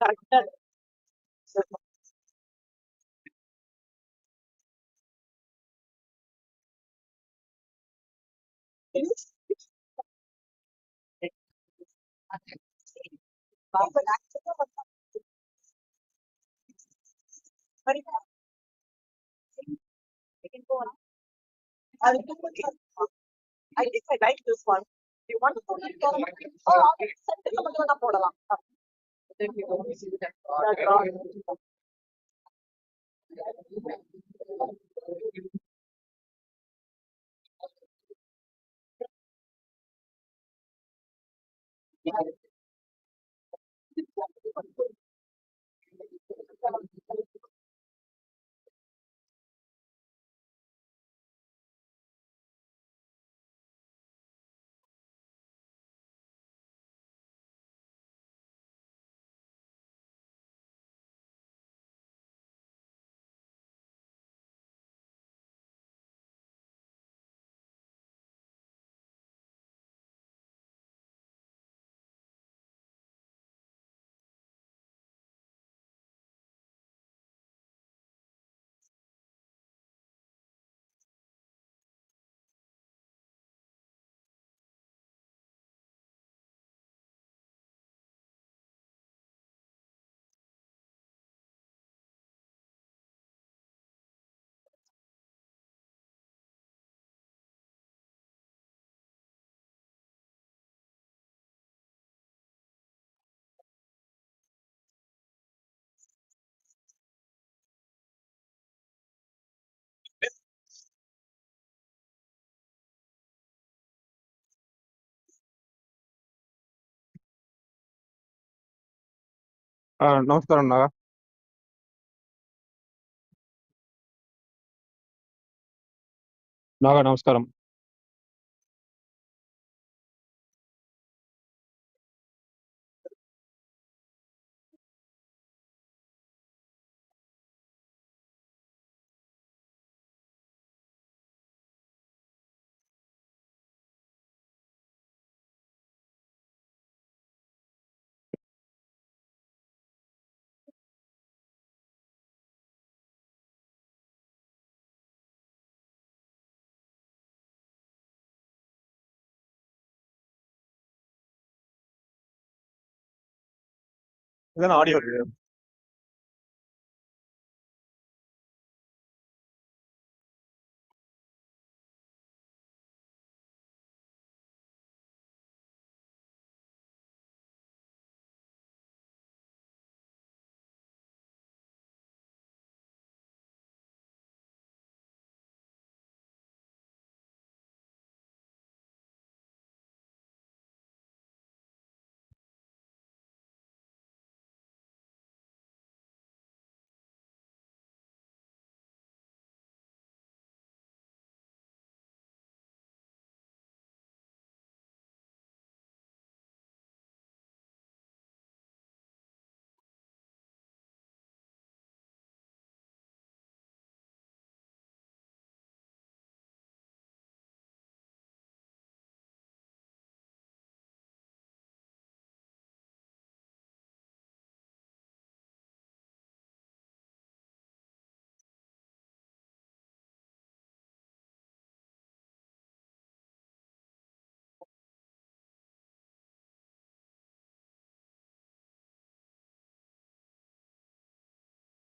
I think I like this one. You want to put it on? Oh, send போடலாம். నమస్కారం నాగా. నమస్కారం. இதான் audio இருக்கு.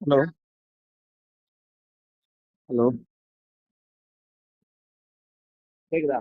ஹலோ ஹலோ கேக்குதா?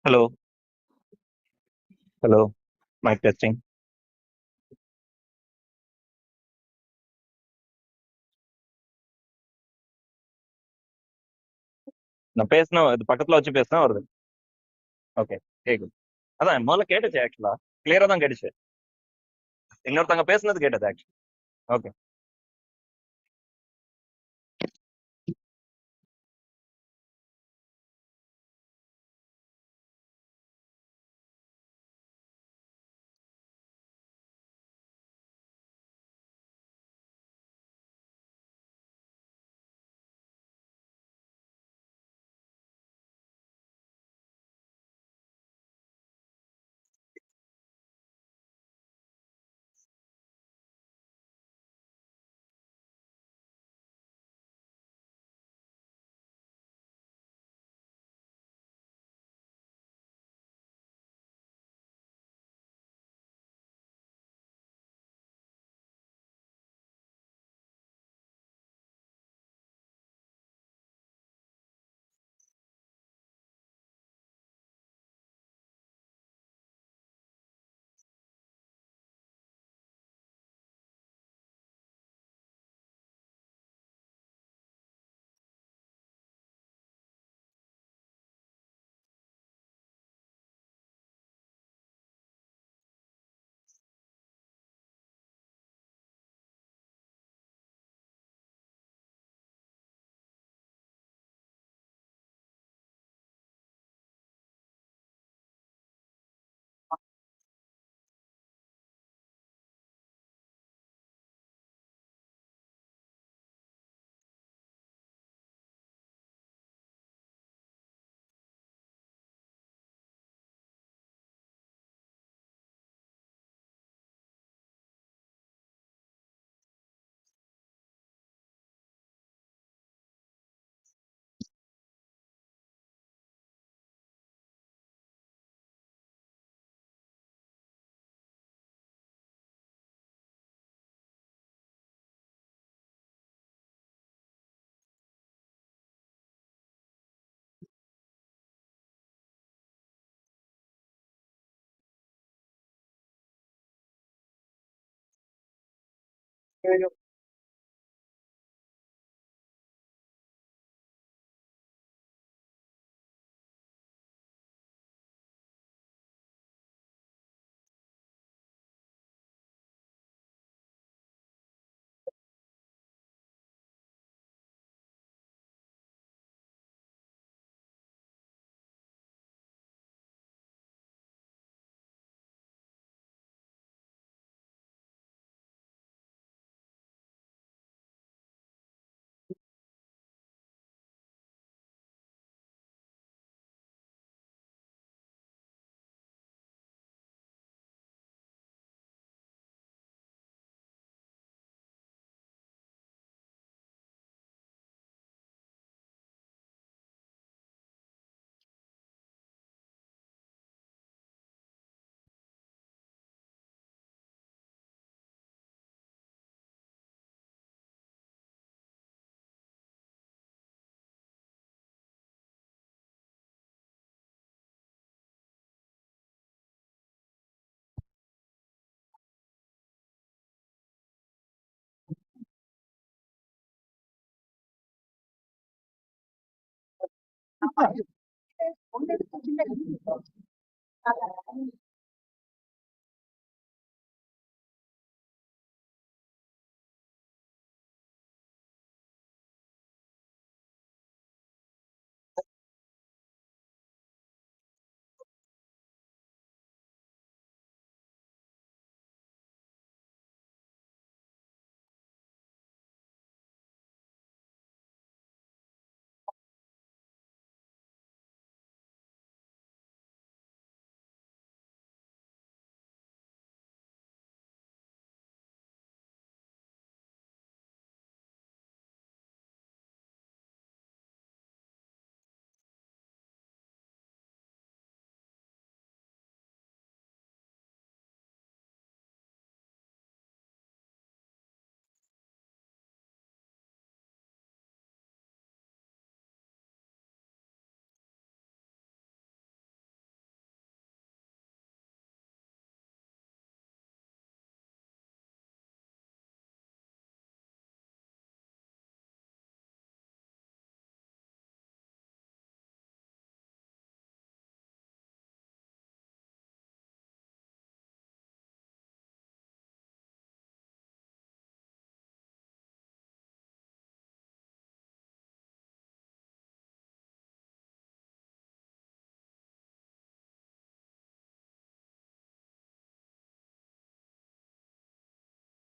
Hello hello mic testing. நான் பேசினா இது பக்கத்துல வச்சு பேசினா வருது. ஓகே, கேக்குது. அதான் முதல்ல கேட்டுச்சு, ஆக்சுவலா கிளியரா தான் கேட்டுச்சு. இன்னொருத்தவங்க பேசுனது கேட்டது ஆக்சுவலி. ஓகே.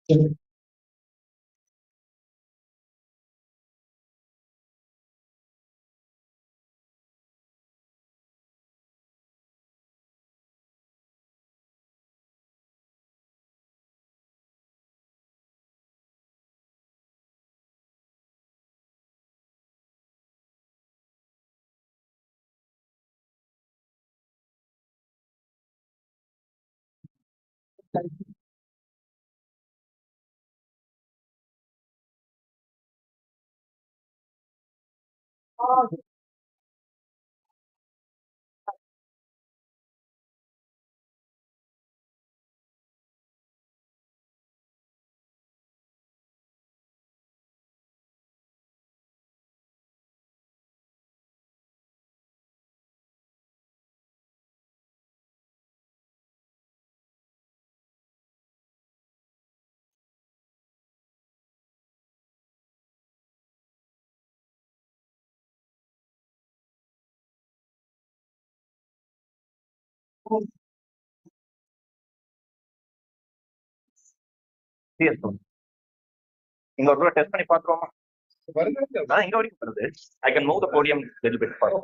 சிஎஸ் இங்க ஒரு டெஸ்ட் பண்ணி பாத்துருவோமா? அதான் இங்க வரைக்கும் வருது. I can move the podium little bit for.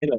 இல்ல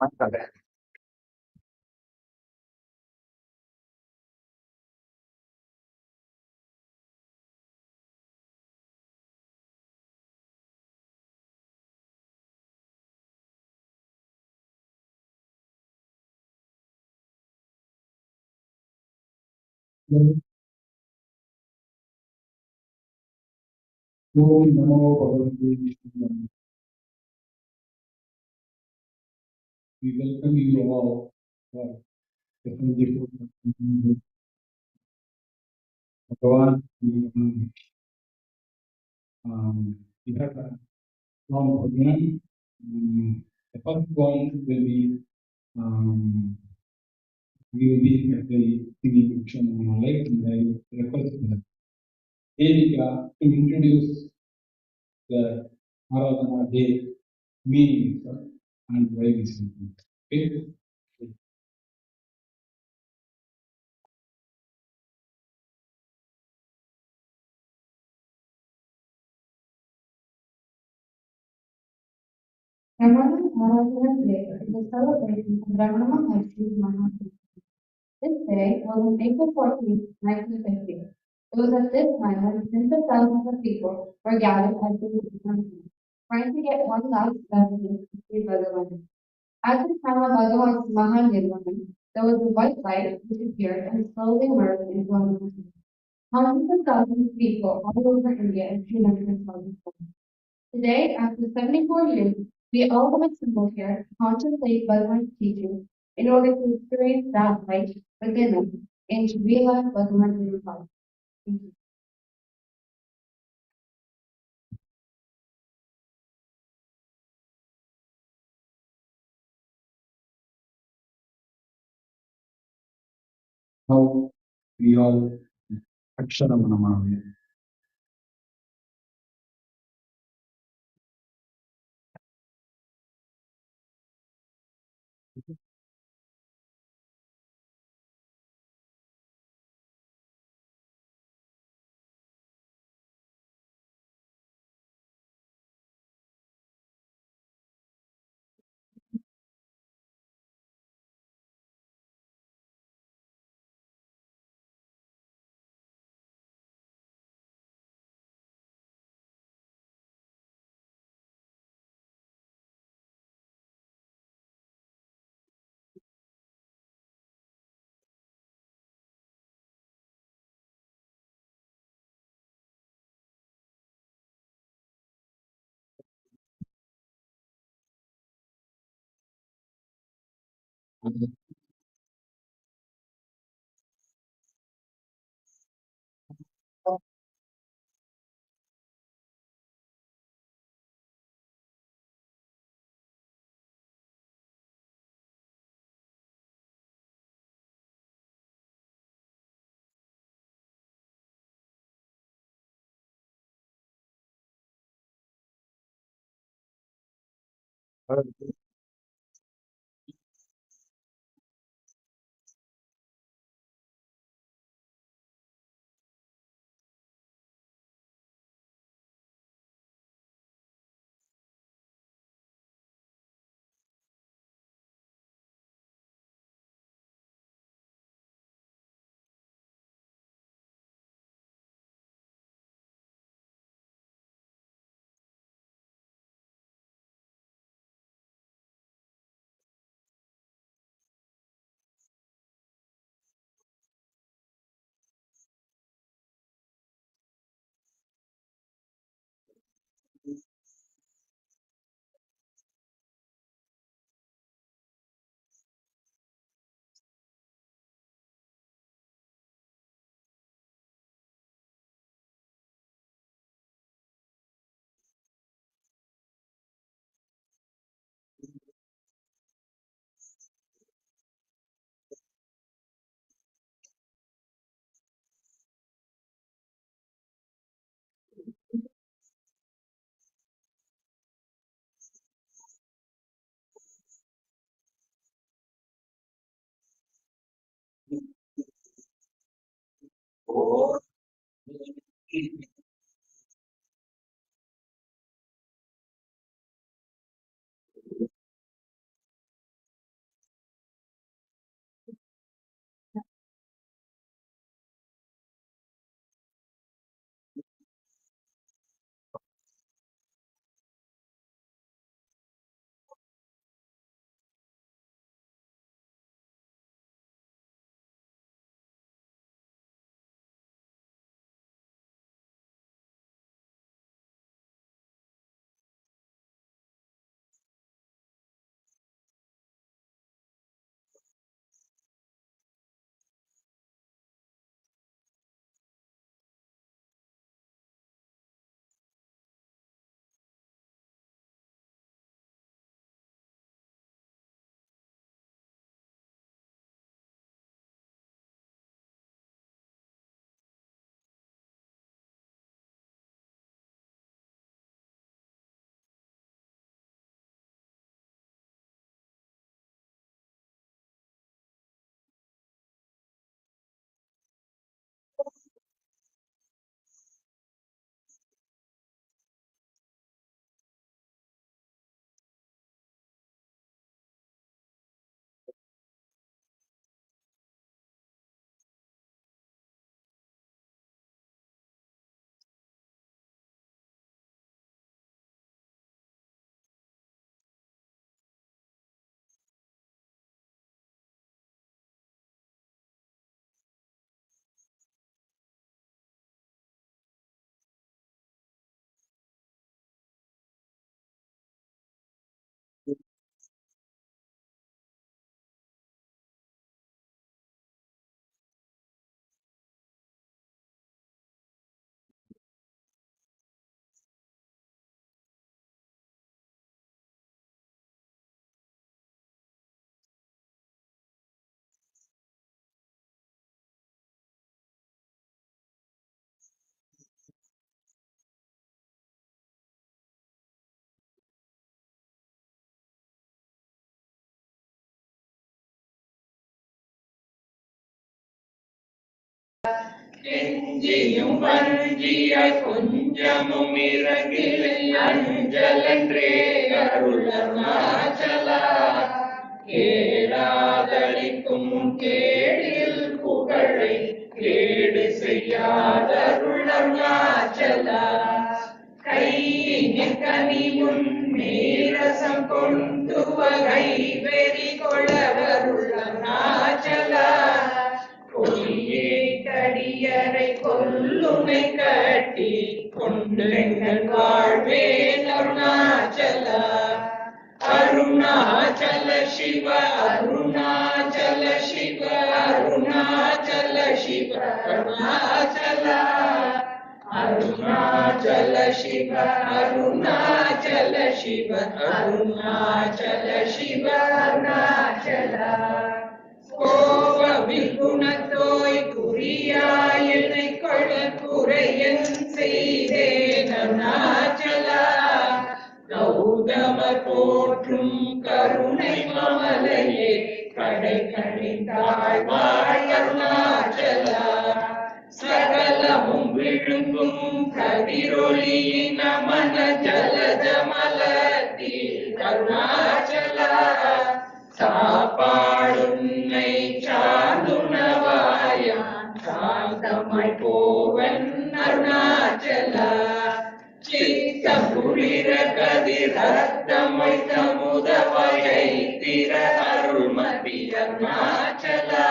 Okay. Om Namo Bhagavate Vishnu. We welcome you all for definitely Bhagavan. We have a long program. The first one will be um, we will be actually singing Action on my life, and I request Erika to introduce the Aradhana Day meaning and why we sing it. Okay? Ramadan Aradhana Day is a celebration of Ramana Maharshi's Mahatma. This day was on April 14, 1950. It was at this time when tens of thousands of people were gathered at the temple, trying to get one last message to Sri Bhagavan. At the time of Bhagavan's Mahanirvana, there was a white light which appeared and slowly merged into a mountain. Hundreds of thousands of people all over India and Sri Lanka saw this. Today, after 74 years, we all have assembled here to contemplate Bhagavan's teachings in order to experience that light within us and to realize Bhagavan's inner life. Thank you. How we all Akshara Manamaya. கெஞ்சியும் பஞ்சியாய் கொஞ்சமும் இறங்கிலே அஞ்சலன்றே அருள் அருணாச்சலா. கேளாதளிக்கும் கேடில் புகழை கேடு செய்யாத அருள் அருணாச்சலா. கையினில் கனியும் நீரசம் கொண்டு வகை வெறி கொளவருள் அருணாச்சலா. கொடியே கடியரை கொல்லுமை கட்டி கொண்டெங்கள் வாழ்வேன் அருணாச்சலா. அருணாச்சல சிவ அருணாச்சல சிவ அருணாச்சல சிவ அருணாச்சலா. அருணாச்சல சிவ அருணாச்சல சிவ அருணாச்சல சிவ அருணாச்சலா. கோபவில் குணத்தோய் குறியாய் என்னை கொள்ள குறையன் செய்தேன் அருணாச்சலா. கௌதமர் போற்றும் கருணை மாமலையே கடை கணித்தாழ்வாய் அருணாச்சலா. சகலமும் விழுங்கும் கதிரொளியின் நமன ஜலஜமலத்தி அருணாச்சலா. சாப்பாடுன்னை சார்ந்துணவாயான் சாந்தமாய் போவன் அருணாச்சலா. சித்தம் குளிர கதிர் ரத்தமை சமுதவகை திர அருள்மதி அருணாச்சலா.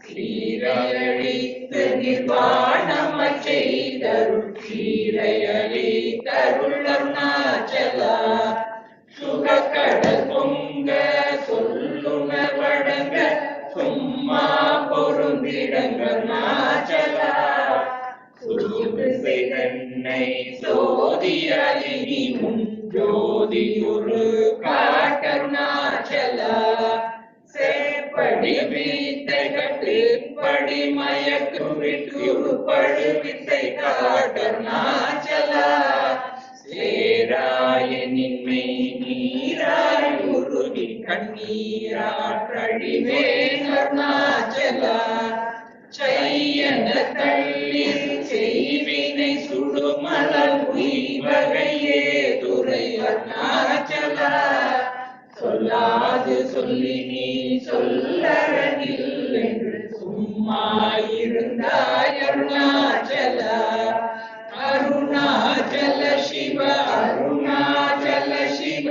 சீரையழித்து நிர்வாணமை செய்தருள் சீரையழித்தருள் அருணாச்சலா. சுகக்கடல் பொங்க சொல்லுண வழங்க சும்மா பொருந்திடங்க அருணாச்சலா. சூது செய்தன்னை சோதியலினி முன் ஜோதியுரு காட்டருணாச்சலா. சேப்படி வித்தை கட்டுப்படி மயக்கு விட்டு பழு வித்தை காட்டருணாச்சலா. சேராயனின்மை நீராய் உருகி கண்ணீராற்றழிவேன் அருணாச்சலா. செய்யன தள்ளி செய்வினை சுடுமலர் உய்வகையே துறை அருணாச்சலா. சொல்லாது சொல்லி நீ சொல்லறனில் என்று சும்மா இருந்தாய் அருணாச்சலா. அருணாச்சல சிவ அருணாச்சல சிவ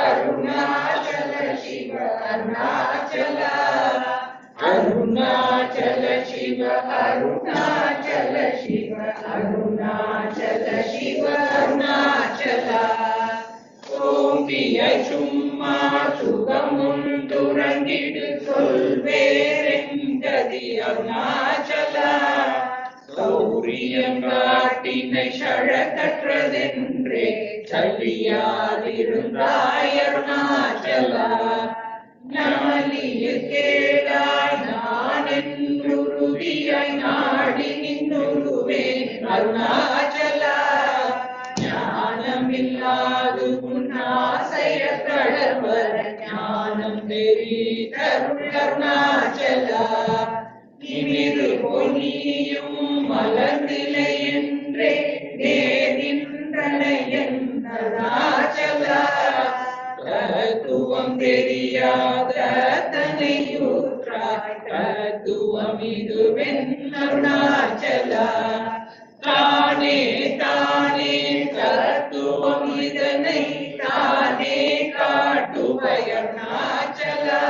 அருணாச்சல சிவ அருணாச்சலா. அருணாச்சல சிவ அருணாச்சல சிவ அருணாச்சல சிவ அருணாச்சலா. சோம்பியை சும்மா சுகமும் துறங்கிடு சொல்வேரெங்கதி அருணாச்சலா. சௌரியம் காட்டினை சழக்கற்றதென்றே சொல்லியாதிருந்தாய் அருணாச்சலா. ஞானியில் கேளாய் நான் என்னுருவியாய் நாடி நின்னுருவேன் அருணாச்சலா. ஞானமில்லாது உன்னாசைய கடற்பர ஞானம் நெறி தருள் அருணாச்சலா. நிமிரு பொன்னியும் மலர்நிலை என்றே நேரின்றனையன் அருணாச்சலா. தத்துவம் தெரியாத தனையூற்றாய் தத்துவம் இதுவென் அருணாச்சலா. தானே தானே தத்துவம் இதனை தானே காட்டுவாய் அருணாச்சலா.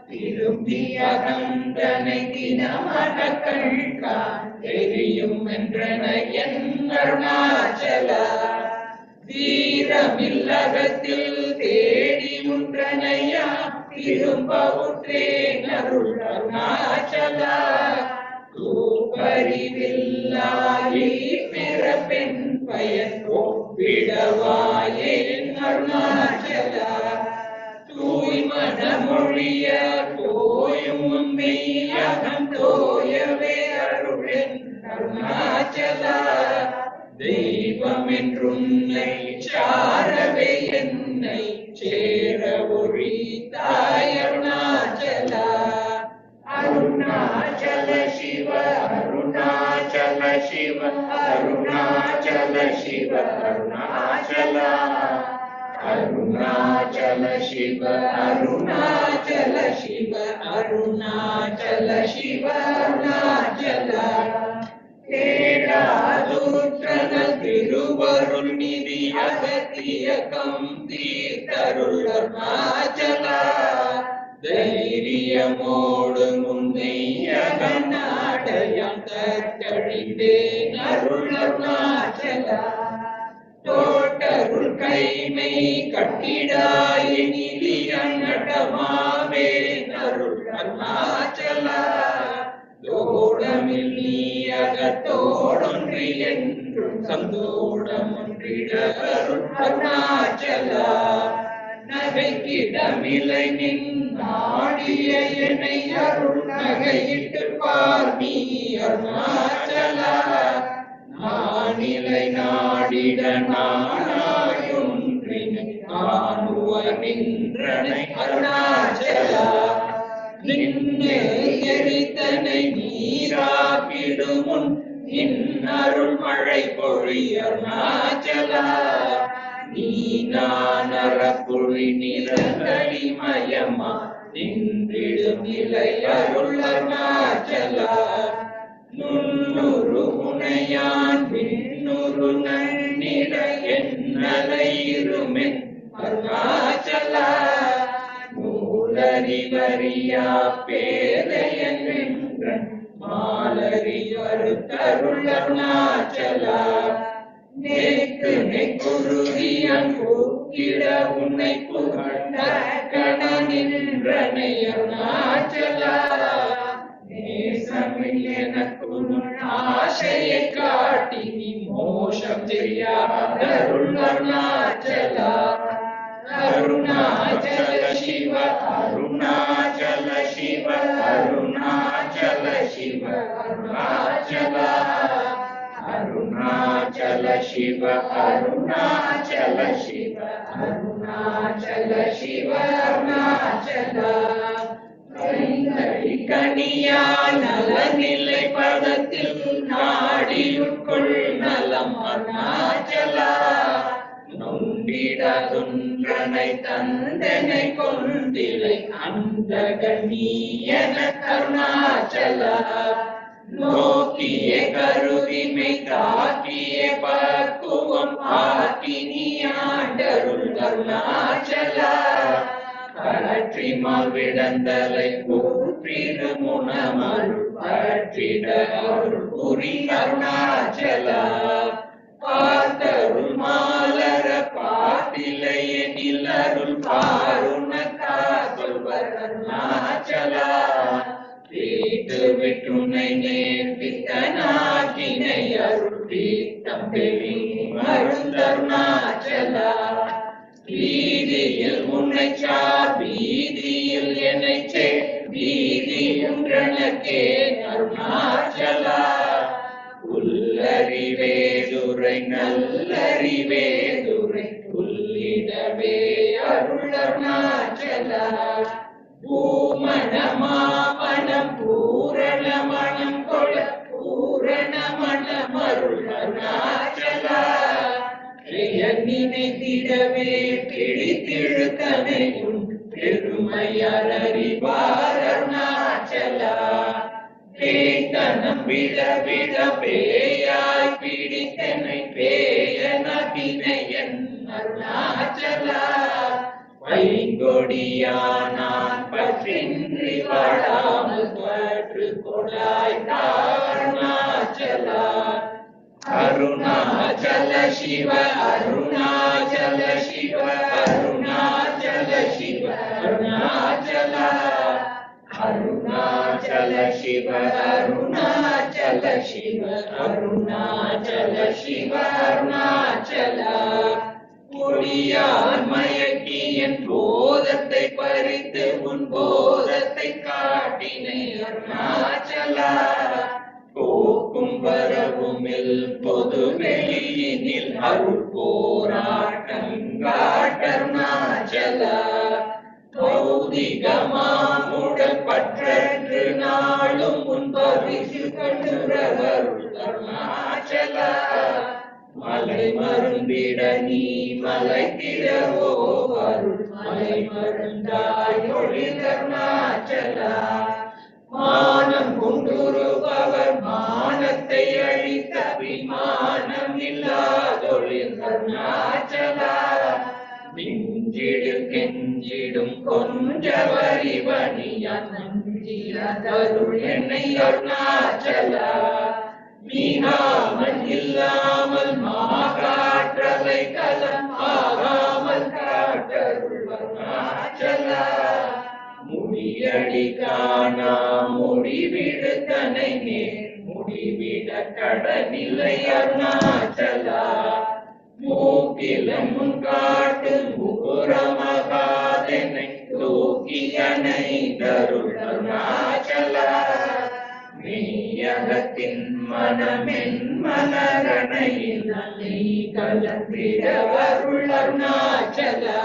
திரும்பி அகந்தனை தினமக கண்கான் தெரியும் என்றன என் அருணாச்சலா. வீரமில்லகத்தில் தேடி உன்றனையா திரும்ப உற்றேன் அருள் அருணாச்சலா. தூப்பறிவில்லாயி பிறப்பெண் பயன் ஒப்பிடவாயேன் அருணாச்சலா. தூய்மன மொழிய தோயும் மெய்யகம் தோயவே அருளென் அருணாச்சலா. தெய்வம் என்றுன்னை சாரவே என்னை சேர ஒழித்தாய் அருணாச்சலா. அருணாச்சல சிவ शिव अरुणाचल शिव अरुणाचल अरुणाचल शिव अरुणाचल शिव अरुणाचल शिव अरुणाचल கேடாதூற்றனல் திருவருள் நிதி அகத்தியகம் தீர்த்தருள் அருணாச்சலா தைரியமோடு முன்னையகநாடயம் தற்கழிந்தேன் அருள் அருணாச்சலா தோட்டருள் கைமை கட்டிடாய நிதியம் நடமாவே அருள் அருணாச்சலா தோடமில் நீ அகத்தோடொன்றி என்றும் சந்தோடம் ஒன்றிட அருள் அருணாச்சலா நகைக்கிடமில்லை நின் நாடிய என்னை அருள் நகையிட்டு பார் நீ அருணாச்சலா நானிலை நாடிட நானாயொன்றினை காணுவாய் நின்றனை அருணாச்சலா நின்று எரித்தனை நீராக்கிடுமுன் இன்னருள் மழை பொழி அருணாச்சலா நீ நானறப்புழி நிறங்களிமயமா நின்றிடும் நிலை அருள் அருணாச்சலா நுண்ணுரு முனையான் விண்ணுரு நன்னிட என்னலை இருமென் அருணாச்சலா நூலறிவறியா பேதையன் என்றன் மாலறி அருள் அருணாச்சலா நேக்கு நெக்குருதியன் கூக்கிட உன்னை புகழ்ந்த கண நின்றனை அருணாச்சலா நேசமில் எனக்கு ஆசையை காட்டி நீ மோசம் செய்யாத அருள் அருணாச்சலா அருணாச்சல சிவ அருணாச்சல சிவ அருணாச்சல சிவ அருணாச்சலா அருணாச்சல சிவ அருணாச்சல சிவ அருணாச்சல சிவ அருணாச்சலா கனியால் நலநிலை பதத்தில் நாடியுட்கொள் நலம் அருணாச்சலா நொண்டிடதுன்றனை தந்தனை கொண்டிலை அந்த கண்ணியன கருணாச்சலா நோக்கிய கருவிமை காக்கிய பக்குவம் ஆக்கினியாண்டருள் அருணாச்சலா பற்றிமால் விடந்தலை கூற்றிடு முனமருள் பற்றிட அருள் புரி அருணாச்சலா பார்த்தருள் மாலர பாட்டிலையெனில் அருள் பாருணக்கா சொல்வர் அருணாச்சலா வீட்டு விட்டுனை நேர்பித்தனாக்கினை அருள் பீத்தம் பெரி மருந்தருணாச்சலா வீதியில் உன்னை சார் வீதியில் என்னை சே வீதியுன்றனக்கே அருணாச்சலா புல்லறிவேதுரை நல்லறிவேதுரை புல்லிடவே அருள் அருணாச்சலா பூமணமாமணம் பூரணமணம் கொள பூரணமணம் அருள் அருணாச்சலா நினைத்திடவே பிடித்திழுத்தனையும் பெருமையறிவார் அருணாச்சலா பேய்தனம் விட விட பேயாய் பிடித்தனை பேயனபினையன் அருணாச்சலா வைங்கொடியானான் பற்றின்றி வாழாமல் பற்று கொடாய் அருணாச்சலா அருணாச்சல சிவ அருணாச்சல சிவ அருணாச்சல சிவ அருணாச்சலா அருணாச்சல சிவ அருணாச்சல சிவ அருணாச்சல சிவ அருணாச்சலா கொடியார் மயக்கி என் போதத்தை பறித்து உன் போதத்தை காட்டினை அருணாச்சலா போக்கும் வரவுமில் பொது வெளியினில் அருள் போராட்டங்காட்டருணாச்சலா பௌதிகமாமுடல் பற்றற்று நாளும் உன் பரிசு கண்டுரவருள் அருணாச்சலா மலைத்திடவோ அருள் மலை மருந்தாய் ஒளிதருணாச்சலா. மானம் கொண்டுருபவர் மானத்தை அழித்த விமானம் இல்லாதொழிதருணாச்சலா. மிஞ்சிடும் கெஞ்சிடும் கொஞ்சவரிவணியான் நஞ்சியதருள் என்னை அருணாச்சலா. மீனாமல் இல்லாமல் மாகாற்றலை கலம் ஆகாமல் காட்டருள் அருணாச்சலா. முடியடி காணா முடிவிடுத்தனை நேர் முடிவிட கடனில்லை அருணாச்சலா. மூக்கிலும் காட்டு முகுரமகாதெனை தூக்கியனை தருள் அருணாச்சலா. மெய்யகத்தின் மனமென் மலரணையில் நீ கலந்திட அருள் அருணாச்சலா.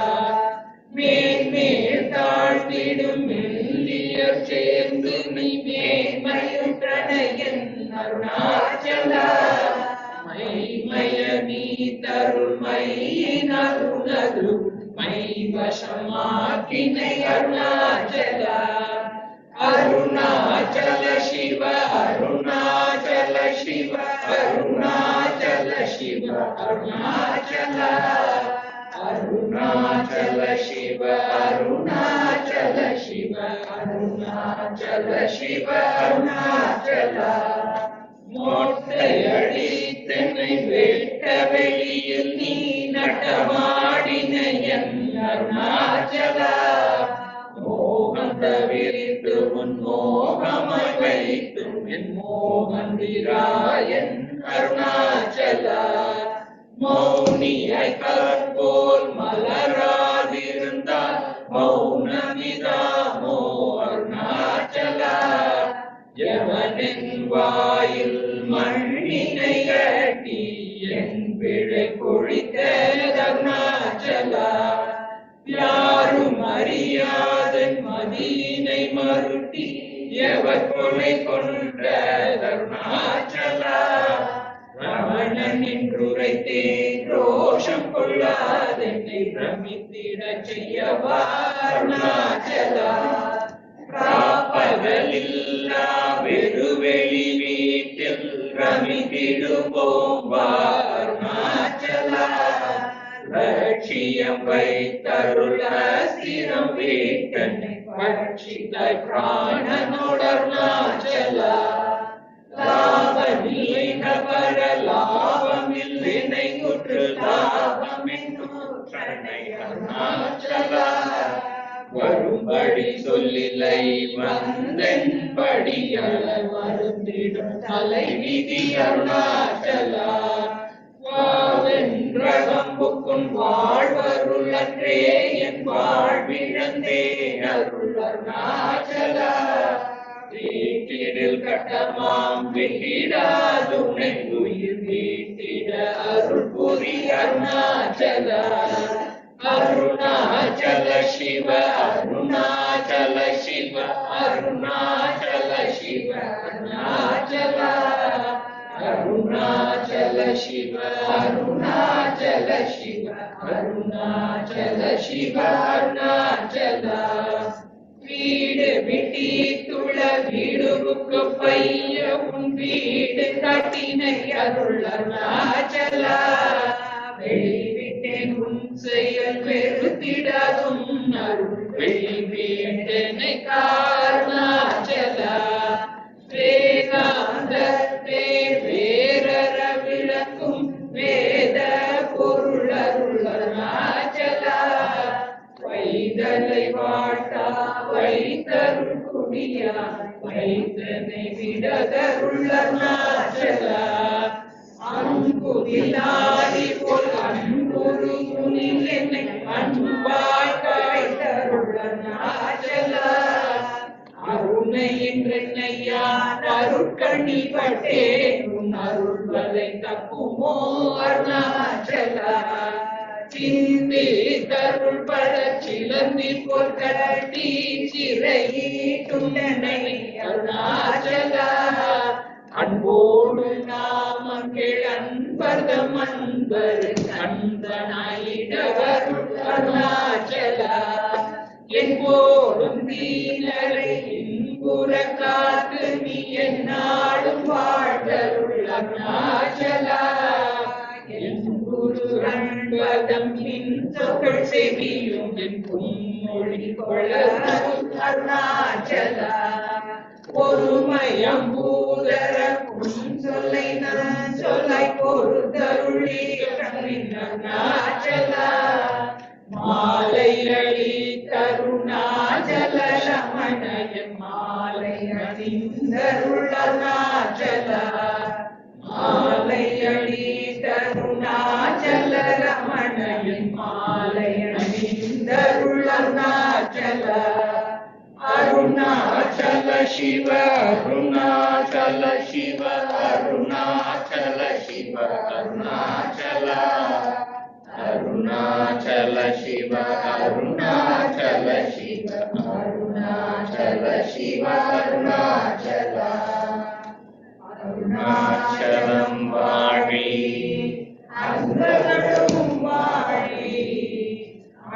மேன்மேல் தாழ்த்திடும் மெல்லியர் சேர்ந்து நீ மேன்மையும் பிரணயன் அருணாச்சலா. மைமய நீ தருமையின் அருணது மை வசமாக்கினை அருணாச்சலா. அருணாச்சல சிவ அருணாச்சல சிவ அருணாச்சல சிவ அருணாச்சலா. அருணாச்சல சிவ அருணாச்சல சிவ அருணாச்சல சிவ அருணாச்சலா. மொட்டையடி தென்னை வெட்ட வெளியில் நீ நட்டமாடின என் அருணாச்சலா. மோகம் தவிர்த்து உன் மோகமாய் வைத்தும் என் மோகந்திராயன் அருணாச்சலா. மௌனியை கற்போல் மலராதிருந்தால் மௌனமிதாமோ அருணாச்சலா. எவனின் வாயில் மண்ணினை கட்டி என் பிழை பொழித்த அருணாச்சலா. யாரும் அறியாத மதியினை மறுட்டி எவர் கொலை கொண்ட அருணாச்சலா. ரமணன் என்றுரைத்தேன் ரோஷம் கொள்ளாதென்னை பிரமித்திட செய்யவா அருணாச்சலா. பகலில்லா வெறுவெளி வீட்டில் ரமித்திடுவோம் அருணாச்சலா. லட்சியம் வைத்தருள் அஸ்திரம் வீட்டனை பட்சித்தாய் பிராணனோட அருணாச்சலா. லாபமில்லை நபர லாபமில்லை குற்று லாபமென்றனை அருணாச்சலா. வரும்படி சொல்லிலை வந்தென்படி வருந்திடும் தலை விதி அருணாச்சலா. வாவென்றகம்புக்குன் வாழ்வருள் அன்றே என் வாழ்விழந்தே அருள் அருணாச்சலா. வீட்டிடில் கட்டமாம் விட்டிடாதுனை உயிர் வீட்டிட அருள் புரி அருணாச்சலா. அருணாச்சல சிவ அருணாச்சல சிவ அருணாச்சல சிவ அருணாச்சலா. அருணாச்சல சிவ அருணாச்சல சிவ அருணாச்சல சிவ அருணாச்சலா. வீடு விட்டி துள வீடுக்கு பைய உன் வீடு காட்டினை அருள் அருணாச்சலா. வெளிவிட்டேன் உன் செயல் வெறுத்திடாதும் அருள் வெளிவிட்டனை காரணாச்சலா. வேதாந்தத்தே வேரற விளக்கும் வேத பொருள் அருள் அருணாச்சலா. வைதலை வாட்டா வைத்தருள் குடியா வைத்தனை விடதருள் அருணாச்சலா. அன்புதிலாதி போல் அன்புரு முனில் என்னை அன்பாய் காய்த்தருள் அருணாச்சலா. அருணை என்றென்னையான் அருட்கண்ணி பட்டேன் உன் அருள் வலை தப்புமோ அருணாச்சலா. சிந்தி தருள் பட சிலந்தி போல் கட்டி சிறையீட்டும் என்னை அருணாச்சலா. அன்போடு நாமங்கள் அன்பர்தம் அன்பர் அன்பனாயிட போலும் தீனரை இன்புற காத்து நீ எந்நாளும் வாழ்தருள் அருணாச்சலா. என் குரு அன்பதம் நின் சொற்கள் செவியும் என் பொன்மொழி கொள அருணாச்சலா. பொறுமையம் பூதர பொன் சொல்லை நான் சொல்லாய் பொறுத்தருளி அருணாச்சலா. மாலையடி கருணாச்சல ரமணயன் மாலை அணிந்தருள் அருணாச்சலா. மாலையடி கருணாச்சல ரமணயன் மாலை அணிந்தருள் அருணாச்சலா. அருணாச்சல சிவ அருணாச்சல சிவ அருணாச்சல சிவ அருணாச்சலா. அருணாச்சல சிவ அருணாச்சல சிவ அருணாச்சல சிவ அருணாச்சலா. அருணாச்சலம் வாழி அன்பர்களும் வாழி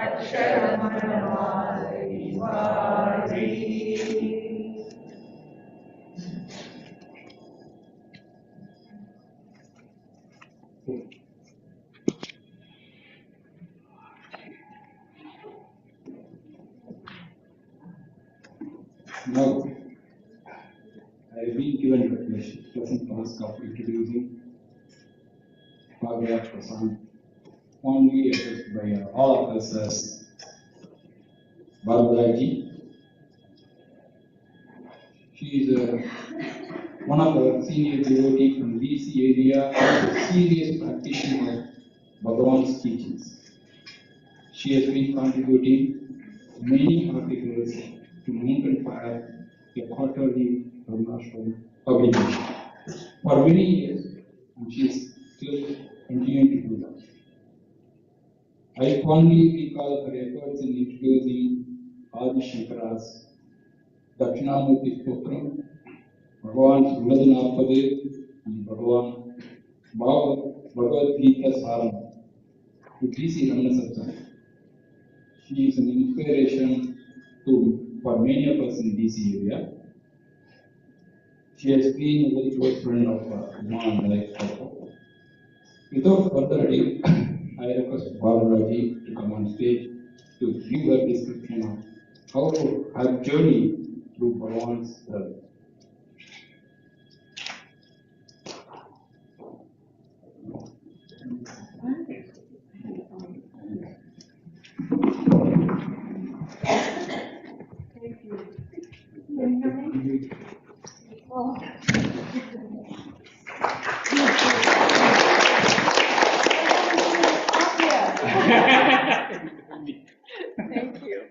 அக்ஷரமணவாழி வாழி. Now, I have been given the pleasant task of introducing Bhagavad Prasan, fondly addressed by all of us as Barbaraji. She is one of our senior devotees from DC area, serious practitioner of Bhagavan's teachings. She has been contributing many articles to Mountain Fire, a quarterly Varnashram publication, for many years, and she is still continuing to do that. I fondly recall her efforts in introducing Adi Shankara's Dakshinamurti Stotram, Bhagavan's Uladhanapade, and Bhagavad Gita Saram to DC Ramana Satsan. She is an inspiration for many of us in DC area. She has been a very close friend of Uma and I. Without further ado, I request Barbaraji to come on stage to give her description of how her journey through Bhagavan's service. Thank you. Thank you.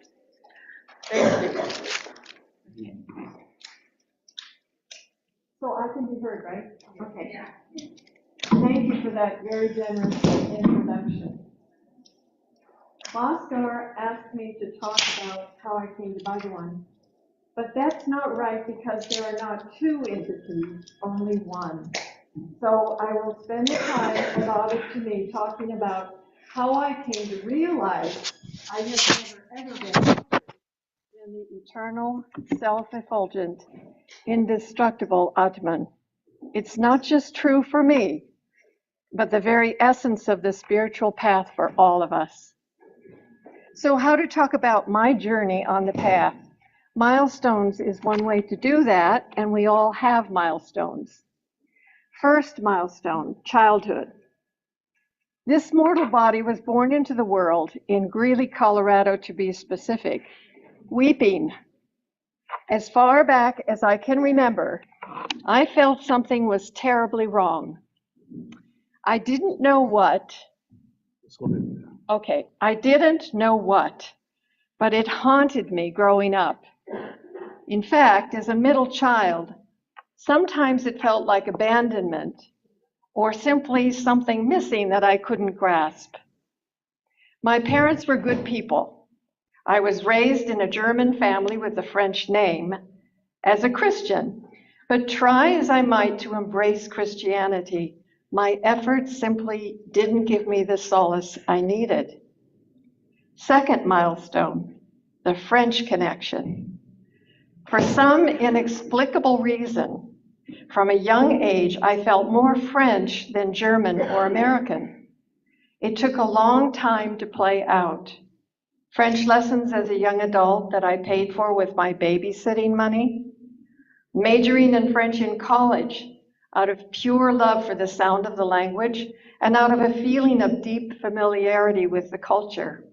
So I can be heard, right? Okay. Thank you for that very generous introduction. Bhaskar asked me to talk about how I came to Bhagavan, but that's not right because there are not two entities, only one. So I will spend the time allotted to me talking about how I came to realize I have never ever been in the eternal, self-effulgent, indestructible Atman. It's not just true for me, but the very essence of the spiritual path for all of us. So how to talk about my journey on the path? Milestones is one way to do that, and we all have milestones. First milestone, childhood. This mortal body was born into the world in Greeley, Colorado, to be specific, weeping. As far back as I can remember, I felt something was terribly wrong. I didn't know what. Okay, I didn't know what, but it haunted me growing up. In fact, as a middle child, sometimes it felt like abandonment or simply something missing that I couldn't grasp. My parents were good people. I was raised in a German family with a French name as a Christian, but try as I might to embrace Christianity, my efforts simply didn't give me the solace I needed. Second milestone, the French connection. For some inexplicable reason, from a young age, I felt more French than German or American. It took a long time to play out. French lessons as a young adult that I paid for with my babysitting money, majoring in French in college out of pure love for the sound of the language and out of a feeling of deep familiarity with the culture.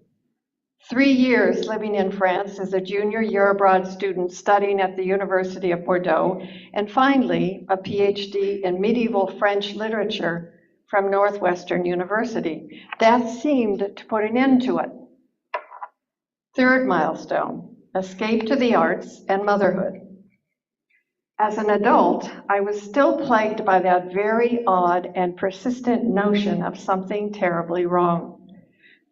3 years living in France as a junior year abroad student studying at the University of Bordeaux, and finally a PhD in medieval French literature from Northwestern University. That seemed to put an end to it. Third milestone, escape to the arts and motherhood. As an adult, I was still plagued by that very odd and persistent notion of something terribly wrong.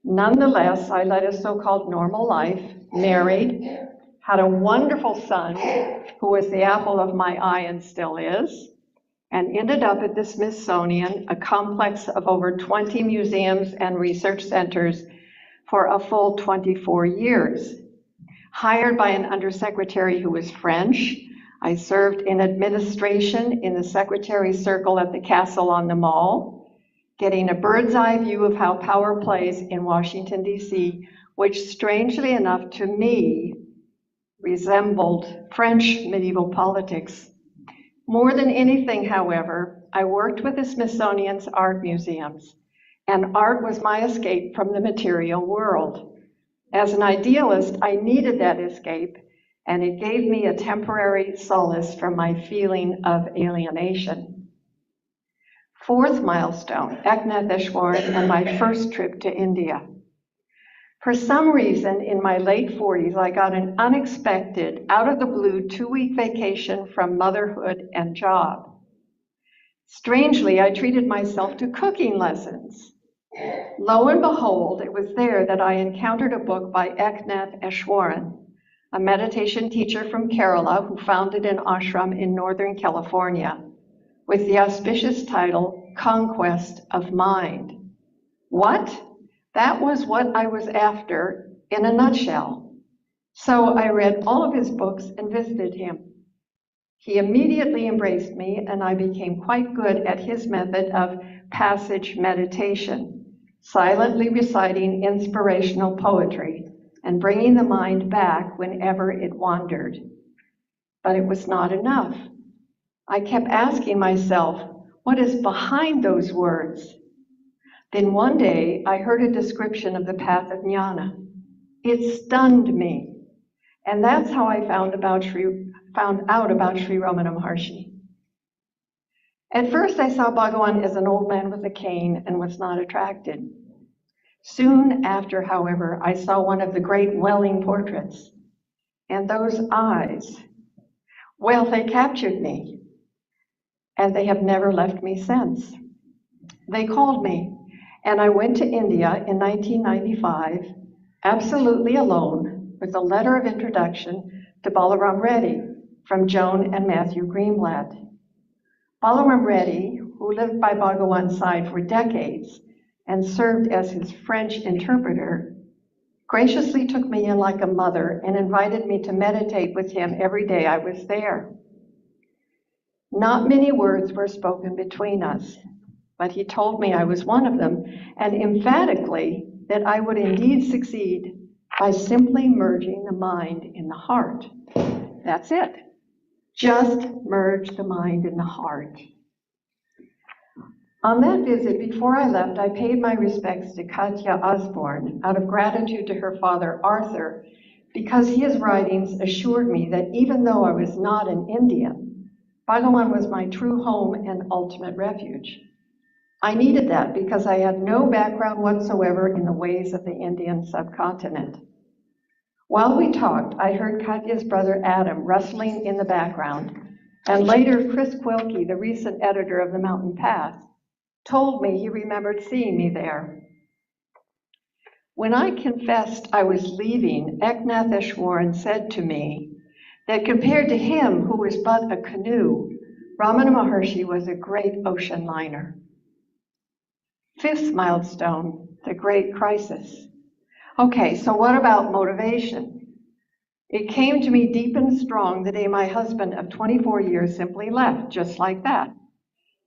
Nonetheless, I led a so-called normal life, married, had a wonderful son who was the apple of my eye and still is, and ended up at the Smithsonian, a complex of over 20 museums and research centers for a full 24 years. Hired by an undersecretary who was French, I served in administration in the secretary's circle at the castle on the Mall, getting a bird's eye view of how power plays in Washington, D.C., which strangely enough to me resembled French medieval politics. More than anything, however, I worked with the Smithsonian's art museums, and art was my escape from the material world. As an idealist, I needed that escape, and it gave me a temporary solace from my feeling of alienation. Fourth milestone, Eknath-Eschwaren and my first trip to India. For some reason, in my late 40s, I got an unexpected, out-of-the-blue 2-week vacation from motherhood and job. Strangely, I treated myself to cooking lessons. Lo and behold, it was there that I encountered a book by Eknath-Eschwaren, a meditation teacher from Kerala who founded an ashram in Northern California, with the auspicious title, Conquest of Mind. What? That was what I was after in a nutshell. So I read all of his books and visited him. He immediately embraced me, and I became quite good at his method of passage meditation, silently reciting inspirational poetry and bringing the mind back whenever it wandered. But it was not enough. I kept asking myself, what is behind those words? Then one day, I heard a description of the path of jnana. It stunned me. And that's how I found out about Sri Ramana Maharshi. At first, I saw Bhagawan as an old man with a cane and was not attracted. Soon after, however, I saw one of the great Welling portraits. And those eyes, well, they captured me. And they have never left me since. They called me, and I went to India in 1995, absolutely alone, with a letter of introduction to Balaram Reddy from Joan and Matthew Greenblatt. Balaram Reddy, who lived by Bhagawan's side for decades and served as his French interpreter, graciously took me in like a mother and invited me to meditate with him every day I was there. Not many words were spoken between us, but he told me I was one of them, and emphatically that I would indeed succeed by simply merging the mind in the heart. That's it. Just merge the mind in the heart. On that visit, before I left, I paid my respects to Katya Osborne out of gratitude to her father, Arthur, because his writings assured me that even though I was not an Indian, Bhagawan was my true home and ultimate refuge. I needed that because I had no background whatsoever in the ways of the Indian subcontinent. While we talked, I heard Katya's brother Adam rustling in the background, and later Chris Quilke, the recent editor of The Mountain Path, told me he remembered seeing me there. When I confessed I was leaving, Eknath-Eschwaren said to me that compared to him, who was but a canoe, Ramana Maharshi was a great ocean liner. Fifth milestone, the great crisis. Okay, so what about motivation? It came to me deep and strong the day my husband of 24 years simply left, just like that.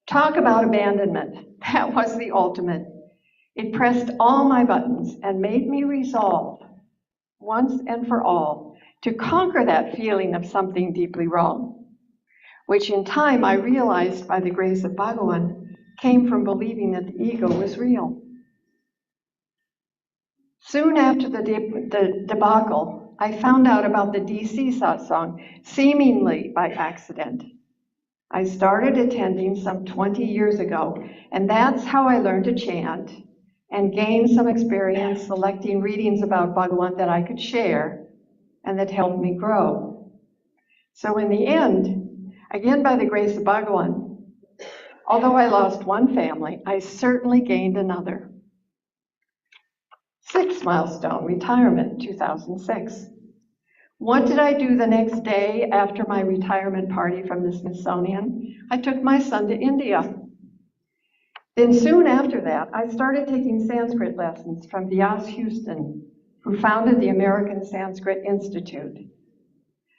Talk about abandonment. That was the ultimate. It pressed all my buttons and made me resolve, once and for all, to conquer that feeling of something deeply wrong, which in time I realized by the grace of Bhagavan came from believing that the ego was real. Soon after the debacle, I found out about the DC satsang, seemingly by accident. I started attending some 20 years ago, and that's how I learned to chant and gained some experience selecting readings about Bhagavan that I could share and that helped me grow. So in the end, again by the grace of Bhagavan, although I lost one family, I certainly gained another. Sixth milestone, retirement, 2006. What did I do the next day after my retirement party from the Smithsonian? I took my son to India. Then soon after that, I started taking Sanskrit lessons from Vyas Houston, who founded the American Sanskrit Institute.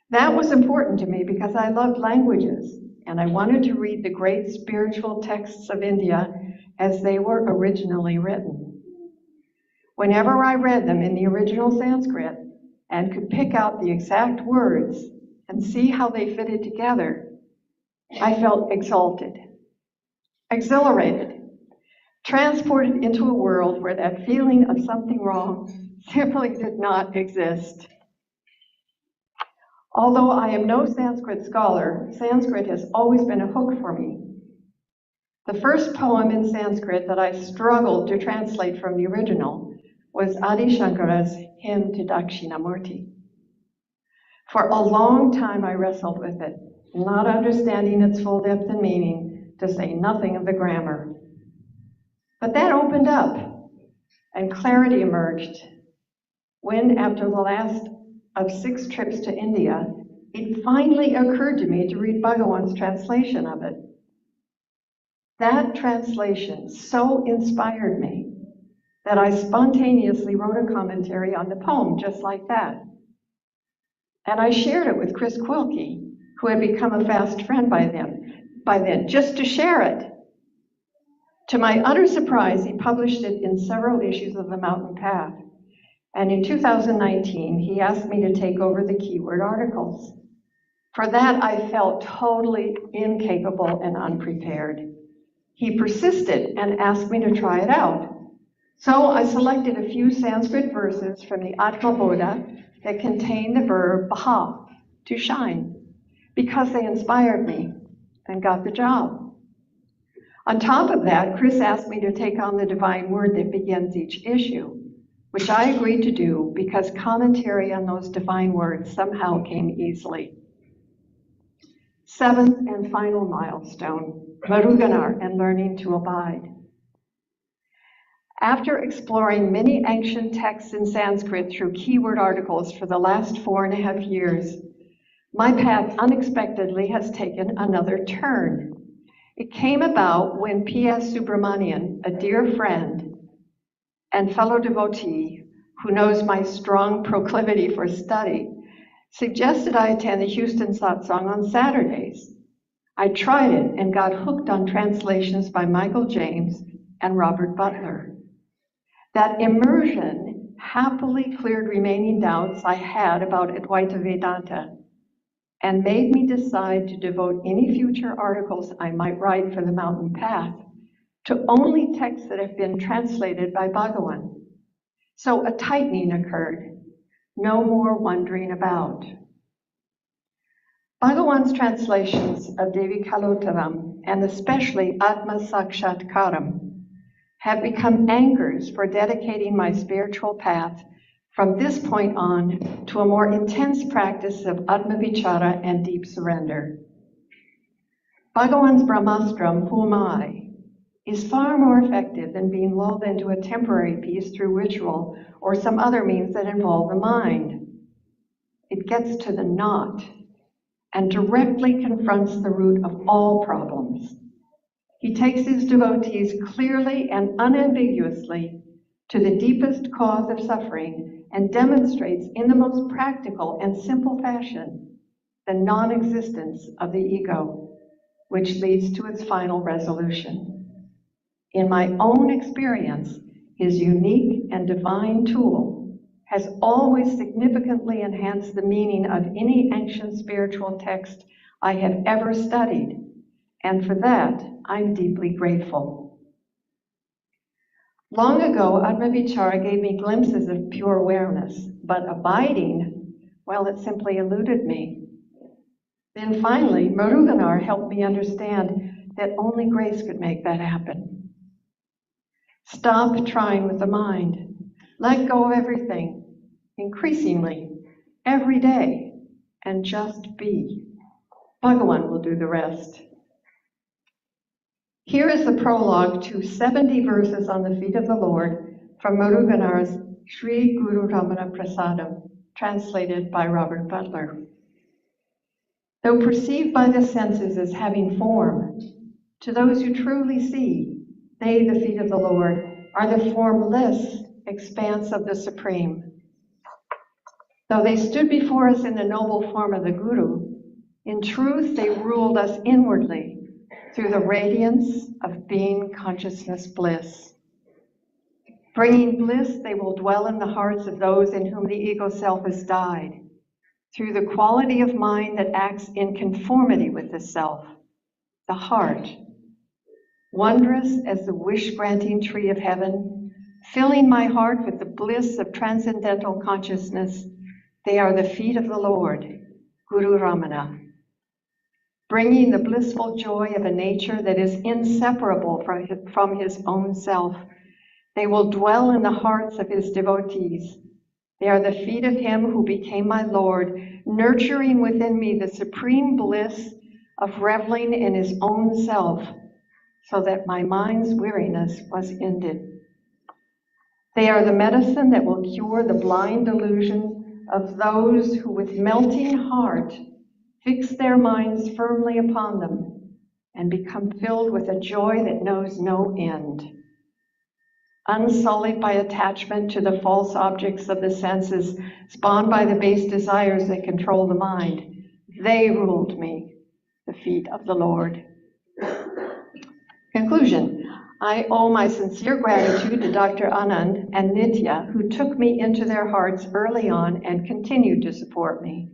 That was important to me because I loved languages, and I wanted to read the great spiritual texts of India as they were originally written. Whenever I read them in the original Sanskrit and could pick out the exact words and see how they fitted together, I felt exalted, exhilarated, transported into a world where that feeling of something wrong simply did not exist. Although I am no Sanskrit scholar, Sanskrit has always been a hook for me. The first poem in Sanskrit that I struggled to translate from the original was Adi Shankara's hymn to Dakshinamurti. For a long time I wrestled with it, not understanding its full depth and meaning, to say nothing of the grammar. But that opened up, and clarity emerged when, after the last of 6 trips to India, it finally occurred to me to read Bhagavan's translation of it. That translation so inspired me that I spontaneously wrote a commentary on the poem just like that. And I shared it with Chris Quilke, who had become a fast friend by then, just to share it. To my utter surprise, he published it in several issues of The Mountain Path. And in 2019, he asked me to take over the keyword articles. For that, I felt totally incapable and unprepared. He persisted and asked me to try it out. So I selected a few Sanskrit verses from the Atma Bodha that contain the verb bha, to shine, because they inspired me and got the job. On top of that, Chris asked me to take on the divine word that begins each issue, which I agreed to do because commentary on those divine words somehow came easily. 7th and final milestone, Maruganar and learning to abide. After exploring many ancient texts in Sanskrit through keyword articles for the last 4.5 years, my path unexpectedly has taken another turn. It came about when P.S. Subramanian, a dear friend and fellow devotee who knows my strong proclivity for study, suggested I attend the Houston satsang on Saturdays. I tried it and got hooked on translations by Michael James and Robert Butler. That immersion happily cleared remaining doubts I had about Advaita Vedanta and made me decide to devote any future articles I might write for the Mountain Path to only texts that have been translated by Bhagavan. So a tightening occurred. No more wondering about. Bhagavan's translations of Devi Kalotaram, and especially Atma Sakshatkaram, have become anchors for dedicating my spiritual path from this point on to a more intense practice of Atma Vichara and deep surrender. Bhagavan's Brahmastram, Who Am I?, is far more effective than being lulled into a temporary peace through ritual or some other means that involve the mind. It gets to the knot and directly confronts the root of all problems. He takes his devotees clearly and unambiguously to the deepest cause of suffering and demonstrates in the most practical and simple fashion the non-existence of the ego, which leads to its final resolution. In my own experience, his unique and divine tool has always significantly enhanced the meaning of any ancient spiritual text I have ever studied, and for that, I'm deeply grateful. Long ago, Atmavichara gave me glimpses of pure awareness, but abiding, well, it simply eluded me. Then finally, Muruganar helped me understand that only grace could make that happen. Stop trying with the mind. Let go of everything, increasingly, every day, and just be. Bhagawan will do the rest. Here is the prologue to 70 verses on the feet of the Lord from Muruganar's Sri Guru Ramana Prasadam, translated by Robert Butler. Though perceived by the senses as having form, to those who truly see, they, the feet of the Lord, are the formless expanse of the Supreme. Though they stood before us in the noble form of the Guru, in truth they ruled us inwardly through the radiance of being consciousness bliss. Bringing bliss, they will dwell in the hearts of those in whom the ego self has died, through the quality of mind that acts in conformity with the self, the heart. Wondrous as the wish-granting tree of heaven, filling my heart with the bliss of transcendental consciousness, they are the feet of the Lord, Guru Ramana, bringing the blissful joy of a nature that is inseparable from his own self. They will dwell in the hearts of his devotees. They are the feet of him who became my Lord, nurturing within me the supreme bliss of reveling in his own self, so that my mind's weariness was ended. They are the medicine that will cure the blind delusion of those who with melting heart fix their minds firmly upon them and become filled with a joy that knows no end. Unsullied by attachment to the false objects of the senses, spawned by the base desires that control the mind, they ruled me, the feet of the Lord. Conclusion. I owe my sincere gratitude to Dr. Anand and Nitya, who took me into their hearts early on and continued to support me.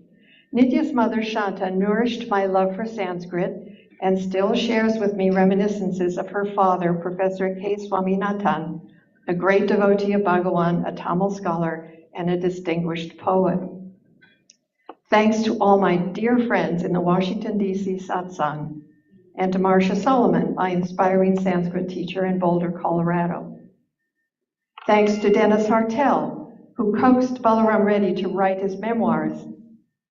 Nitya's mother, Shanta, nourished my love for Sanskrit and still shares with me reminiscences of her father, Professor K. Swaminathan, a great devotee of Bhagawan, a Tamil scholar, and a distinguished poet. Thanks to all my dear friends in the Washington, D.C. satsang, and to Marcia Solomon, my inspiring Sanskrit teacher in Boulder, Colorado. Thanks to Dennis Hartel, who coaxed Balaram Reddy to write his memoirs,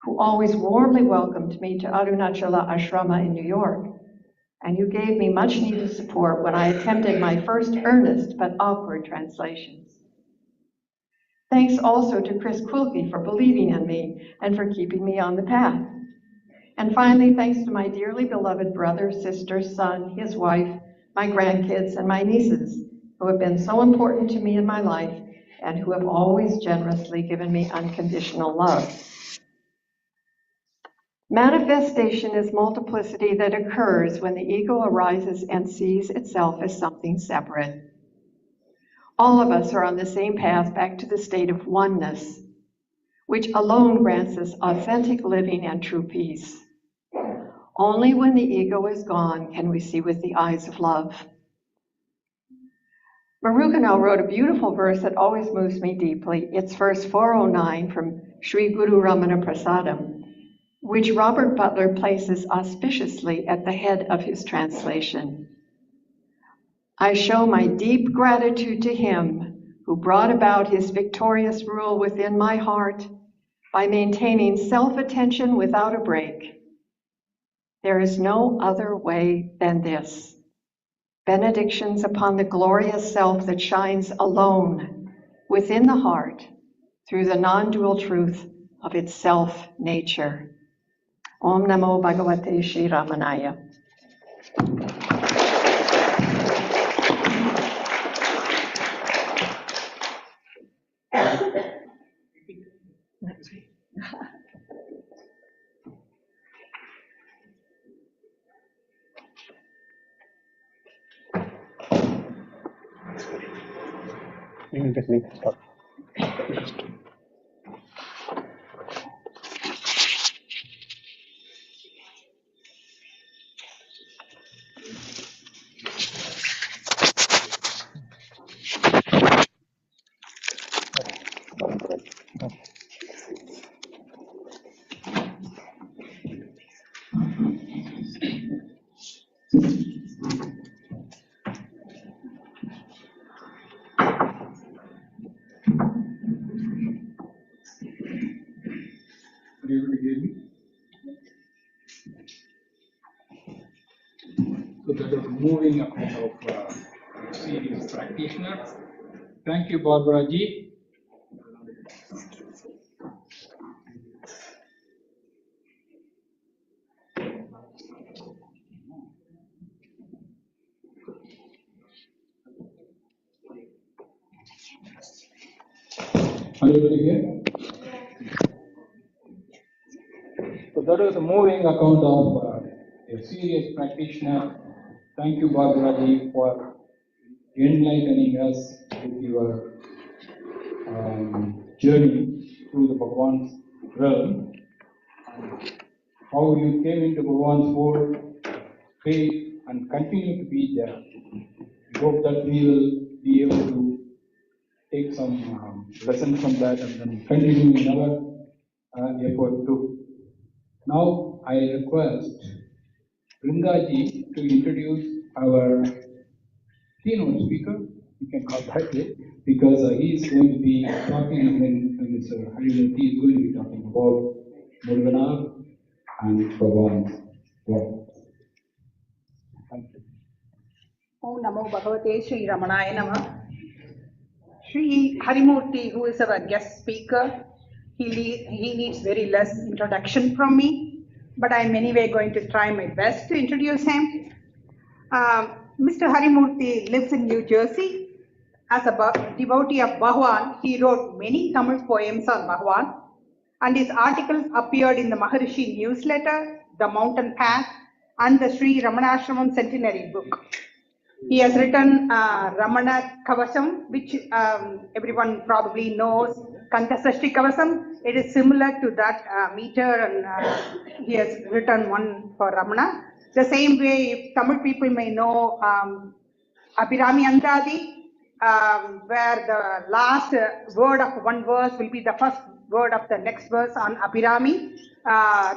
who always warmly welcomed me to Arunachala Ashrama in New York, and who gave me much needed support when I attempted my first earnest but awkward translations. Thanks also to Chris Quilke for believing in me and for keeping me on the path. And finally, thanks to my dearly beloved brother, sister, son, his wife, my grandkids, and my nieces, who have been so important to me in my life and who have always generously given me unconditional love. Manifestation is multiplicity that occurs when the ego arises and sees itself as something separate. All of us are on the same path back to the state of oneness, which alone grants us authentic living and true peace. Only when the ego is gone can we see with the eyes of love. Muruganar wrote a beautiful verse that always moves me deeply. It's verse 409 from Sri Guru Ramana Prasadam, which Robert Butler places auspiciously at the head of his translation. I show my deep gratitude to him who brought about his victorious rule within my heart by maintaining self-attention without a break. There is no other way than this. Benedictions upon the glorious self that shines alone within the heart through the non-dual truth of its self-nature. Om Namo Bhagavate Shri Ramanaya. Are you able to hear me? So that is moving account of serious practitioner. Thank you, Barbara ji. Are you able to hear? So that is a moving account of a serious practitioner. Thank you, Barbara ji, for enlightening us with your journey through the Bhagwan's realm, how you came into Bhagwan's fold, faith, and continue to be there. We hope that we will be able to take some lesson from that and then continue in our effort too. Now I request Vrindaji to introduce our keynote speaker, you can call that way, because he is going to be talking, when Mr. Harimurthy is going to be talking about Muruganar and Bhagwan's work. Thank you. Om Namo Bhagavate Sri Ramanaya Namah. Sri Harimurthy, who is our guest speaker, he needs very less introduction from me, but I'm anyway going to try my best to introduce him. Mr. Harimurthy lives in New Jersey. As a devotee of Bhagwan, he wrote many Tamil poems on Bhagwan, and his articles appeared in the Maharishi newsletter, The Mountain Path, and the Sri Ramanashramam Centenary book. He has written Ramana Kavasam, which everyone probably knows, Kanta Sashti Kavasam. It is similar to that meter, and he has written one for Ramana. The same way, if Tamil people may know Abhirami Andadi, where the last word of one verse will be the first word of the next verse on Abhirami,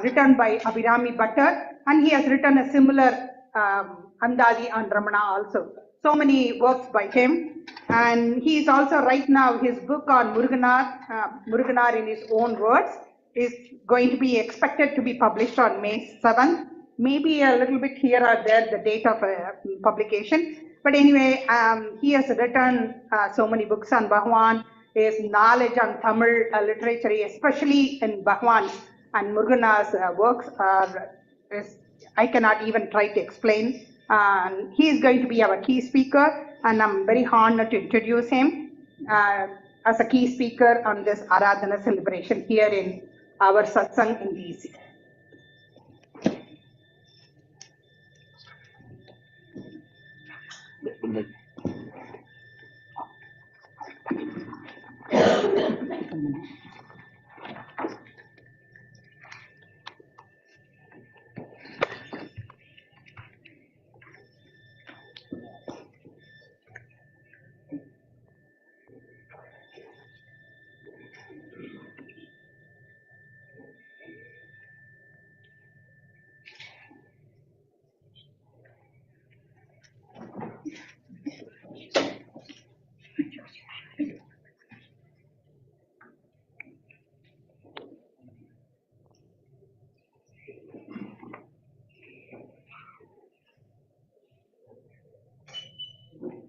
written by Abhirami Bhattar, and he has written a similar Andadi on Ramana also. So many works by him, and he is also right now, his book on Muruganar in his own words is going to be expected to be published on May 7th. Maybe a little bit here or there, the date of publication. But anyway, he has written so many books on Bhagwan. His knowledge on Tamil literature, especially in Bhagwan's and Muruganar's works, I cannot even try to explain. He is going to be our key speaker, and I'm very honored to introduce him as a key speaker on this Aradhana celebration here in our satsang in DC.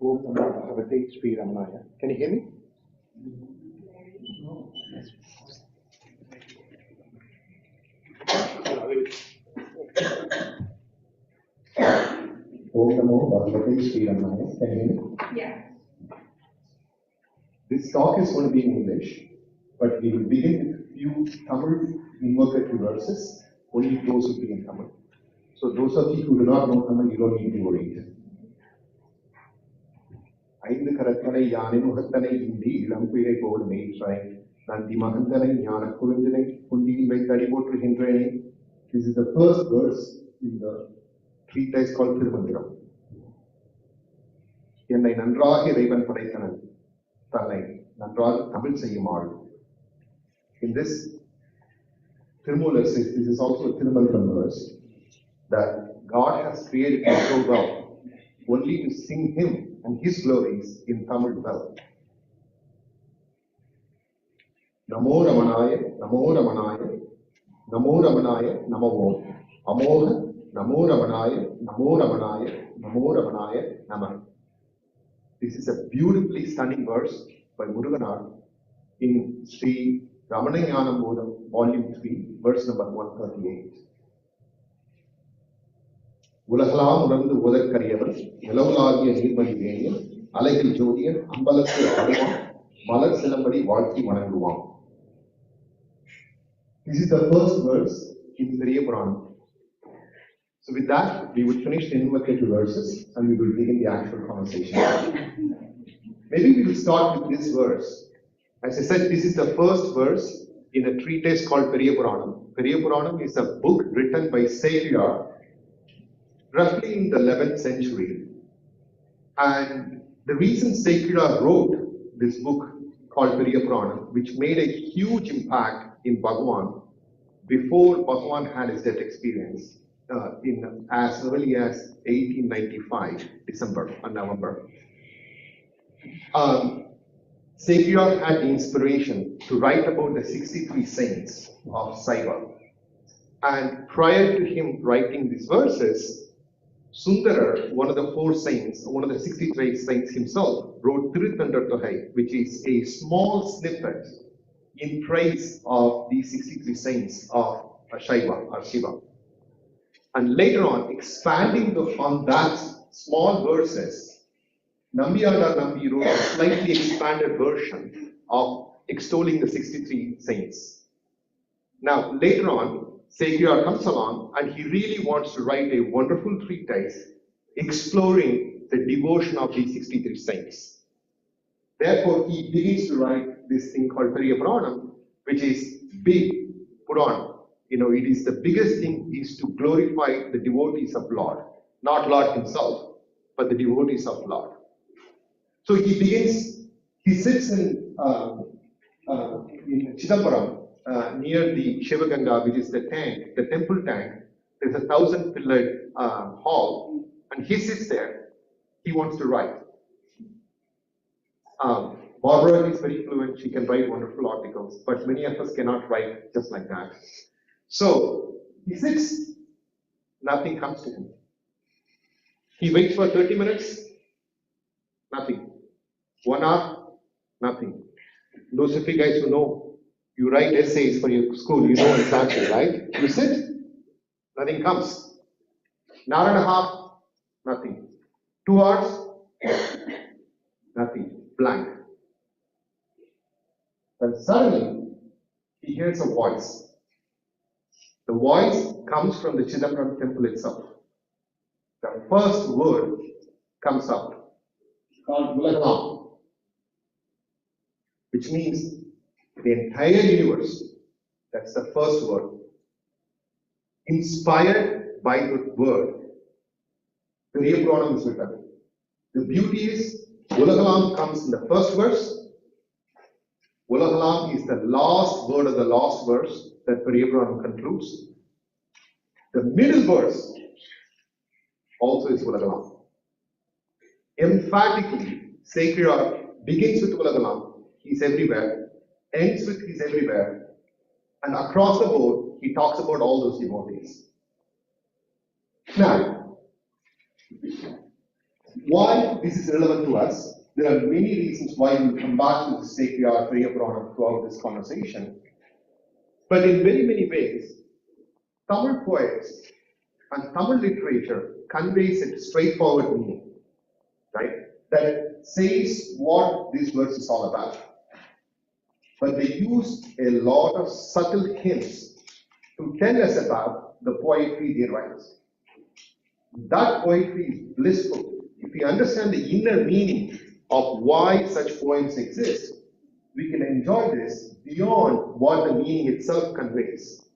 Om Namo Bhagavate Sri Ramanaya. Can you hear me? Om Namo Bhagavate Sri Ramanaya. Can you hear me? Yeah. This talk is going to be in English, but we will begin with a few Tamil invocative verses. Only those will be in Tamil. So those of you who do not know Tamil, you don't need to worry. I ஐந்து கரத்தனை யானை முகத்தனை இந்தி இளம்பிழை போல் மேற்றாய் நந்தி மகந்தனை ஞான குழுந்தினை குந்தியில் வைத்து அடி போற்றுகின்றேனே. This is the first verse in the treatise called Thirumandiram. என்னை நன்றாக இறைவன் படைத்தனன் தன்னை நன்றாக Tamil செய்யுமாள். In this Tirumoolar says, this is also a Thirumandiram verse, that God has created us so well only to sing Him and His glories in Tamil well. Namo Ramanaya, Namo Ramanaya, Namo Ramanaya, Namo Om. Amoha, Namo Ramanaya, Namo Ramanaya, Namo Ramanaya, Namah. This is a beautifully stunning verse by Muruganar in Sri Ramanayana Bodham, Volume 3, verse number 138. உலகலாம் உணர்ந்து உதற்கரியவன் நிலவுலாகிய நீர்மணி வேணியன் அலைகள் ஜோதியன் அம்பலத்து அடைவான் மலர் சிலம்படி வாழ்த்தி வணங்குவான். This is the first verse in Periya Puranam. So with that, we would finish the invocative verses and we will begin the actual conversation. Maybe we will start with this verse. As I said, this is the first verse in a treatise called Periya Puranam. Periya Puranam is a book written by Savior roughly in the 11th century. And the reason Sekira wrote this book called Periya Puranam, which made a huge impact in Bhagavan before Bhagavan had his death experience in as early as 1895, December or November. Sekira had the inspiration to write about the 63 saints of Saiva. And prior to him writing these verses, Sundarar, one of the 4 saints, one of the 63 saints himself, wrote Tiruthandathai, which is a small snippet in praise of these 63 saints of Shaiva or Shiva. And later on, expanding on that small verses, Nambiyadar Nambi wrote a slightly expanded version of extolling the 63 saints. Now, later on, Sekiyar comes along and he really wants to write a wonderful treatise exploring the devotion of these 63 saints. Therefore, he begins to write this thing called Periya Puranam, which is big Puran. It is the biggest thing is to glorify the devotees of Lord, not Lord himself, but the devotees of Lord. So he sits in Chidambaram, near the Shivaganga, which is the tank, the temple tank. There's a 1,000-pillared hall, and he sits there. He wants to write. Barbara is very fluent. She can write wonderful articles, but many of us cannot write just like that. So he sits. Nothing comes to him. He waits for 30 minutes. Nothing. 1 hour. Nothing. Those of you guys who know, you write essays for your school, you know exactly, right? You sit, nothing comes. An hour and a half, nothing. 2 hours, nothing. Blank. Then suddenly, he hears a voice. The voice comes from the Chidambaram temple itself. The first word comes up, called Ulagam, which means the entire universe. That's the first word. Inspired by the word, Periya Puranam is written. The beauty is, Ulagalam comes in the first verse. Ulagalam is the last word of the last verse that Periya Puranam concludes. The middle verse also is Ulagalam. Emphatically, Sekira begins with Ulagalam. He's everywhere. Ends with he's everywhere, and across the board, he talks about all those devotees. Now, why this is relevant to us? There are many reasons why we come back to the Sekiyar Periya Puranam throughout this conversation. But in very many ways, Tamil poets and Tamil literature conveys a straightforward meaning, right? That says what this verse is all about. But they use a lot of subtle hints to tell us about the poetry they write. That poetry is blissful. If you understand the inner meaning of why such poems exist, we can enjoy this beyond what the meaning itself conveys.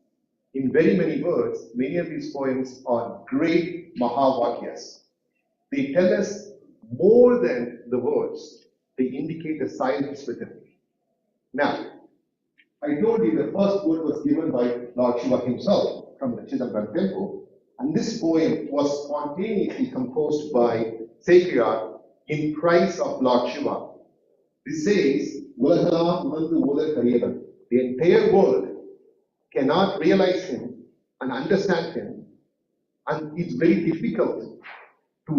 In very many words, many of these poems are great Mahavakyas. They tell us more than the words. They indicate the silence within. Now, I told you the first word was given by Lord Shiva himself from the Chidambaram temple, and this poem was spontaneously composed by Sekiyar in praise of Lord Shiva. This says, "Ulagalam umandu oda kariyavan." The entire world cannot realize him and understand him, and it's very difficult to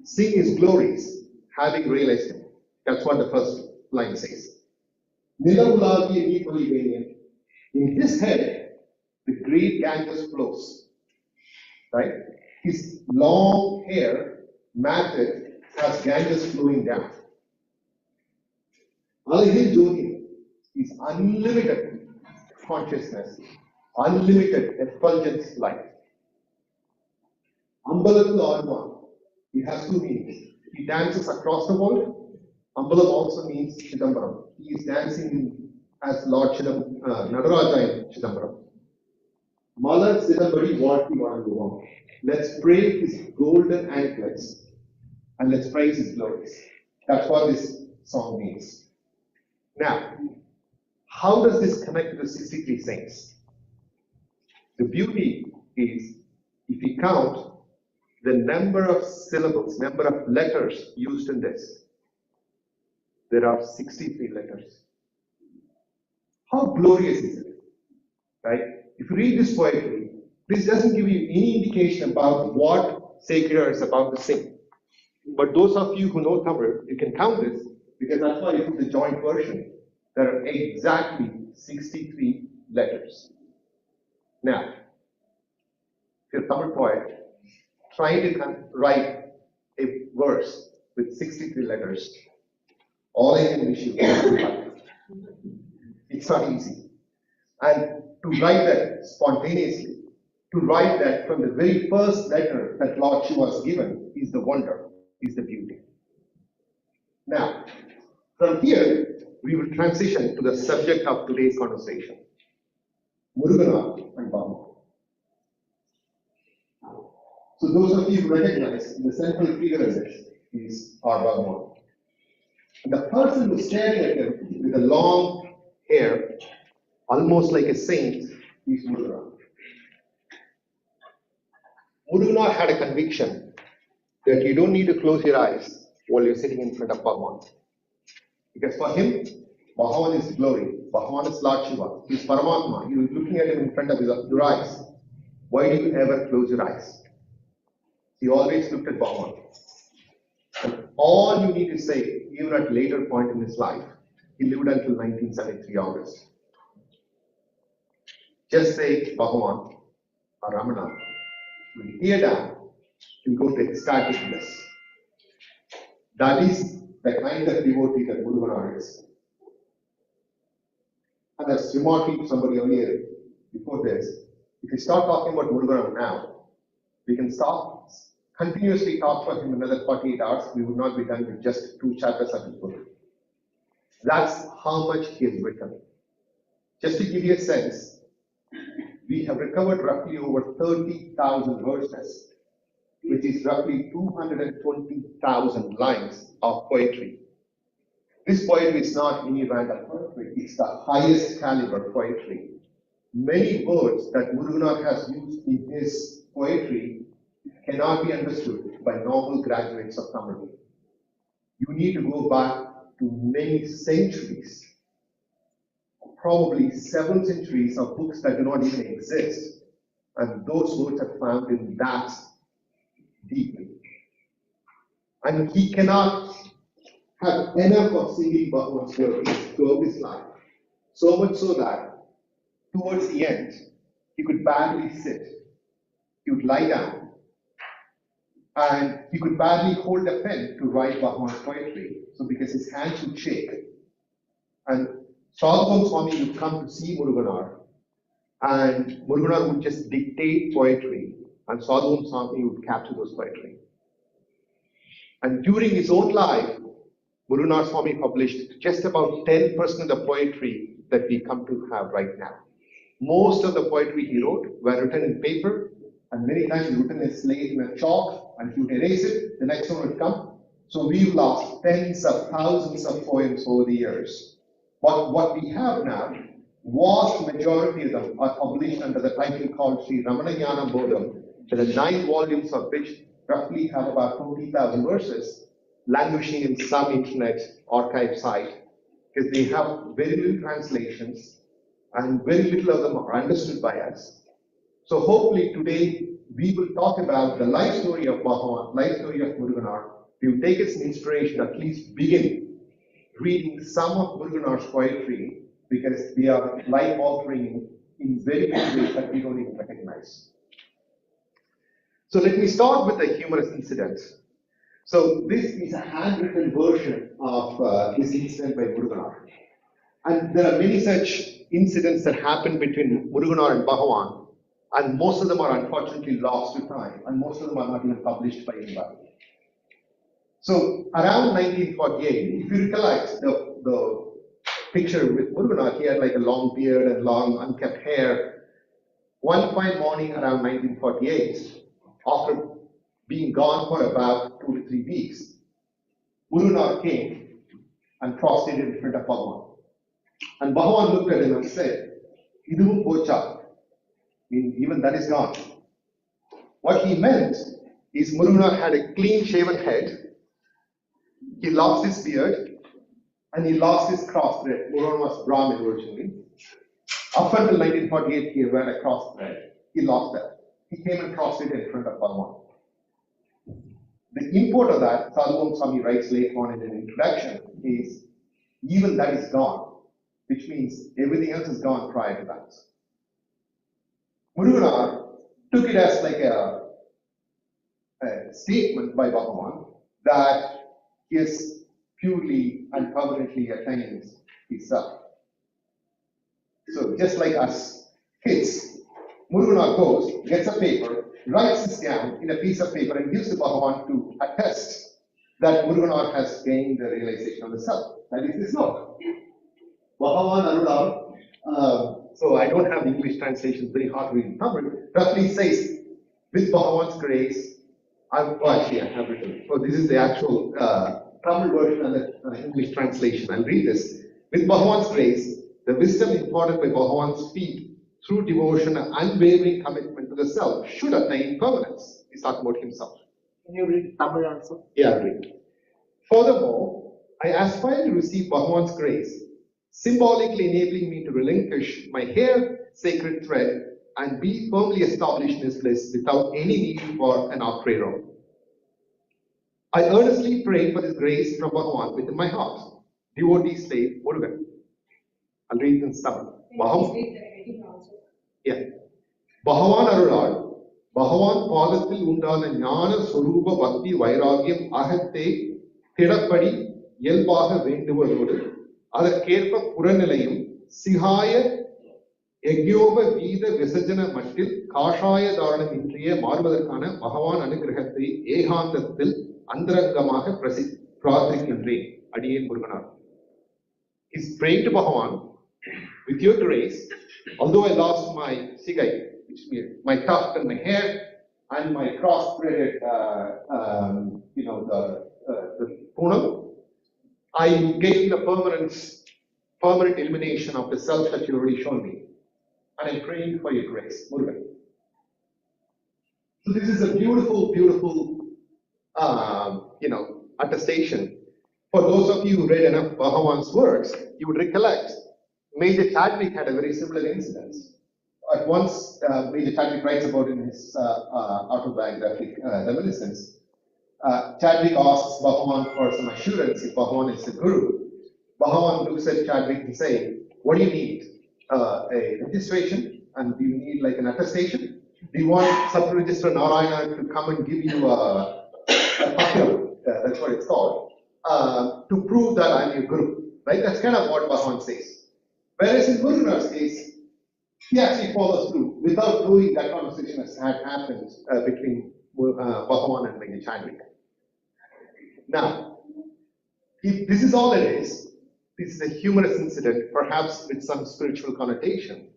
sing his glories having realized him. That's what the first line says. "Nilavulagiya neepaliveniyan." In his head, the great Ganges flows. Right? His long hair matted as Ganges flowing down. Alahil Jyoti is unlimited consciousness, unlimited effulgence light. Ambalatul Arman, it has two meanings. He dances across the world. Ambalam also means Chidambaram. He is dancing as Lord Nadaraja in Chidambaram. Malar Chidambari Varti Varanguvam. Let's praise his golden anklets and let's praise his glories. That's what this song means. Now, how does this connect to the 63 saints? The beauty is, if we count the number of syllables, number of letters used in this, there are 63 letters. How glorious is it? Right? If you read this poetry, this doesn't give you any indication about what Sekiyar is about to sing. But those of you who know Tamil, you can count this, because that's why I put the joint version. There are exactly 63 letters. Now, if you're a Tamil poet, trying to write a verse with 63 letters, all I can wish you is good luck. It's not easy. And to write that spontaneously, to write that from the very first letter that Lord Shiva was given is the wonder, is the beauty. Now, from here, we will transition to the subject of today's conversation, Murugana and Bama. So those of you who recognize the central figure of this is our Bhagavan. And the person who's staring at him with the long hair, almost like a saint, is Murugana. Murugana had a conviction that you don't need to close your eyes while you're sitting in front of Bhagavan. Because for him, Bhagavan is glory, Bhagavan is Lord Shiva, he's Paramatma, you're looking at him in front of your eyes. Why do you ever close your eyes? He always looked at Bhagavan. And all you need to say, even at a later point in his life, he lived until 1973 August. Just say Bhagavan or Ramana, will tear down, you go to ecstatic bliss. That is the kind of devotee that Murugana is. And as remarking to somebody earlier before this, if we start talking about Murugana now, we can stop continuously talk for him another 48 hours, we would not be done with just 2 chapters of his book. That's how much he has written. Just to give you a sense, we have recovered roughly over 30,000 verses, which is roughly 220,000 lines of poetry. This poetry is not any random poetry, it's the highest caliber poetry. Many words that Muruganath has used in his poetry cannot be understood by normal graduates of Tamil. You need to go back to many centuries, probably several centuries of books that do not even exist, and those words are found in that deeply. And he cannot have enough of singing Bhagavan's glories throughout his life, so much so that towards the end, he could barely sit, he would lie down, and he could barely hold a pen to write Bhagavan's poetry, so because his hands would shake. And Sadhguru Swami would come to see Muruganath, and Muruganath would just dictate poetry, and Sadhguru Swami would capture those poetry. And during his own life, Muruganar Swami published just about 10% of the poetry that we come to have right now. Most of the poetry he wrote were written in paper, and many times written in slate and chalk, and if you erase it, the next one would come. So we've lost tens of thousands of poems over the years. But what we have now, vast majority of them are published under the title called Sri Ramanayana Bodham, the 9 volumes of which roughly have about 40,000 verses, languishing in some internet archive site, because they have very little translations and very little of them are understood by us. So hopefully today we will talk about the life story of Bhagavan, life story of Muruganar. We will take its inspiration, at least begin reading some of Muruganar's poetry, because they are life-altering in very many ways that we don't even recognize. So let me start with a humorous incident. So this is a handwritten version of this incident by Muruganar. And there are many such incidents that happen between Muruganar and Bhagavan, and most of them are unfortunately lost to time, and most of them are not even published by anybody. So around 1948, if you recollect the picture with Muruganar, he had like a long beard and long unkempt hair. One fine morning around 1948, after being gone for about 2 to 3 weeks, Muruganar came and prostrated in front of Bhagavan. And Bhagavan looked at him and said, "Iduvum pocha," meaning even that is gone. What he meant is Muruganar had a clean shaven head, he lost his beard, and he lost his cross thread. Muruganar was Brahmin originally. Up until 1948, he wore a cross thread. He lost that. He came and prostrated in front of Bhagavan. The import of that, Sadhuvam Swami writes later on in an introduction, is even that is gone, which means everything else is gone prior to that. Muruganar took it as like a statement by Bhagavan that he has purely and permanently attained his self. So just like us kids, Muruganar goes, gets a paper, writes this down in a piece of paper and gives to Bhagavan to attest that Muruganar has gained the realization of the self. That is this note. Bhagavan Arudam, so I don't have the English translation, very hard to read in Tamil, roughly says, with Bhagavan's grace, I have written. So this is the actual Tamil version and the English translation. I'll read this. With Bhagavan's grace, the wisdom imparted by Bhagavan's feet through devotion and unwavering commitment to the self should attain permanence. He's talking about himself. Can you read Tamil also? Yeah, I'll read. Furthermore, I aspire to receive Bhagavan's grace, symbolically enabling me to relinquish my hair sacred thread and be firmly established in his bliss without any need for an outre robe. I earnestly pray for this grace from Bhagavan within my heart. Devotee slave Murugan. I'll read in Tamil. Yeah. Bhagavan Arulal, Bhagavan பாதத்தில் உண்டான ஞான சொரூப பக்தி வைராகியம் அகத்தே திடப்படி இயல்பாக வேண்டுவதோடு அதற்கேற்ப புறநிலையும் சிகாய யக்யோப வீத விசர்ஜன மட்டில் காஷாய தாரணம் இன்றிய மாறுவதற்கான பகவான் அனுகிரகத்தை ஏகாந்தத்தில் அந்தரங்கமாக பிரார்த்திக்கின்றேன். அடியேன் Muruganar. He's praying to Bhagavan, with your grace, although I lost my sigai, which means my tuft and my hair, and my cross-threaded, the punam, I gained the permanent elimination of the self that you already shown me. And I'm praying for your grace, Murugan. So this is a beautiful, beautiful, attestation. For those of you who read enough Bhagavan's works, you would recollect Major Chadwick had a very similar incident. At once, Major Chadwick writes about in his autobiographic reminiscence. Chadwick asks Bhagavan for some assurance if Bhagavan is the guru. Bhagavan looks at Chadwick and says, "What do you need? A registration? And do you need like an attestation? Do you want Sub-Register Narayana to come and give you a papiram?" That's what it's called. To prove that I'm your guru. Right? That's kind of what Bhagavan says. Whereas in Muruganar's case, he actually follows through without knowing that conversation has had happened between Bhagavan and Major Chadwick. Now, If this is all it is, this is a humorous incident, perhaps with some spiritual connotation.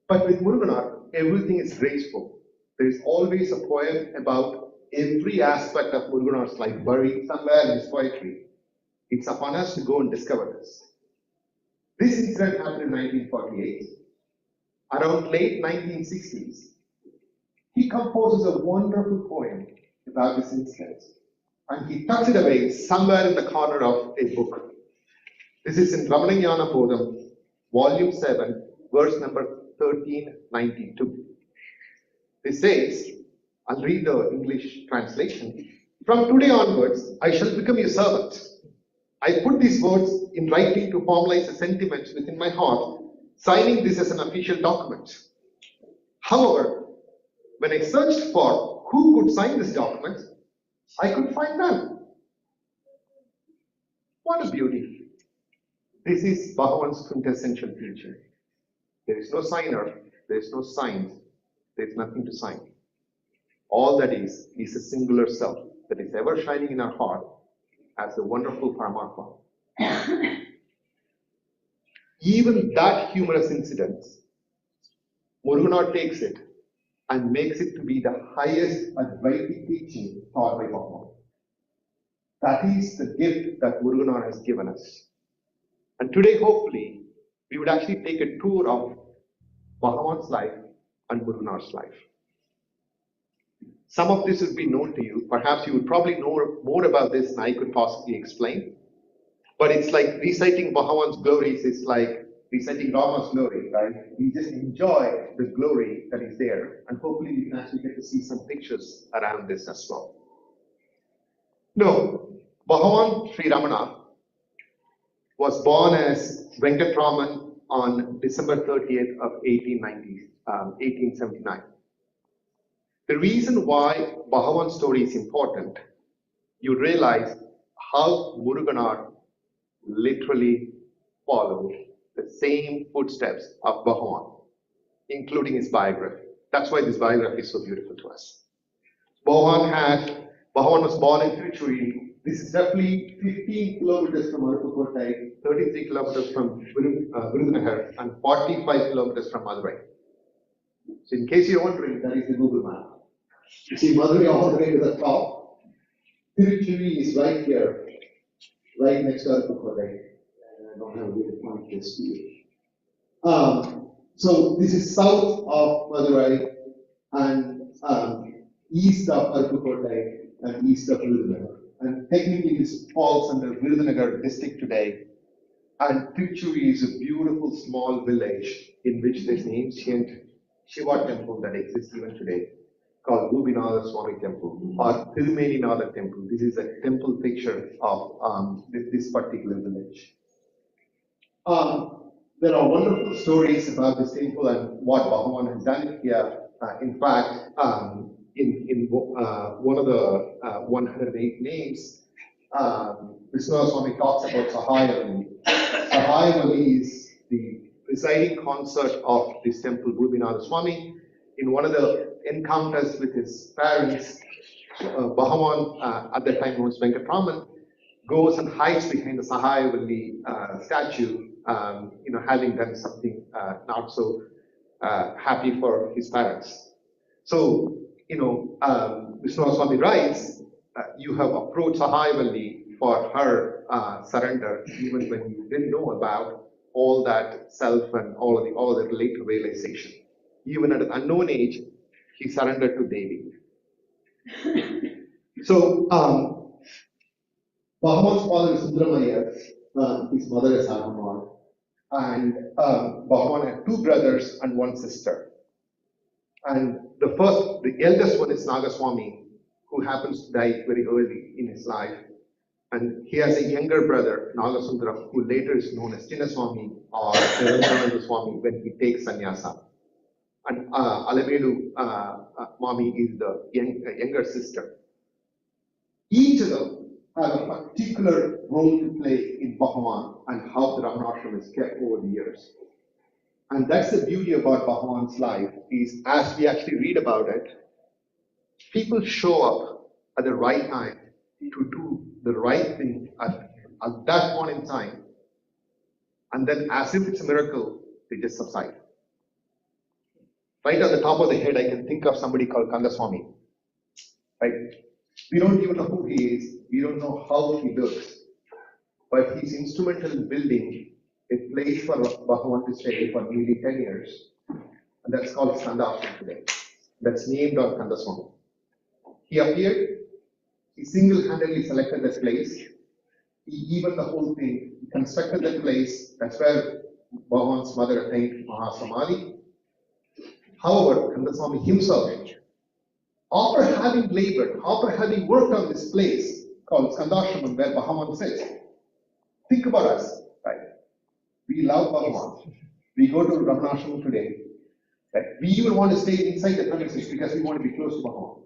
But with Muruganar, everything is graceful. There is always a poem about every aspect of Muruganar's life buried somewhere in his poetry. It's upon us to go and discover this. This incident happened in 1948. Around late 1960s, he composes a wonderful poem about this incident, and he tucks it away somewhere in the corner of a book. This is in Ramanajnana Bodham, Volume 7, verse number 1392. This says, I'll read the English translation. From today onwards, I shall become your servant. I put these words in writing to formalize the sentiments within my heart, signing this as an official document. However, when I searched for who could sign this document, I could find none. What a beauty. This is Bhagavan's quintessential teaching. There is no signer, there is no sign, there is nothing to sign. All that is a singular self that is ever shining in our heart as the wonderful Paramatma. Even that humorous incident, Muruganar takes it and makes it to be the highest Advaita teaching taught by Bhagavan. That is the gift that Muruganar has given us. And today, hopefully, we would actually take a tour of Bhagavan's life and Muruganar's life. Some of this would be known to you. Perhaps you would probably know more about this than I could possibly explain. But it's like reciting Bhagavan's glories is like reciting Rama's glory, right? We just enjoy the glory that is there. And hopefully we can actually get to see some pictures around this as well. No, Bhagavan Sri Ramana was born as Venkatraman on December 30th of 1879. The reason why Bhagavan's story is important, you realize how Muruganar literally followed the same footsteps of Bhagavan, including his biography. That's why this biography is so beautiful to us. Bhagavan was born in Tiruchuri. This is roughly 15 kilometers from Arupakottai, 33 kilometers from Virudhunagar, and 45 kilometers from Madurai. So in case you're wondering, that is the Google map. You see Madurai all the way to the top. Tiruchuri is right here, right next to Arupakottai. I don't have a way to point this to you. So this is south of Madurai and east of Arupakottai and east of Virudhunagar. And technically this falls under Virudhunagar district today. And Tiruchuri is a beautiful small village in which there's an ancient Shiva temple that exists even today called Gobinatha Swami Temple or Thirumeninatha Temple. This is a temple picture of this particular village. There are wonderful stories about this temple and what Bhagavan has done here. In fact, in one of the 108 names, Vishnu Swami talks about Sahayavali. Sahayavali is the presiding consort of this temple, Gobinatha Swami. In one of the encounters with his parents, Bhagavan, at that time was Venkatraman, goes and hides behind the Sahayavali statue, having done something not so happy for his parents. So, Vishnu Swami writes, you have approached Sahayavali for her surrender, even when you didn't know about all that self and all the later realization. Even at an unknown age, he surrendered to Devi. So, Bhagavan's father is Sundramaya, his mother is Aradhana, and Bhagavan had two brothers and one sister. And the eldest one is Nagaswami, who happens to die very early in his life. And he has a younger brother, Nagasundara, who later is known as Chinnaswami or Narayananda Swami when he takes sannyasa. And Alavelu Mami is the younger sister. Each of them have a particular role to play in Bhagavan and how the Ramanashram is kept over the years. And that's the beauty about Bhagavan's life, is as we actually read about it, people show up at the right time to do the right thing at at that point in time, and then as if it's a miracle, they just subside. Right on the top of the head, I can think of somebody called Kandaswamy. Right? We don't even know who he is. We don't know how he looks. But he's instrumental in building a place for Bhagavan to stay for nearly 10 years. And that's called Skandashram today. That's named on Kandaswamy. He appeared, he single-handedly selected that place. He even the whole thing, he constructed that place. That's where Bhagavan's mother attained Mahasamadhi. However, Kandaswamy himself, after having labored, after having worked on this place called Skandashram where Bhagavan sits, think about us, right? We love Bhagavan. We go to Ramanashram today. Right? We even want to stay inside the premises because we want to be close to Bhagavan.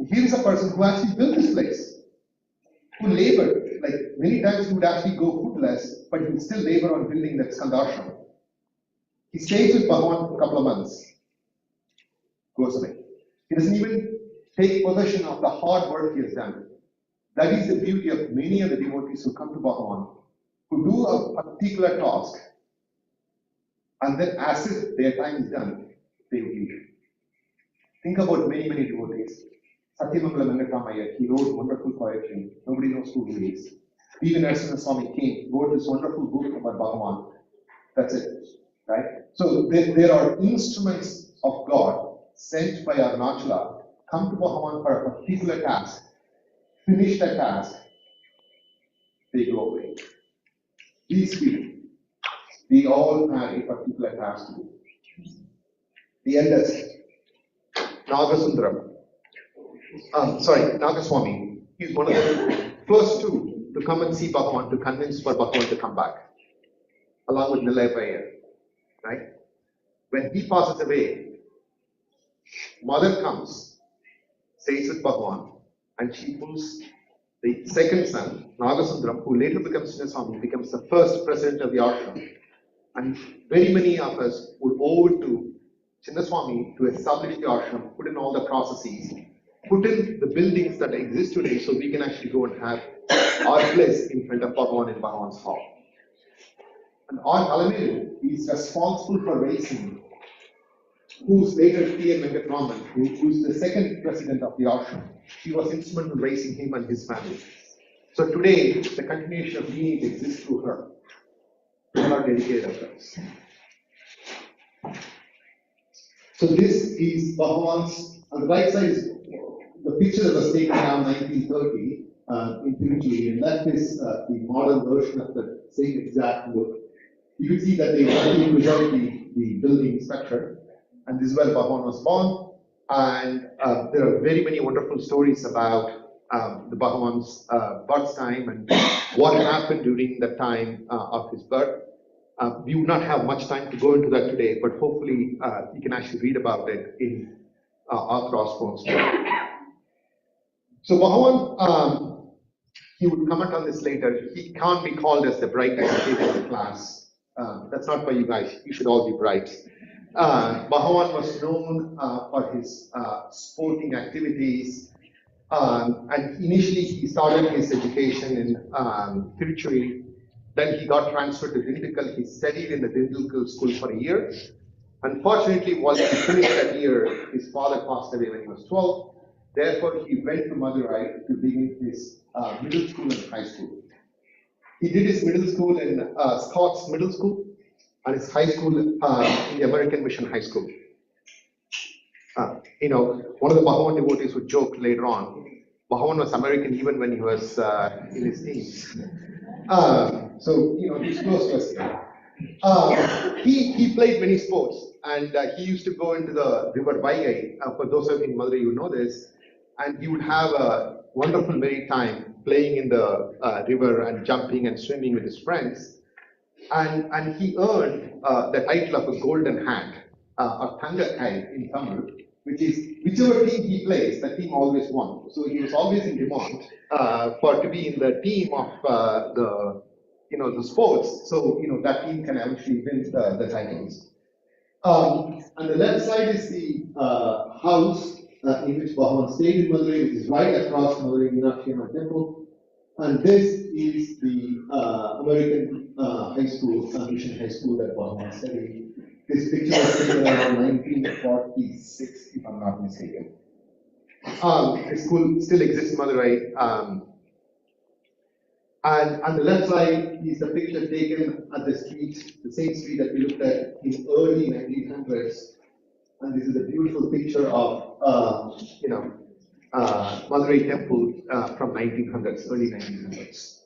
Here is a person who actually built this place, who labored. Like many times he would actually go foodless, but he would still labor on building that Skandashram. He stays with Bhagavan for a couple of months, goes away. He doesn't even take possession of the hard work he has done. That is the beauty of many of the devotees who come to Bhagavan, who do a particular task, and then as if their time is done, they will leave. Think about many, many devotees. Satyamangala Venkatamaya, he wrote wonderful poetry. Nobody knows who he is. Even Aradhana Swami came, wrote this wonderful book about Bhagavan. That's it, right? So there are instruments of God sent by our Arunachala, come to Bhagavan for a particular task, finish that task, they go away. These people, they all have a particular task to do. The eldest, Nagasundaram, Nagaswamy, he's one of the first two to come and see Bhagavan, to convince for Bhagavan to come back, along with Nilayapaya, right? When he passes away, mother comes, stays with Bhagavan, and she pulls the second son, Nagasundaram, who later becomes Chinnaswamy, becomes the first president of the ashram. And very many of us would owe it to Chinnaswamy to establish the ashram, put in all the processes, put in the buildings that exist today so we can actually go and have our place in front of Bhagavan in Bhagavan's hall. And our Alamelu is responsible for raising, who's later T.N. Venkatraman, who's the second president of the ashram. She was instrumental in raising him and his family. So today, the continuation of lineage exists through her. All are dedicated efforts. So this is Bhagavan's, on the right side is the picture that was taken around 1930 in Tiruchuri, and that is the modern version of the same exact look. You can see that they actually preserved the building structure, and this is where Bhagavan was born. And there are very many wonderful stories about the Bhagavan's birth time and what happened during the time of his birth. We would not have much time to go into that today, but hopefully you can actually read about it in our crossroads. So Bhagavan, he would comment on this later. He can't be called as the brightest kid in the class. That's not for you guys. You should all be bright. Bhagavan was known for his sporting activities, and initially he started his education in Tiruchuri. Then he got transferred to Dindigul. He studied in the Dindigul school for a year. Unfortunately, once he finished that year, his father passed away when he was 12. Therefore, he went to Madurai to begin his middle school and high school. He did his middle school in Scott's Middle School and his high school in the American Mission High School. One of the Bhagavan devotees would joke later on, Bhagavan was American even when he was in his teens. So he's close to us. He played many sports, and he used to go into the river Vaigai. For those of you in Madurai, you know this. And he would have a wonderful merry time playing in the river and jumping and swimming with his friends. And he earned the title of a golden hand, or Thangakai in Tamil, which is whichever team he plays, the team always won. So he was always in demand to be in the team of the sports. So that team can actually win the titles. On the left side is the house in which Bhagavan stayed in Madurai, which is right across Madurai Meenakshi Amman Temple. And this is the American high school, mission high school that Bhagavan studied. This picture was taken around 1946, if I'm not mistaken. The school still exists in Madurai. And on the left side is the picture taken at the street, the same street that we looked at in early 1900s. And this is a beautiful picture of, Madurai temple from 1900s, early 1900s.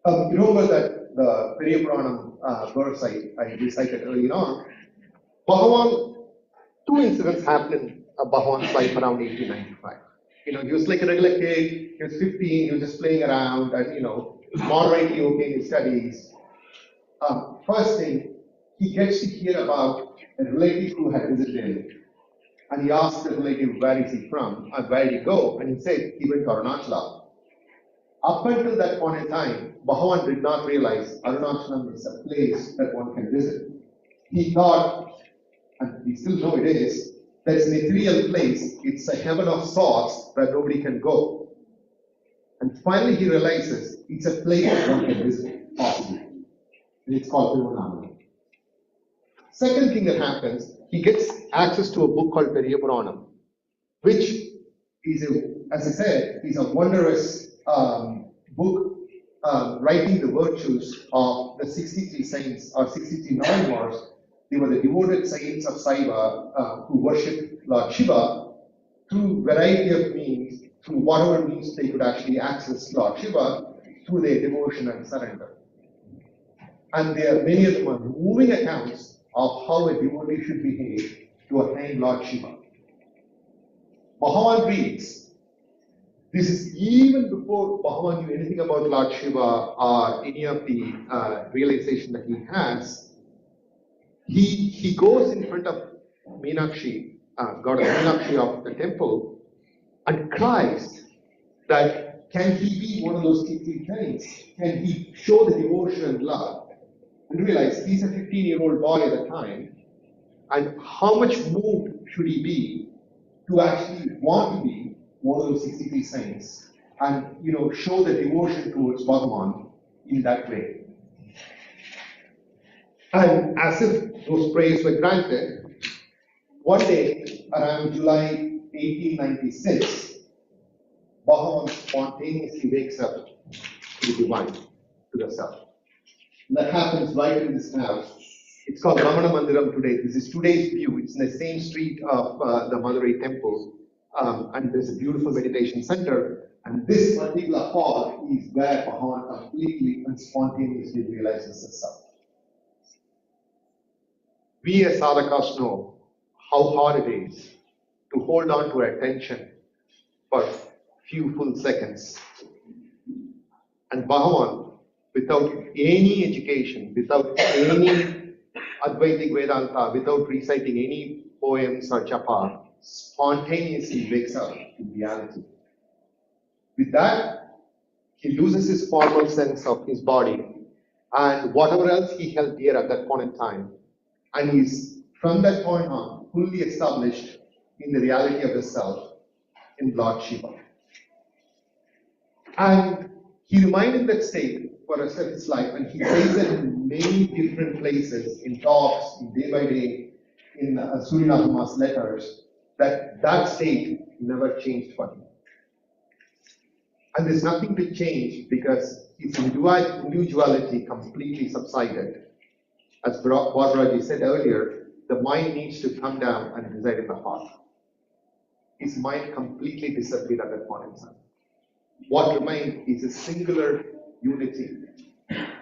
You remember that the Periya Puranam verse I recited earlier on. Bhagavan, two incidents happened in Bhagavan's life around 1895. He was like a regular kid, he was 15, he was just playing around and, moderately okay in his studies. First thing, he gets to hear about a relative who had visited him. And he asked the relative, where is he from and where did he go? And he said, he went to Arunachala. Up until that point in time, Bhagavan did not realize Arunachalam is a place that one can visit. He thought, and we still know it is, that it's an ethereal place, it's a heaven of sorts where nobody can go. And finally he realizes it's a place that one can visit, possibly. And it's called Tiruvannamalai. Second thing that happens, he gets access to a book called Periya Puranam, which is, as I said, is a wondrous book writing the virtues of the 63 saints or 63 Navamars. They were the devoted saints of Saiva who worshipped Lord Shiva through variety of means, through whatever means they could actually access Lord Shiva through their devotion and surrender. And many of them are moving accounts of how a devotee should behave to attain Lord Shiva. Bhagavan reads, this is even before Bhagavan knew anything about Lord Shiva or any of the realization that he has. He goes in front of Meenakshi, goddess Meenakshi of the temple, and cries that can he be one of those 60 saints? Can he show the devotion and love? And realize he's a 15-year-old boy at the time, and how much moved should he be to actually want to be one of those 63 saints and show the devotion towards Bhagavan in that way. And as if those prayers were granted, one day around July 1896, Bhagavan spontaneously wakes up to the divine, to the self. And that happens right in this house. It's called Ramana Mandiram today. This is today's view. It's in the same street of the Madurai temple. And there's a beautiful meditation center. And this particular hall is where Bhagavan completely and spontaneously realizes the self. We as sadhakas know how hard it is to hold on to attention for few full seconds. And Bhagavan, without any education, without any Advaitic Vedanta, without reciting any poems or japa, spontaneously wakes up in reality. With that, he loses his formal sense of his body and whatever else he held dear at that point in time. And he's, from that point on, fully established in the reality of the self in Lord Shiva. And he remained in that state for the rest of his life, and he says it in many different places, in talks, in day by day, in Surinama's letters, that state never changed for him. And there's nothing to change because his individuality completely subsided. As Bhadraji said earlier, the mind needs to come down and reside in the heart. His mind completely disappeared at that point in time. What remained is a singular unity.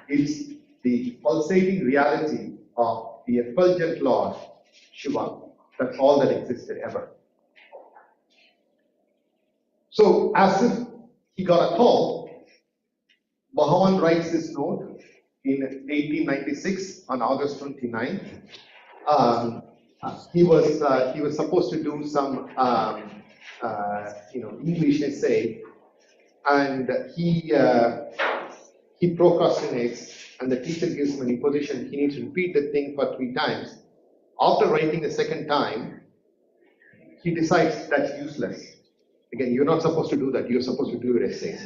It's the pulsating reality of the effulgent Lord, Shiva. That's all that existed ever. So, as if he got a call, Bhagavan writes this note in 1896 on August 29th. He was supposed to do some English essay, and he procrastinates, and the teacher gives him an imposition. He needs to repeat the thing for 3 times. After writing the second time, he decides that's useless. Again, you're not supposed to do that. You're supposed to do your essays.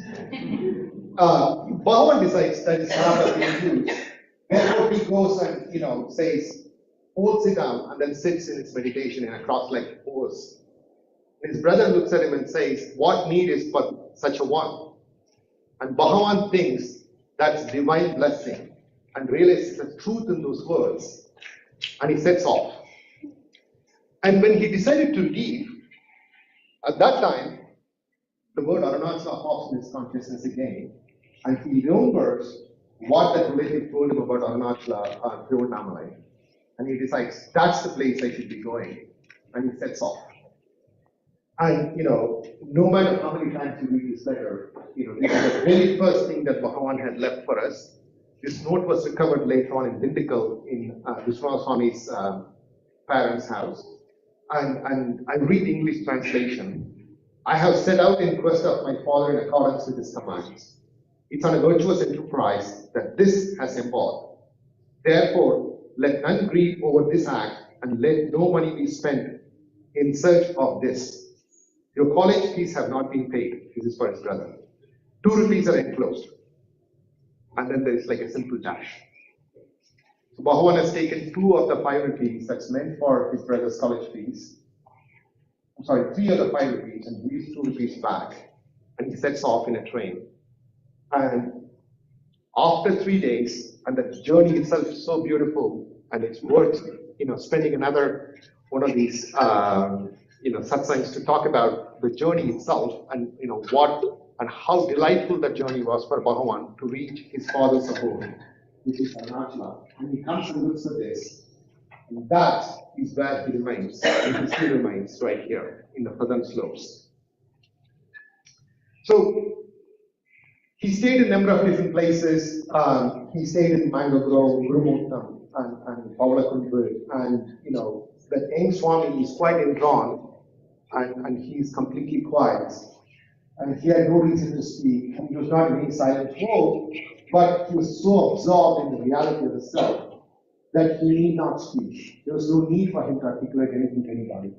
Bhagavan decides that it's not a being used. Therefore, he goes and, says, holds it down and then sits in its meditation in a cross-legged pose. His brother looks at him and says, what need is for such a one? And Bhagavan thinks that's divine blessing and realizes the truth in those words. And he sets off. And when he decided to leave, at that time, the word Arunachala pops in his consciousness again. And he remembers what that relative told him about Arunachala, Tiruvannamalai. And he decides, that's the place I should be going. And he sets off. And, no matter how many times you read this letter, this is the very first thing that Bhagavan had left for us. This note was recovered later on in Dindigul in Vishwanath Swami's parents' house. And I read the English translation. I have set out in quest of my Father in accordance with his commands. It's on a virtuous enterprise that this has embarked. Therefore, let none grieve over this act, and let no money be spent in search of this. Your college fees have not been paid. This is for his brother. 2 rupees are enclosed. And then there is like a simple dash. So Bhagavan has taken 2 of the 5 rupees that's meant for his brother's college fees. 3 of the 5 rupees and leaves 2 rupees back. And he sets off in a train. And after 3 days, and the journey itself is so beautiful, and it's worth, spending another one of these, satsangs to talk about the journey itself, and what and how delightful that journey was for Bhagavan to reach his father's abode, which is Arunachala. And he comes and looks at this, and that is where he remains, and he still remains right here in the southern slopes. So he stayed in a number of different places. He stayed in Mango Grove, Gurumuttam, and Pavalakundu, and that young Swami is quite endrawn, and he's completely quiet. And he had no reason to speak, and he was not in any silent mode, but he was so absorbed in the reality of the self that he need not speak. There was no need for him to articulate anything to anybody.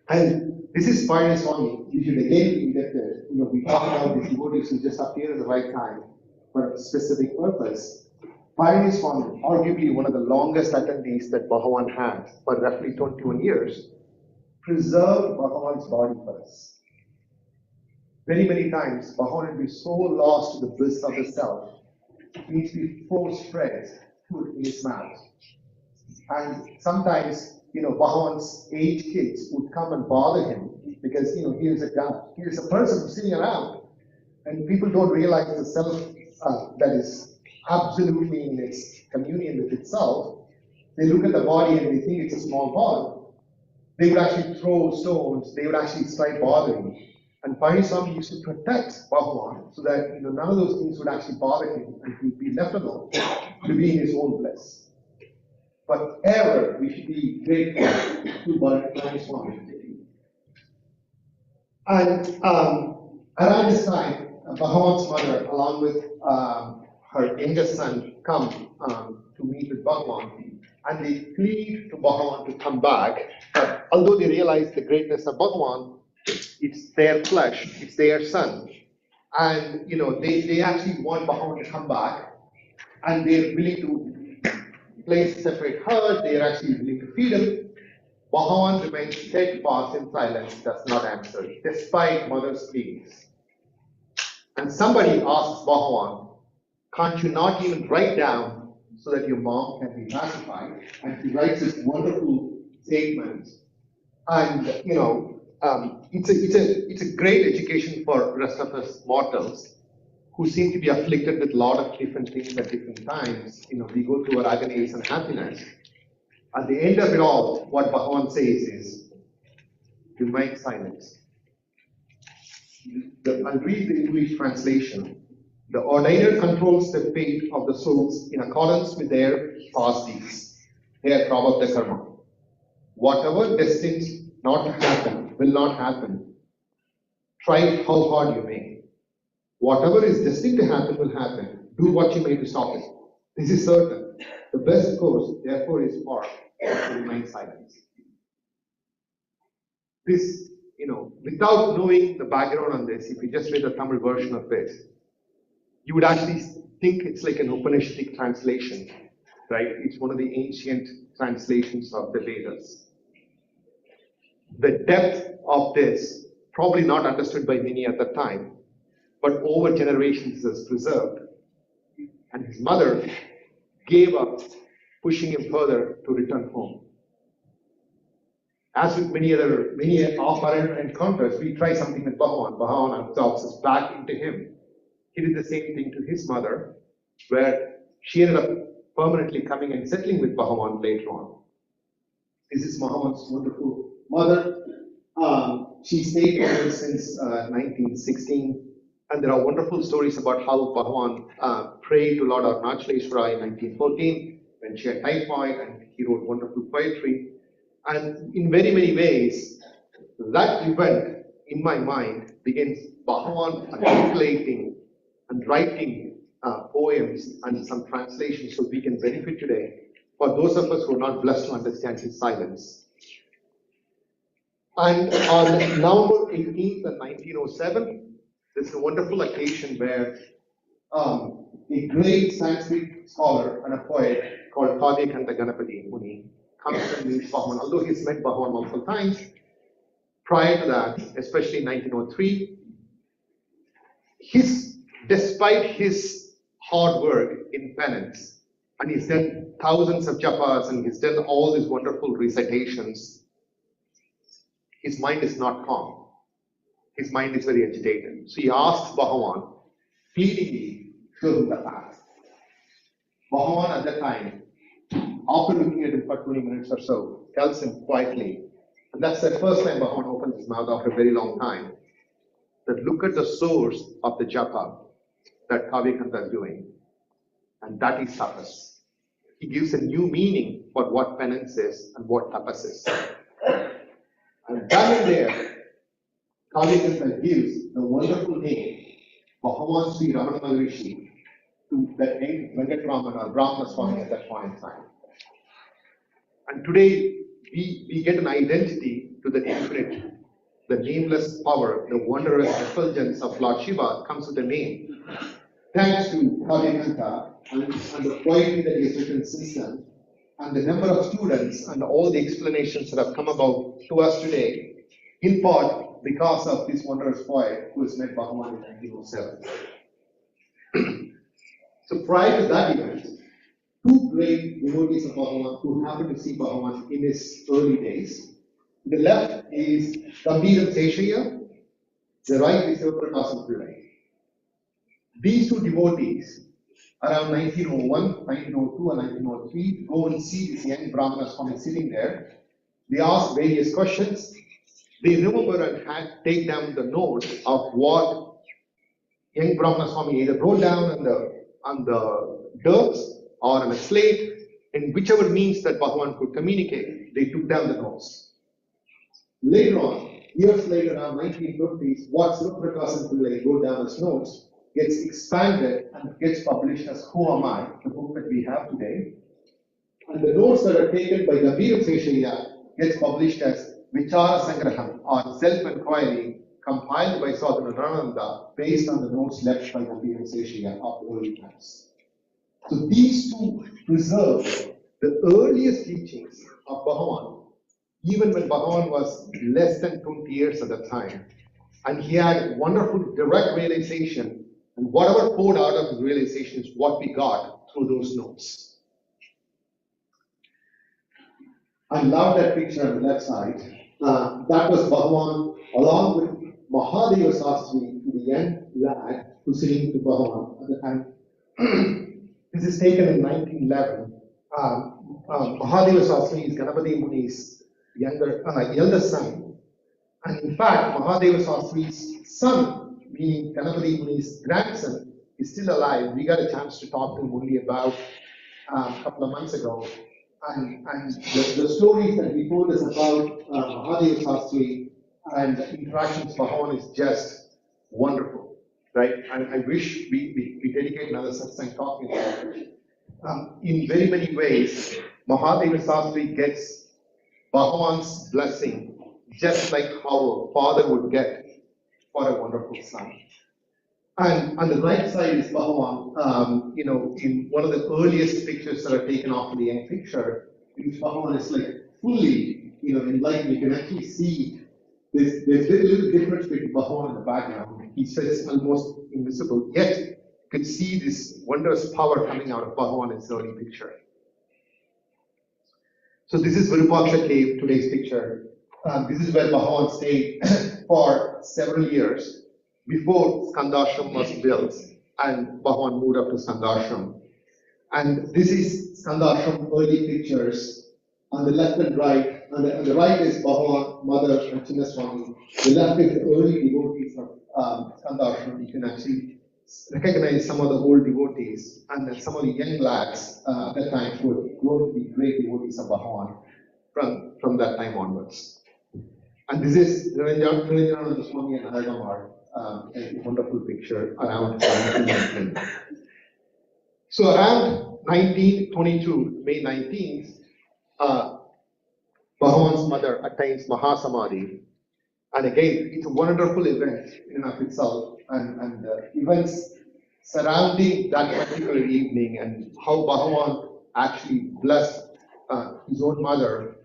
And this is Payani Swami. You should again be indebted. We talk about these devotees who just appear at the right time for a specific purpose. Payani Swami, arguably one of the longest attendees that Bhagavan had for roughly 21 years, preserved Bhagavan's body for us. Many, many times, Bhagavan would be so lost to the bliss of the self, he needs to be force fed food in his mouth. And sometimes, Bhagavan's 8 kids would come and bother him because, he is a guy, he is a person sitting around, and people don't realize the self that is absolutely in its communion with itself. They look at the body and they think it's a small body. They would actually throw stones, they would actually start bothering. And Payani Swami used to protect Bhagavan so that none of those things would actually bother him, and he'd be left alone to be in his own bliss. But ever we should be grateful to Payani Swami. And around this time, Bhagavan's mother, along with her youngest son, come to meet with Bhagavan, and they plead to Bhagavan to come back. But although they realize the greatness of Bhagavan, it's their flesh, it's their son. And they actually want Bhagavan to come back, and they're willing to place a separate herd, they're actually willing to feed him. Bhagavan remains steadfast in silence, does not answer, despite mother's pleas. And somebody asks Bhagavan, can't you not even write down so that your mom can be pacified? And he writes this wonderful statement. And it's a great education for rest of us mortals who seem to be afflicted with a lot of different things at different times. We go through our agonies and happiness. At the end of it all, what Bhagavan says is, remain silent. I'll read the English translation. The ordainer controls the fate of the souls in accordance with their past deeds, their prabhavda karma. Whatever destined not to happen will not happen. Try how hard you may. Whatever is destined to happen will happen. Do what you may to stop it. This is certain. The best course, therefore, is to remain silent. This without knowing the background on this, if you just read the Tamil version of it, you would actually think it's like an Upanishadic translation, right? It's one of the ancient translations of the Vedas. The depth of this, probably not understood by many at the time, but over generations is preserved. And his mother gave up, pushing him further to return home. As with many of our encounters, we try something with Bhagavan. Bhagavan absorbs us back into him. He did the same thing to his mother, where she ended up permanently coming and settling with Bhagavan later on. This is Bhagavan's wonderful mother. She stayed here since 1916, and there are wonderful stories about how Bhagavan prayed to Lord Arunachaleshwara in 1914 when she had typhoid, and he wrote wonderful poetry. And in very many ways, that event in my mind begins Bhagavan articulating and writing poems and some translations so we can benefit today for those of us who are not blessed to understand his silence. And on November 18th, 1907, this is a wonderful occasion where a great Sanskrit scholar and a poet called Kavyakanta Ganapati Muni comes and meets Bhagavan. Although he's met Bhagavan multiple times, prior to that, especially in 1903, despite his hard work in penance, and he's done thousands of japas and he's done all these wonderful recitations, his mind is not calm. His mind is very agitated. So he asks Bhagavan, pleadingly, show him the path. Bhagavan at that time, after looking at him for 20 minutes or so, tells him quietly, and that's the first time Bhagavan opens his mouth after a very long time, that look at the source of the japa that Kavyakanta is doing, and that is tapas. He gives a new meaning for what penance is and what tapas is. And then and there, Kavyakanta gives the wonderful name Bhagavan Sri Ramana Maharishi to the young Venkataraman or Brahmana Swami at that point in time. And today, we get an identity to the infinite, the nameless power, the wondrous effulgence of Lord Shiva comes with a name. Thanks to Kavyakanta and the poetry that he has written since then, and the number of students and all the explanations that have come about to us today, in part because of this wondrous poet who has met Bhagavan in 1907. So prior to that event, two great devotees of Bhagavan who happened to see Bhagavan in his early days. The left is Gambhiram Seshaya, the right is Sivaprakasan Pillai. These two devotees, around 1901, 1902, and 1903, go and see this young Brahmana Swami sitting there. They ask various questions. They remember and take down the notes of what young Brahmana Swami either wrote down on the dirt or on a slate, in whichever means that Bhagavan could communicate. They took down the notes. Later on, years later, around 1950s, what Sivaprakasan Pillai wrote down as notes gets expanded and gets published as Who Am I, the book that we have today. And the notes that are taken by Gambhiram Seshaya gets published as Vichara Sangraham, or self-inquiry, compiled by Sadhana Rananda based on the notes left by Gambhiram Seshaya of early times. So these two preserve the earliest teachings of Bhagavan, even when Bhagavan was less than 20 years at the time. And he had wonderful direct realization, and whatever poured out of his realization is what we got through those notes. I love that picture on the left side. That was Bhagavan along with Mahadeva Sastri, the young lad who's sitting with Bhagavan at the time. This is taken in 1911. Mahadeva Sastri is Ganapati Muni's elder son. And in fact, Mahadeva Sastri's son, meaning Ganapati Muni's grandson, is still alive. We got a chance to talk to him only about a couple of months ago. And the stories that he told us about Mahadeva Sastri and the interactions with Bhagavan is just wonderful, right? And I wish we dedicate another satsang talking about it. In very many ways, Mahadeva Sastri gets Bhagavan's blessing just like how a father would get for a wonderful son. And on the right side is Bhagavan. In one of the earliest pictures that are taken off the young picture, Bhagavan is like fully, enlightened. You can actually see there's a little difference between Bhagavan in the background. He says almost invisible, yet you could see this wondrous power coming out of Bhagavan in this early picture. So this is Virupaksha cave, today's picture. This is where Bhagavan stayed for several years before Skandashram was built and Bhagavan moved up to Skandashram. And this is Skandashram early pictures. On the left and right, on the right is Bhagavan, Mother, and Chinnaswami. The left is the early devotees of Skandashram. You can actually recognize some of the old devotees and then some of the young lads at that time who would grow to be great devotees of Bhagavan from that time onwards. And this is Niranjana Swami and Aradhana, a wonderful picture around 1919. So around 1922, May 19th, Bhagavan's mother attains Mahasamadhi. And again, it's a wonderful event in and of itself. And events surrounding that particular evening and how Bhagavan actually blessed his own mother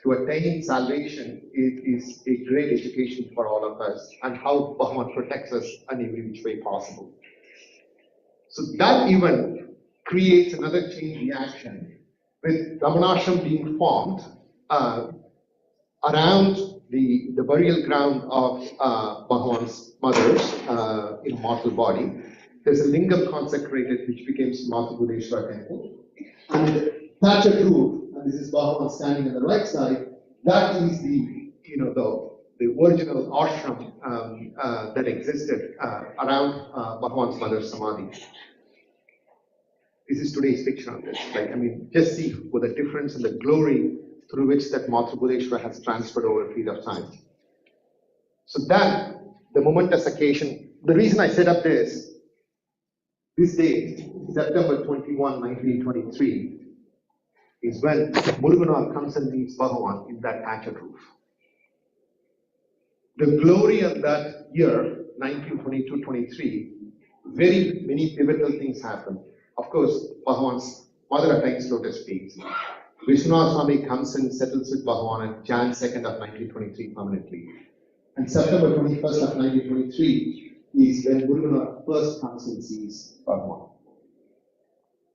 to attain salvation is a great education for all of us, and how Bhagavan protects us in every which way possible. So that event creates another chain reaction with Ramanashram being formed around the burial ground of Bhagavan's mother's mortal body. There's a lingam consecrated which became Mathabudeshwar temple. And thatched roof, and this is Bhagavan standing on the right side, that is the original ashram that existed around Bhagavan's mother's samadhi. This is today's picture on this. Just see what the difference and the glory through which that Mathabudeshwar has transferred over a period of time. So that, the momentous occasion, the reason I set up this date, September 21, 1923, is when Muruganar comes and meets Bhagavan in that thatched roof. The glory of that year, 1922-23, very many pivotal things happen. Of course, Bhagavan's mother attains lotus feet. Vishwanath Swami comes and settles with Bhagavan on Jan 2nd of 1923 permanently. And September 21st of 1923 is when Muruganar first comes and sees Bhagavan.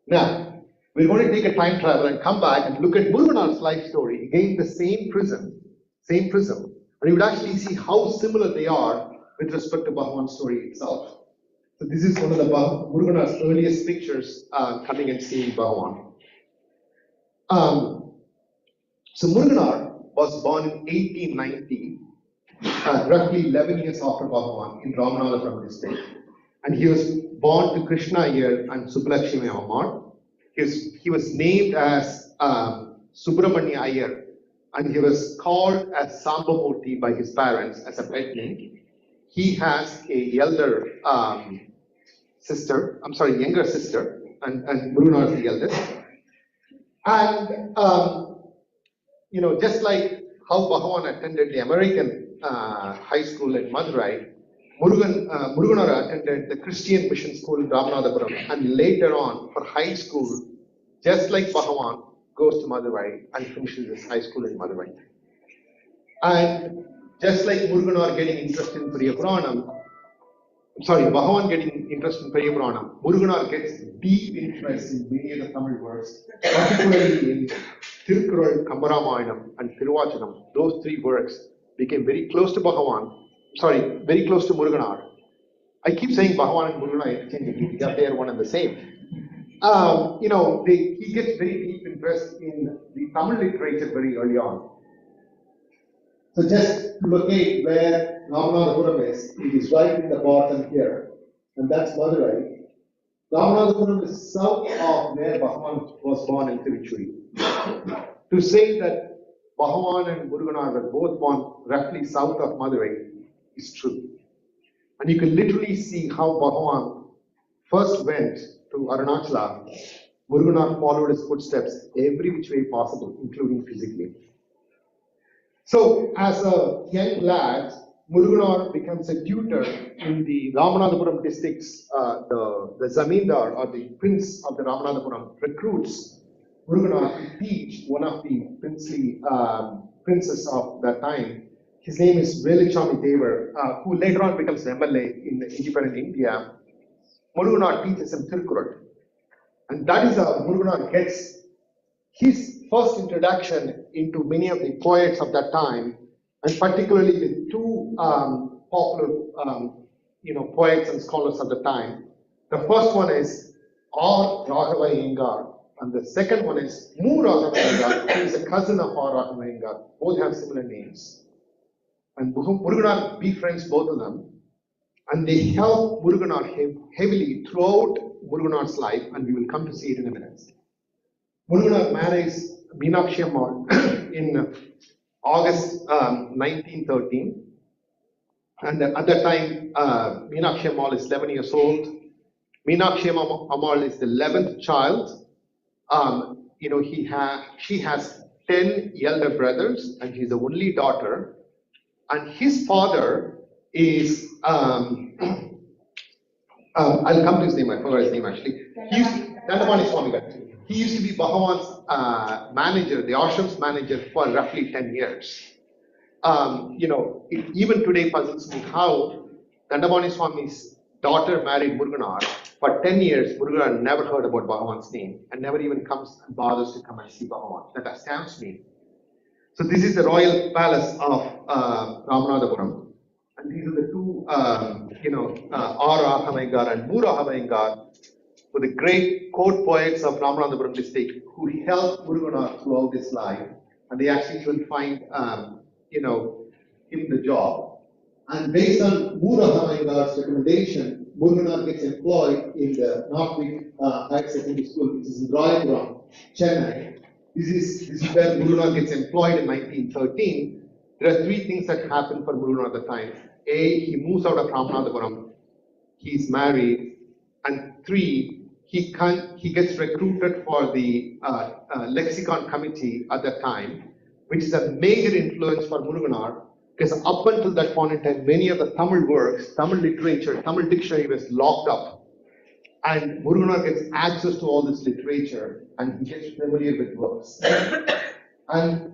Now, we're going to take a time travel and come back and look at Muruganar's life story, again the same prism, and you would actually see how similar they are with respect to Bhagavan's story itself. So this is one of the Muruganar's earliest pictures coming and seeing Bhagavan. So Muruganar was born in 1890, roughly 11 years after Bhagavan in Ramanathapuram district. And he was born to Krishna Iyer and Subbulakshmi Ammar. He was named as Subramanya Iyer, and he was called as Sambamurti by his parents as a pet name. He has a younger sister, and Muruganar is the eldest. And just like how Bhagavan attended the American high school in Madurai, Muruganar attended the Christian mission school in Ramanathapuram, and later on for high school, just like Bhagavan, goes to Madurai and finishes his high school in Madurai. And just like Muruganar getting interested in Bhagavan getting interested in Periyapuranam, Muruganar gets deep interest in many of the Tamil works, particularly in Tirukkural, Kambaramayana, and Thiruvachanam. Those three works became very close to very close to Muruganar. I keep saying Bhagavan and Muruganar interchangeably because they are one and the same. He gets very deep interest in the Tamil literature very early on. So just to locate where Ramanathapuram is, it is right in the bottom here, and that's Madurai. Ramanathapuram is south of where Bhagavan was born in Tiruchuri. To say that Bhagavan and Muruganar were both born roughly south of Madurai is true. And you can literally see how Bhagavan first went to Arunachala. Muruganar followed his footsteps every which way possible, including physically. So as a young lad, Muruganar becomes a tutor in the Ramanathapuram district's, the Zamindar or the prince of the Ramanathapuram recruits Muruganar to teach one of the princely princes of that time. His name is Velichami Devar, who later on becomes an MLA in independent India. Muruganar teaches him Tirukkural. And that is how Muruganar gets his first introduction into many of the poets of that time, and particularly with two popular poets and scholars of the time. The first one is R. Raghava Iyengar, and the second one is Mu Raghava Iyengar, who is a cousin of R. Raghava Iyengar. Both have similar names. And Muruganar befriends both of them, and they help Muruganar heavily throughout Muruganar's life, and we will come to see it in a minute. Muruganar marries Meenakshi Ammal in August 1913, and at that time Meenakshi Ammal is 11 years old. Meenakshi Ammal is the 11th child. She has 10 elder brothers, and she's the only daughter. And his father is I'll come to his name. I forgot his name actually. Dandapani Swamigal. He used to be Bhagavan's manager, the ashram's manager, for roughly 10 years. It even today puzzles me how Dandapani Swami's daughter married Muruganar. For 10 years, Muruganar never heard about Bhagavan's name and never even comes and bothers to come and see Bhagavan. That astounds me. So this is the royal palace of Ramanathapuram. And these are the two, R. Raghava Iyengar and Mu Raghava Iyengar, were the great court poets of Ramanathapuram district who helped Muruganar throughout his life. And they actually will find, him the job. And based on Mu Raghava Iyengar's recommendation, Muruganar gets employed in the Northwick Higher Secondary School, which is in Rayapuram, Chennai. This is where Muruganar gets employed in 1913. There are three things that happen for Muruganar at the time. A, he moves out of Ramanathapuram, he's married, and three, he gets recruited for the lexicon committee at that time, which is a major influence for Muruganar, because up until that point in time, many of the Tamil works, Tamil literature, Tamil dictionary was locked up. And Muruganar gets access to all this literature, and he gets familiar with works. And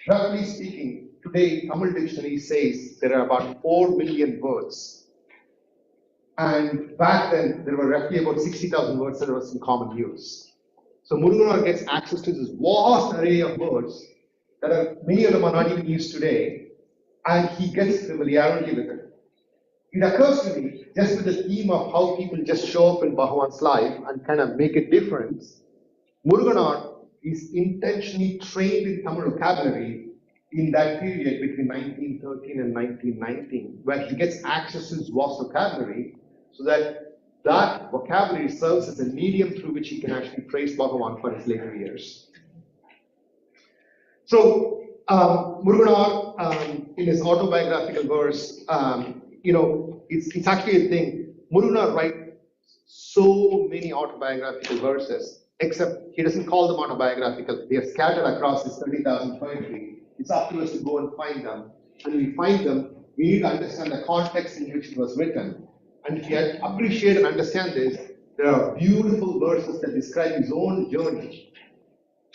roughly speaking, today Tamil dictionary says there are about 4 million words. And back then, there were roughly about 60,000 words that was in common use. So Muruganar gets access to this vast array of words that are, many of them are not even used today, and he gets familiarity with it. It occurs to me, just with the theme of how people just show up in Bhagavan's life and kind of make a difference, Muruganar is intentionally trained in Tamil vocabulary in that period between 1913 and 1919, where he gets access to his vast vocabulary, so that vocabulary serves as a medium through which he can actually praise Bhagavan for his later years. So, Muruganar, in his autobiographical verse, it's actually a thing. Muruganar writes so many autobiographical verses, except he doesn't call them autobiographical. They are scattered across his 30,000 poetry. It's up to us to go and find them. And when we find them, we need to understand the context in which it was written. And if you appreciate and understand this, there are beautiful verses that describe his own journey.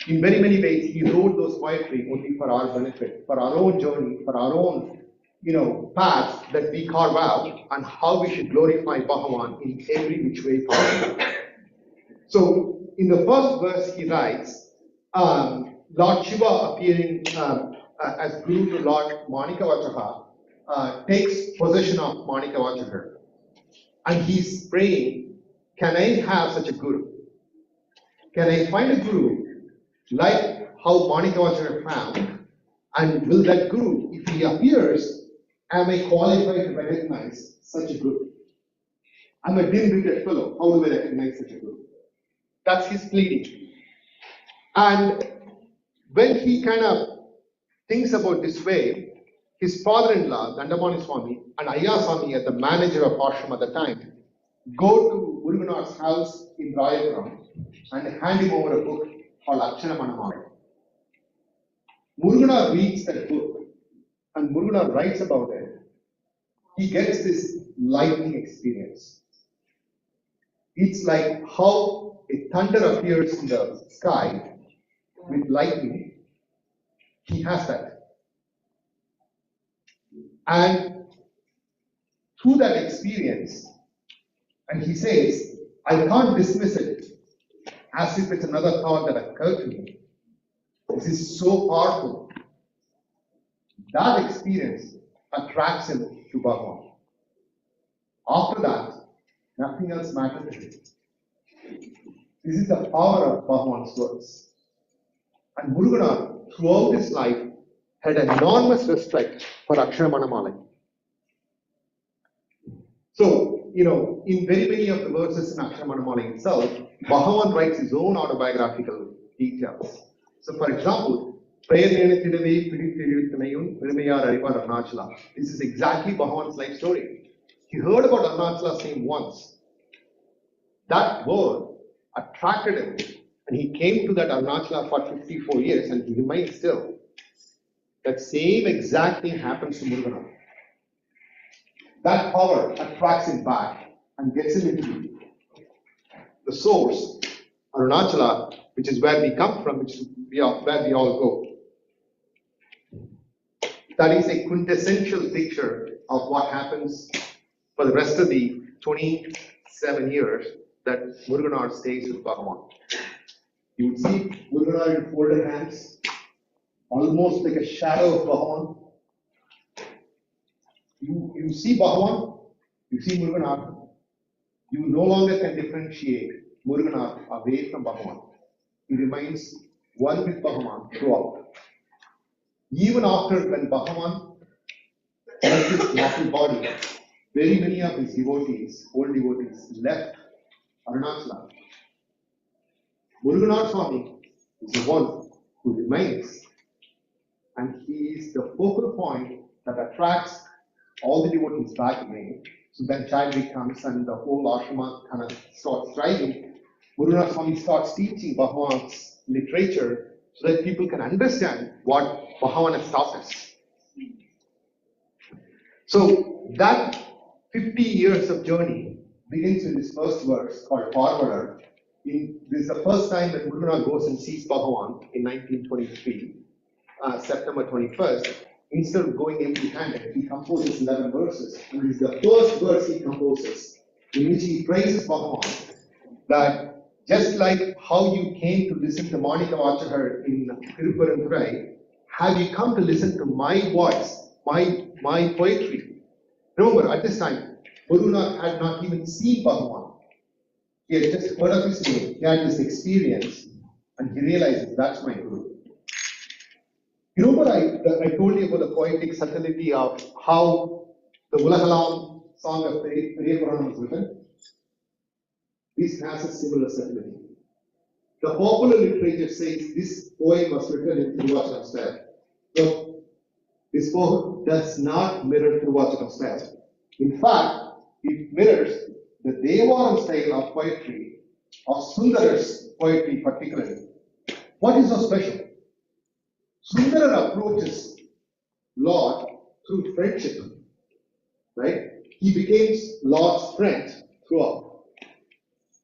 In very many ways, he wrote those poetry only for our benefit, for our own journey, for our own, path that we carve out, and how we should glorify Bhagavan in every which way possible. So, in the first verse, he writes, Lord Shiva appearing as Guru to Lord Manikavachaha takes possession of Manikavachaha. And he's praying, can I have such a Guru? Can I find a Guru like how Manikavachaha found? And will that Guru, if he appears, am I qualified to recognize such a Guru? I'm a dim-witted fellow. How do I recognize such a Guru? That's his pleading. And when he kind of thinks about this way, his father-in-law, Dandapani Swami, and Ayya Swami, as the manager of ashram at the time, go to Muruganar's house in Rayapuram and hand him over a book called Akshara Manamala. Muruganar reads that book and Muruganar writes about it. He gets this lightning experience. It's like how a thunder appears in the sky with lightning. He has that. And through that experience, and he says, I can't dismiss it as if it's another thought that occurred to me. This is so powerful. That experience attracts him to Bhagavan. After that, nothing else matters to him. This is the power of Bhagavan's words. And Muruganar, throughout his life, had enormous respect for Aksharamanamala. So, in very many of the verses in Aksharamanamala itself, Bhagavan writes his own autobiographical details. So, for example, this is exactly Bhagavan's life story. He heard about Arunachala name once. That word attracted him, and he came to that Arunachala for 54 years, and he remains still. That same exact thing happens to Muruganar. That power attracts him back and gets him into the source, Arunachala, which is where we come from, which is where we all go. That is a quintessential picture of what happens for the rest of the 27 years that Muruganar stays with Bhagavan. You would see Muruganar in folded hands, almost like a shadow of Bhagavan. You see Bhagavan, you see Muruganar. You no longer can differentiate Muruganar away from Bhagavan. He remains one with Bhagavan throughout. Even after when Bhagavan left his mortal body, very many of his devotees, old devotees, left Arunachala. Muruganar Swami is the one who remains, and he is the focal point that attracts all the devotees back again. So then Chadwick comes and the whole ashrama kind of starts thriving. Muruganar Swami starts teaching Bhagavan's literature so that people can understand what Bhagavan has taught us. So that 50 years of journey begins with this first verse called Forwarder. This is the first time that Muruganar goes and sees Bhagavan in 1923, September 21st. Instead of going empty-handed, he composes 11 verses. And this is the first verse he composes, in which he praises Bhagavan, that just like how you came to listen to Manika Vachakar in Tiruparanturai, have you come to listen to my voice, my poetry? Remember, at this time, Muruganar had not even seen Bhagavan. He had just heard of his name, he had this experience, and he realizes that's my Guru. You know what I told you about the poetic subtlety of how the Ulagalam song of Periya Puranam was written? This has a similar subtlety. The popular literature says this poem was written in Thiruvachakam style. So, this poem does not mirror Thiruvachakam style. In fact, it mirrors the Devaram style of poetry, of Sundarar's poetry particularly. What is so special? Sundarar approaches Lord through friendship, right? He becomes Lord's friend throughout.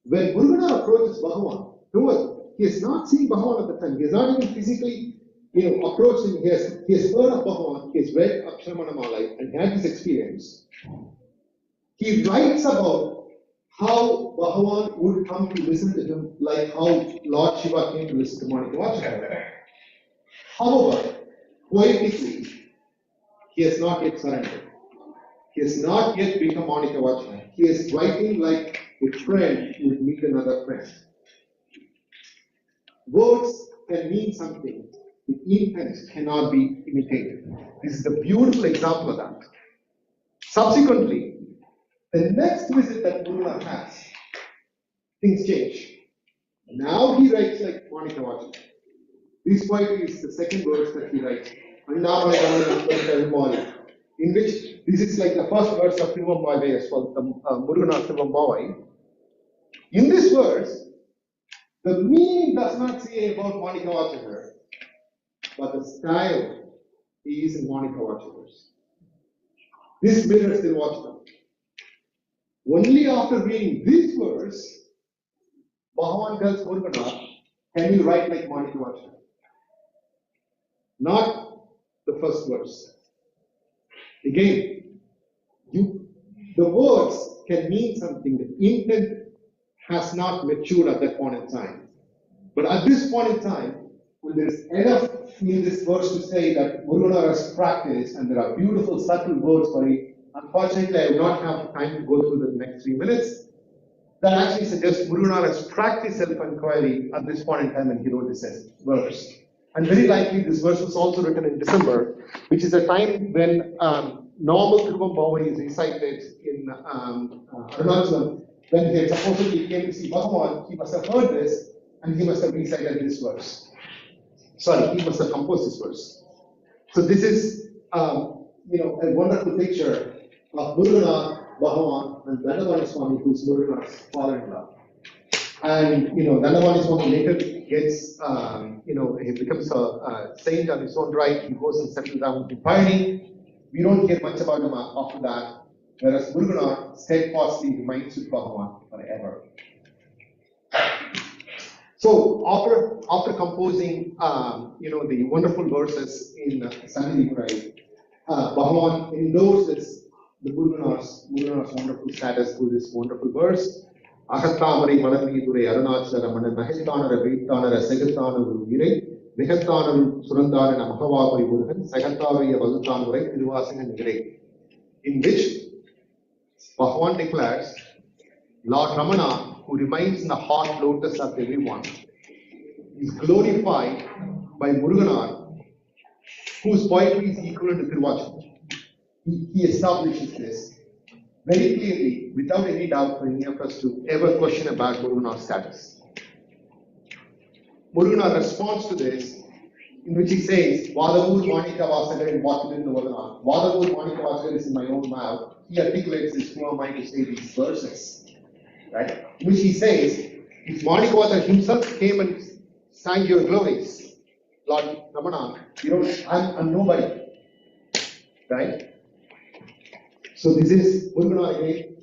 When Muruganar approaches Bhagavan, remember, he has not seen Bhagavan at the time. He has not even physically, approached him. He has heard of Bhagavan. He has read Aksharamanamala and had this experience. He writes about how Bhagavan would come to listen to him, like how Lord Shiva came to listen to Manika Vachakar. However, poetically, he has not yet surrendered. He has not yet become Manika Vachakar. He is writing like a friend would meet another friend. Words can mean something, the intent cannot be imitated. This is a beautiful example of that. Subsequently, the next visit that Muruganar has, things change. Now he writes like Manika Vachakar. This poetry is the second verse that he writes, in which this is like the first verse of Tiruvambavai as well, the Muruganar Tiruvambavai. In this verse, the meaning does not say about Manika Vachakar. but the style is in Monica Watchers. This mirror still watch them. Only after reading this verse, Bhagavan tells Muruganar, can you write like Monica Watcher? Not the first verse. Again, the words can mean something. The intent has not matured at that point in time. But at this point in time, when there is enough in this verse to say that Muruganar has practiced, and there are beautiful, subtle words for it, unfortunately, I will not have time to go through the next 3 minutes. That actually suggests Muruganar has practiced self-inquiry at this point in time when he wrote this verse. And very likely, this verse was also written in December, which is a time when normal Tiruvambavai is recited in Arunachalam. When he supposedly came to see Bhagavan, he must have heard this and he must have recited this verse. Sorry, he must have composed this verse. So this is, a wonderful picture of Muruganar, Bhagavan, and Dandavani Swami, who's Muruganar's father-in-law. And Dandavani Swami later gets, he becomes a saint on his own right. He goes and settles down in piety. We don't hear much about him after that. Whereas Muruganar steadfastly remains with Bhagavan forever. So after composing, the wonderful verses in Sannidhi Murai, Bhagavan endorses the Muruganar's wonderful status through this wonderful verse. Ahattamari Malanidure Arunachara Mana Nahitanara Vitanara Segatana Vire, Vihatana Surandana Mahawapuri Murugan, Sagatari Valutanure, Tiruvasing and Vire, in which Bhagavan declares, Lord Ramana, who remains in the hot lotus of everyone, is glorified by Muruganar, whose poetry is equivalent to Tiruvacham. He establishes this very clearly, without any doubt for any of us to ever question about Muruganar's status. Muruganar responds to this, in which he says, Vadavur Manika Vasagar in Vatulin Navadana. Vadavur Manika Vasagar is in my own mouth. He articulates this, who am I to say these verses? Right? In which he says, if Manikavata himself came and sang your glories, Lord Ramana, I'm nobody. Right? So this is Muruganar again.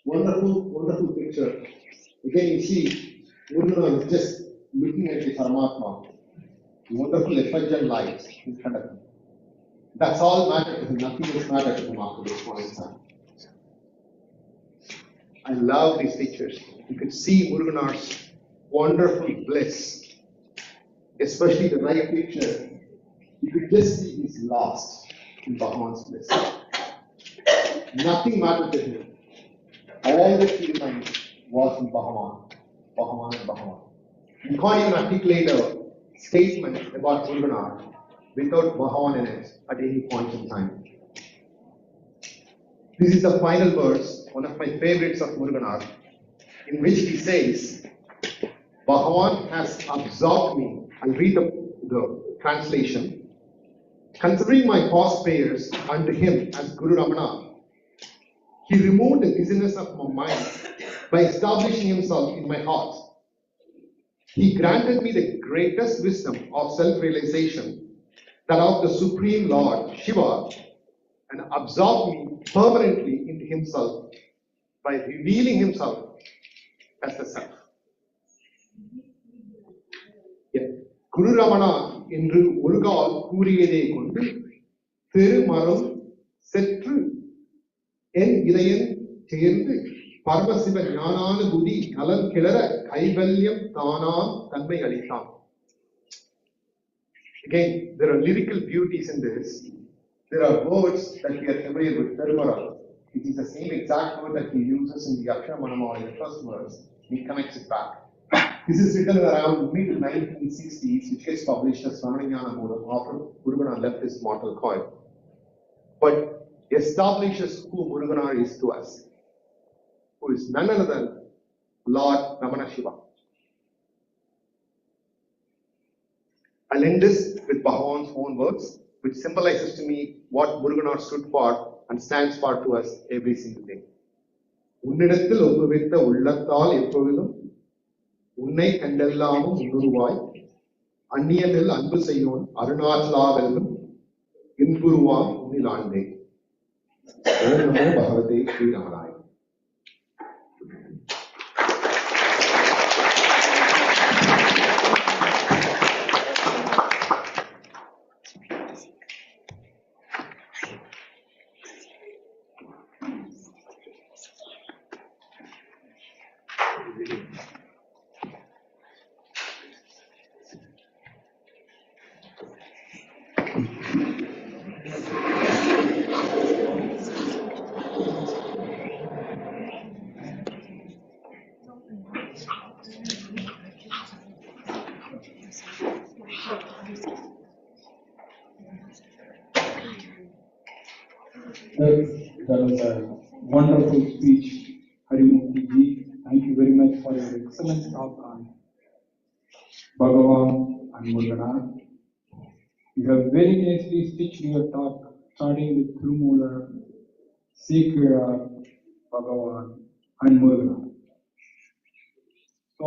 Wonderful, wonderful picture. Again, you see, Muruganar is just looking at the Paramatma. Wonderful effulgent light in front of him. That's all mattered to him. Nothing else mattered to him after this point in time. I love these pictures. You could see Muruganar's wonderful bliss, especially the right picture. You could just see he's lost in Bhagavan's bliss. Nothing mattered to him. All that he remained was in Bhagavan, Bhagavan and Bhagavan. You can't even articulate a statement about Muruganar without Bhagavan in it at any point in time. This is the final verse, one of my favorites of Muruganar, in which he says, Bhagavan has absorbed me. I'll read the translation. Considering my past prayers unto him as Guru Ramana, he removed the dizziness of my mind by establishing himself in my heart. He granted me the greatest wisdom of self-realization, that of the Supreme Lord, Shiva, and absorbed me permanently into himself by revealing himself as the self. Guru Ramana என்று ஒருகால் கூறியதை கொண்டு திருமரம் செற்று என் இதயன் சேர்ந்து பரமசிவ ஞானானுபூதி நலம் கிளற கைவல்யம் தானாம் தன்மை அளித்தான். Again, there are lyrical beauties in this. There are words that we are familiar with. Tirumara, it is the same exact word that he uses in the Akshara Manamala in the first verse. He connects it back. This is written around mid-1960s, which gets published as Ramananyana Moolam after Muruganar left his mortal coil. But establishes who Muruganar is to us, who is none other than Lord Ramana Shiva. I'll end this with Bhagavan's own words, which symbolizes to me what Muruganar stood for and stands for to us every single day. உன்னிடத்தில் ஒப்புவித்த உள்ளத்தால் எப்பொழுதும் உன்னை கண்டெல்லாமும் உருவாய் அந்நியனில் அன்பு செய்யோன் அருணாச்சலா வெல்லும் இன்புருவான் உன்னிலாண்டே. ஓம் நமோ பகவதே ஸ்ரீராமராய. That was a wonderful speech, Harimurti ji. Thank you very much for your excellent talk on Bhagavan and Murgana. You have very nicely stitched your talk, starting with Thirumoolar, Sekira, Bhagavan, and Murgana. So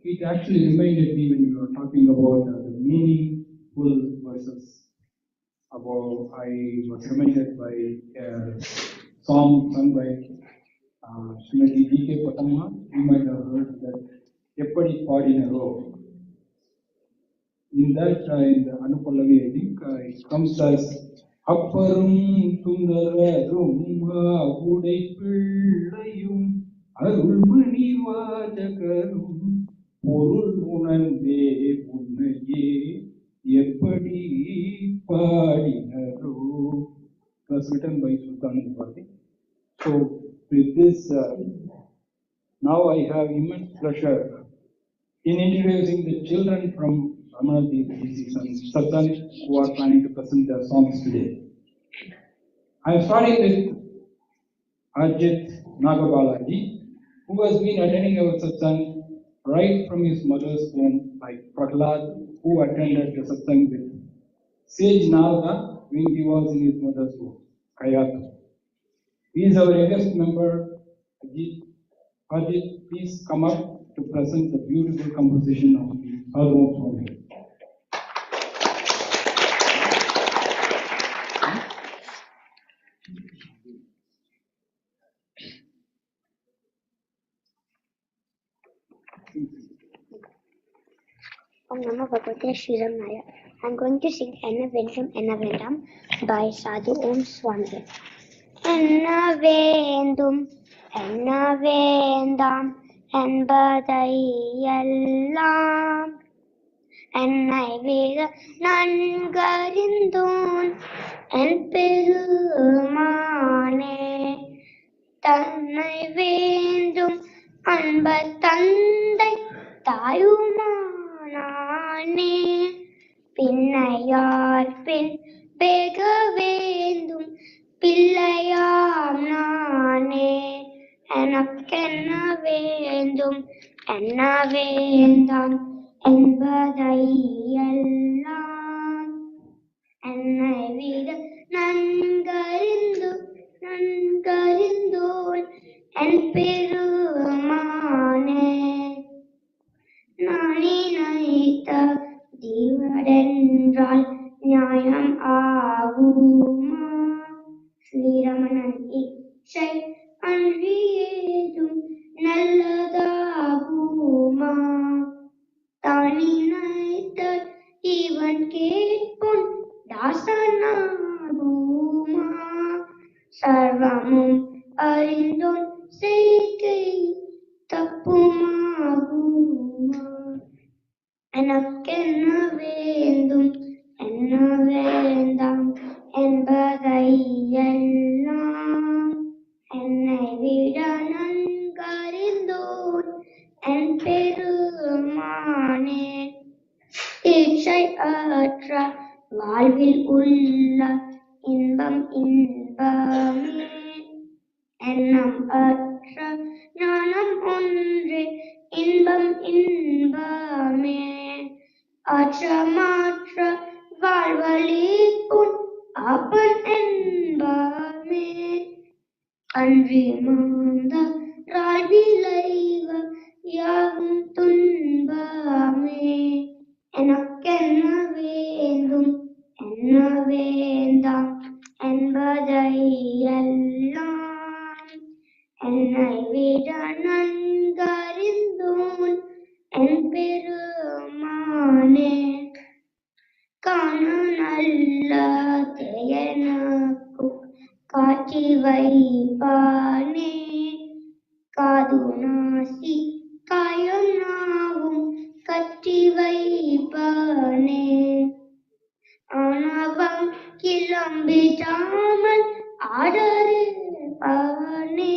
it actually reminded me when you were talking about the meaningful verses. I was reminded by a song sung by Srimati D.K. Patamma. You might have heard that Eppadi Padinaro. In that, in the Anupallavi, I think it comes as Apparum Sundararum Udai Pillayum Arulmani Vajakarum Porul Unande Punnaye Eppadi Padinaro. It was written by Sultan Bhatti. So with this, now I have immense pleasure in introducing the children from Aradhana Day Celebration who are planning to present their songs today. I am starting with Ajit Nagabalaji, who has been attending our satsang right from his mother's womb, like Prahlad, who attended the satsang with Sage Narada when he was in his mother's womb, Kayatu. He is our youngest member, Ajit. Ajit, please come up to present the beautiful composition of the Adhon Swami. Om Namo Bhagavate Shriramaya. I'm going to sing Enna Vendam Enna Vendam by Sadhu Om Swami. Enna Vendum Enna Vendam என்பதையெல்லாம் என்னை விட நன்கறிந்தோன் என் பெருமானே தன்னை வேண்டும் அன்ப தந்தை தாயுமானே பின்னையார் பின் பெக வேண்டும் பிள்ளையாம் நானே எனக்கென்ன வேண்டும் என்ன வேண்டாம் என்பதையெல்லாம் என்னை விட நன்கறிந்தோன் என் பெருமானே நான் நினைத்த ஜீவரென்றால் நியாயம் ஆகுமா ஸ்ரீரமணன் இச்சை அன்றி ஏதும் நல்லதாகுமா தான் நினைத்த இவன் கேட்பும் தாசனாகுமா சர்வமும் அறிந்தோன் செய்கை தப்புமாகுமா எனக்கென்ன வேண்டும் என்ன வேண்டாம் என்பதையெல்லாம் என்னை விட நன்கறிந்தோன் என் பெருமானே இச்சை அற்ற வாழ்வில் உள்ள இன்பம் இன்பமே எண்ணம் அற்ற ஞானம் ஒன்றே இன்பம் இன்பமே அச்சமற்ற வாழ்வழிக்கும் அப்பன் என்பமே அன்றி மாந்த விளைவ யாவும் துன்பமே எனக்கென்ன வேண்டும் என்ன வேண்டாம் என்பதை எல்லாம் என்னை விட நன்கறிந்தோன் என் பெருமானே காண நல்லது எனக்கும் காட்சி வைப்பானே காது நாசி காயம் நாவும் கட்டி வைப்பானே ஆணவம் கிளம்பிடாமல் ஆடறிப்பானே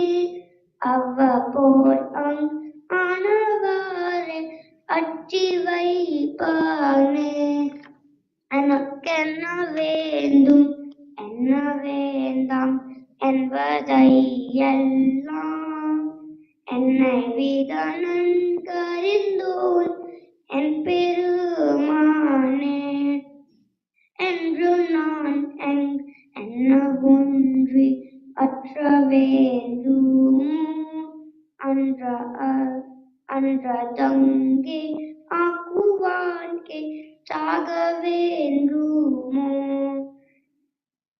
அவ்வப்போல் ஆனவாரை அட்டி வைப்பானே எனக்கென்ன வேண்டும் என்ன வேண்டாம் என்பதை எல்லாம் என்னை விட நன்கறிந்தோன் என் பெருமானே என்று நான் என்ன ஒன்றி அற்ற வேண்டும் அன்றதங்கே ஆக்குவான்கே சாக வேண்டுமோ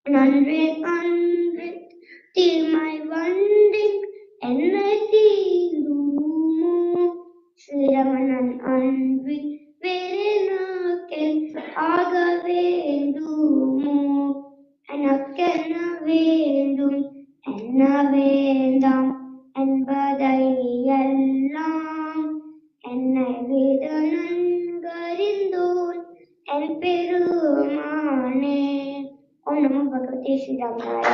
நன்றே அன்று தீமை வண்டிக் என்னை தீண்டுமோ சிரமணன் அன்றி வேறு நாக்கென் ஆக வேண்டுமோ எனக்கென்ன வேண்டும் என்ன வேண்டாம் என்பதை எல்லாம் என்னை விட நன்கறிந்தோன் என் பெருமானே ஓம் நமோ பகவதே ஸ்ரீராமாய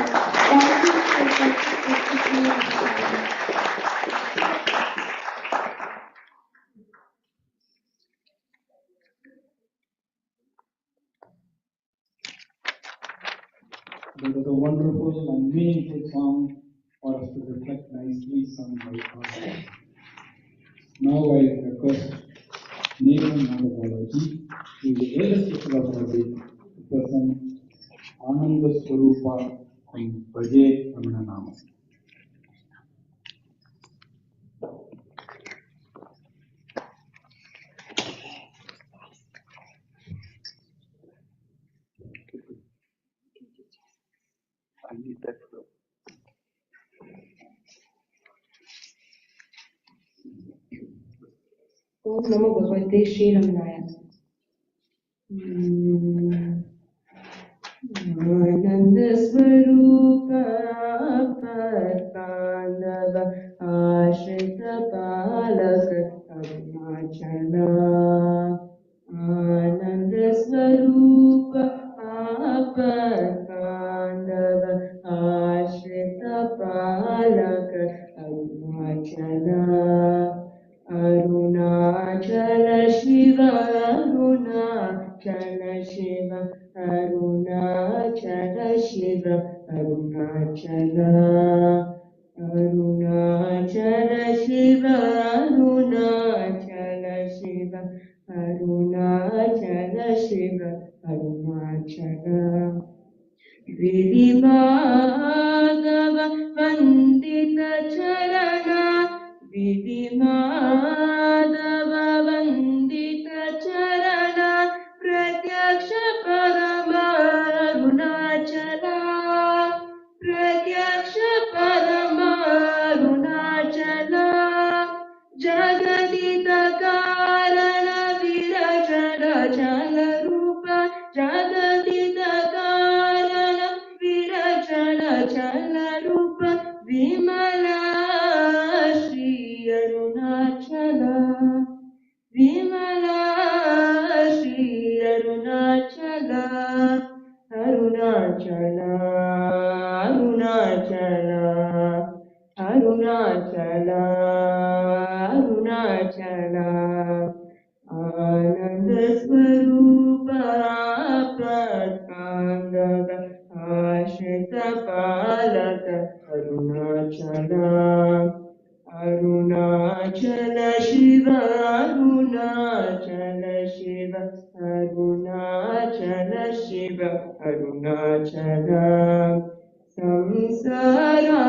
That was a wonderful and meaningful song for us to reflect nicely sung by us. Now I request Neelam Nagabalaji, who is the eldest sister of our day, to present Ananda Swarupa and Vaje Ramananama. Om Namo Bhagavate Sri Ramanaya. Ananda Swarupa Pandava Ashrita Palaka Arunachala Ananda Swarupa Pandava Ashrita Palaka Arunachala Arunachala Shiva Arunachala Shiva Arunachala Shiva Arunachala Arunachala Shiva Arunachala Shiva Arunachala Shiva Arunachala Vidhi Madhava Vandita Charana Vidhi Madhava Vandita Charana Pratyaksha Parama Arunachala Pratyaksha Parama Arunachala Jagadita Karana Virajana Chala Rupa Jagadita Karana Virajana Chala Rupa Vimala Shri Arunachala Vimala Shri Arunachala Arunachala Arunachala Arunachala Arunachala Ananda Swarupa Pandava Ashrita Palaka Arunachala Arunachala Shiva Arunachala Shiva Arunachala Shiva Arunachala Samsara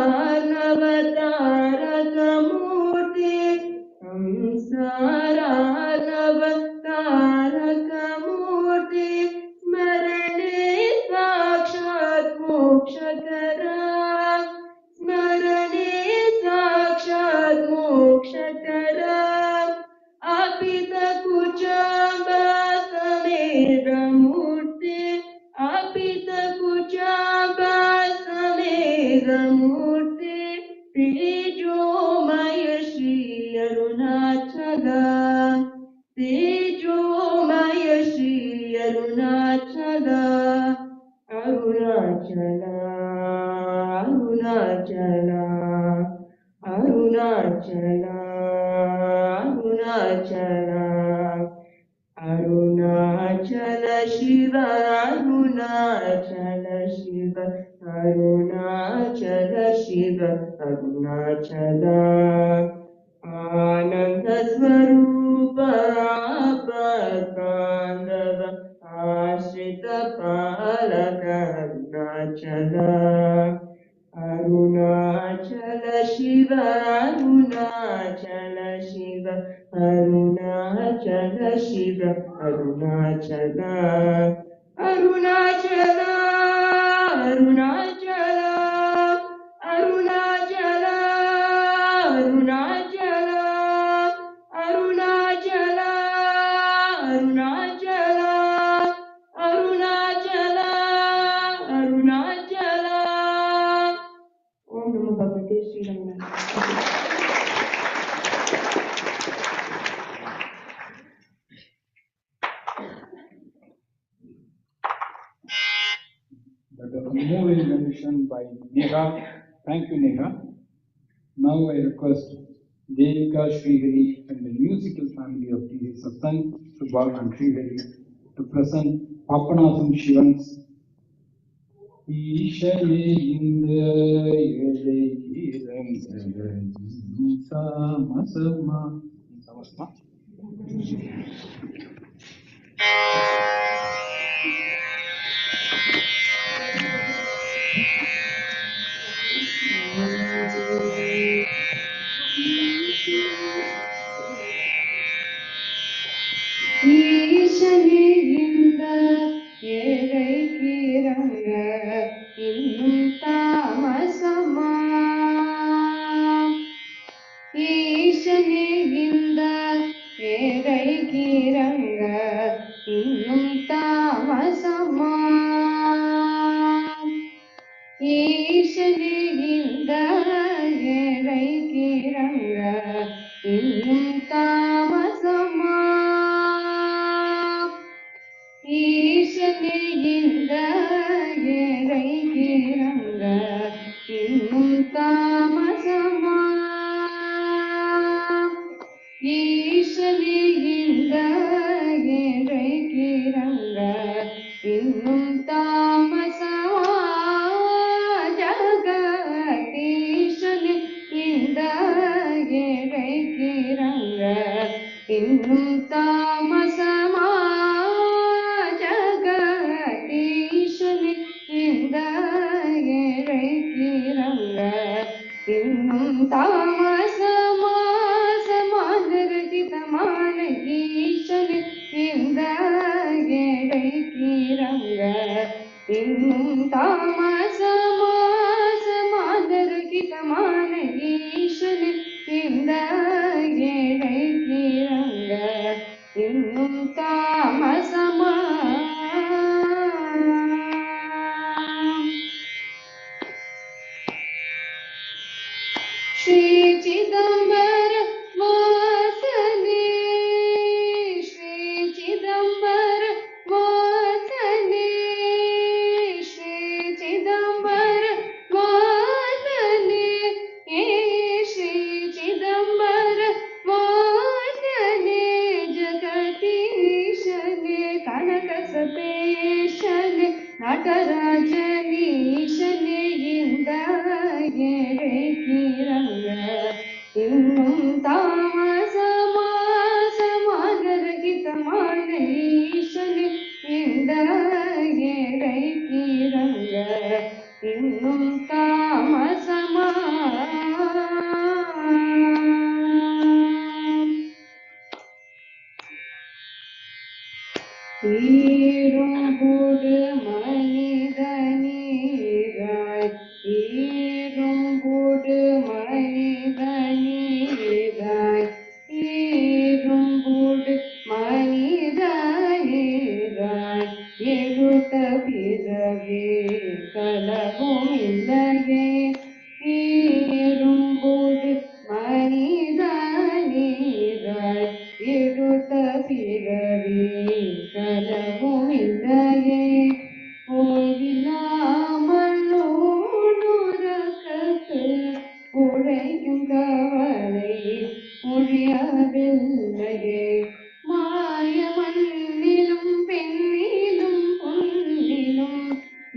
Navatara Murti Samsara Navatara ಮೂರ್ತಿ ತೇಜೋಮಯ ಶ್ರೀ ಅರುಣಾಚಲ ತೇಜೋಮಯ ಶ್ರೀ ಅರುಣಾಚಲ ಅರುಣಾಚಲ ಅರುಣಾಚಲ ಅರುಣಾಚಲ ಅರುಣಾಚಲ ಅರುಣಾಚಲ ಶಿವ ಅರುಣಾಚಲ ಶಿವ ಅರುಣಾಚಲ ಶಿವ ಅರುಣಾಚಲ ಆನಂದ ಸ್ವರೂಪ ಆಪತ್ಕಾಂದವ ಆಶ್ರಿತ ಪಾಲಕ ಅರುಣಾಚಲ ಅರುಣಾಚಲ ಶಿವ ಅರುಣಾಚಲ ಶಿವ ಅರುಣಾಚಲ ಶಿವ ಅರುಣಾಚಲ ಅರುಣಾಚಲ ಅರುಣಾಚಲ ಅರುಣಾಚಲ ಅರುಣಾಚಲ ಅರುಣಾಚಲ ಅರುಣಾಚಲ ಅರುಣಾಚಲ ಅರುಣಾಚಲ ಓಂ ನಮೋ ಭಗವತೆ ಶ್ರೀರಾಮನಾಯ. That was a moving rendition by Neha. Thank you, Neha. Now I request Devika Srihari and the musical family of T.V. Satsang, Subal and Srihari to present Papanasam Shivan's Ishane Inda Yele Iranga Samasama. ஈசனிந்த ஏழைக்கிறங்க இன்னும் தாமசமா ஈசனிந்த ஏழைக்கிறங்க இன்னும் தாமசமா ஈசனிந்த ஏழைக்கிறங்க இன்னும் தாமசமா ஈசனிந்த ஏழைக்கிறங்க இன்னும் தாமசமா ஈசனிந்த ஏழைக்கிறங்க இன்னும் தாமசமா ஜகதீசனி இந்த ஏழைக்கிறங்க இன்னும் தாமசமா ஜகதீசனி இந்த ஏழைக்கிறங்க இன்னும் தாமசமா சமானரஜிதமான ஈசனி இந்த ஏழைக்கிறங்க இன்னும் தாமசமா சமானரஜிதமான ஈசனி இந்த ஏழைக்கிறங்க இன்னும் தாமசமா श्री चिदंबर वासने श्री चिदंबर वासने श्री चिदंबर वासने श्री चिदंबर वासने जगदीशने कनक सतेशने நடராஜனீசனே இந்த ஏழைக்கிறங்க இன்னும் தாமசமா சமானரகிதமான ஈசனே இந்த ஏழைக்கிறங்க இன்னும் தாமசமா ஈரும்புடு மனிதனீராய் ஈரும்புடு மனிதனீராய் உரைக்கும் கவலை ஒழியவில்லையே. மாய மண்ணிலும் பெண்ணிலும் பொன்னிலும்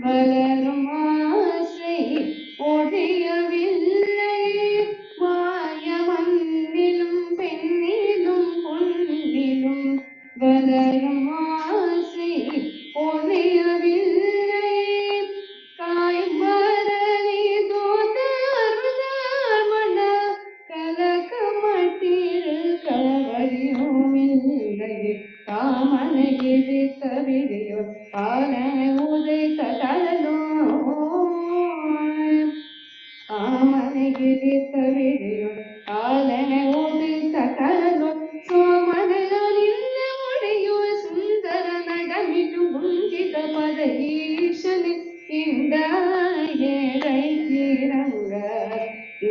வளரும் ஆசை ஒழியவில்லையே. மாய மண்ணிலும் பெண்ணிலும் பொன்னிலும் வளரும் ஆசை ஒழியவில்லை. காய்மரளி தோதர்மண கலக்கமட்டில் கவரியும் இல்லை. காமனகிரி கவிதையோ பால உதைத்த கடலோ. ಕಾಮನಗಿರಿ ಕವಿಡೆಯೋ ಕಾಲನೆ ಉದಿತ ಕಡಲು. ಸೋಮನಲ ನಿನ್ನ ಒಡೆಯುವ ಸುಂದರ ನಡಮಿಟು ಗುಂಜಿತ ಪದ ಈಶನೆ ಇಂದ ಏರೈತಿರಂಗ.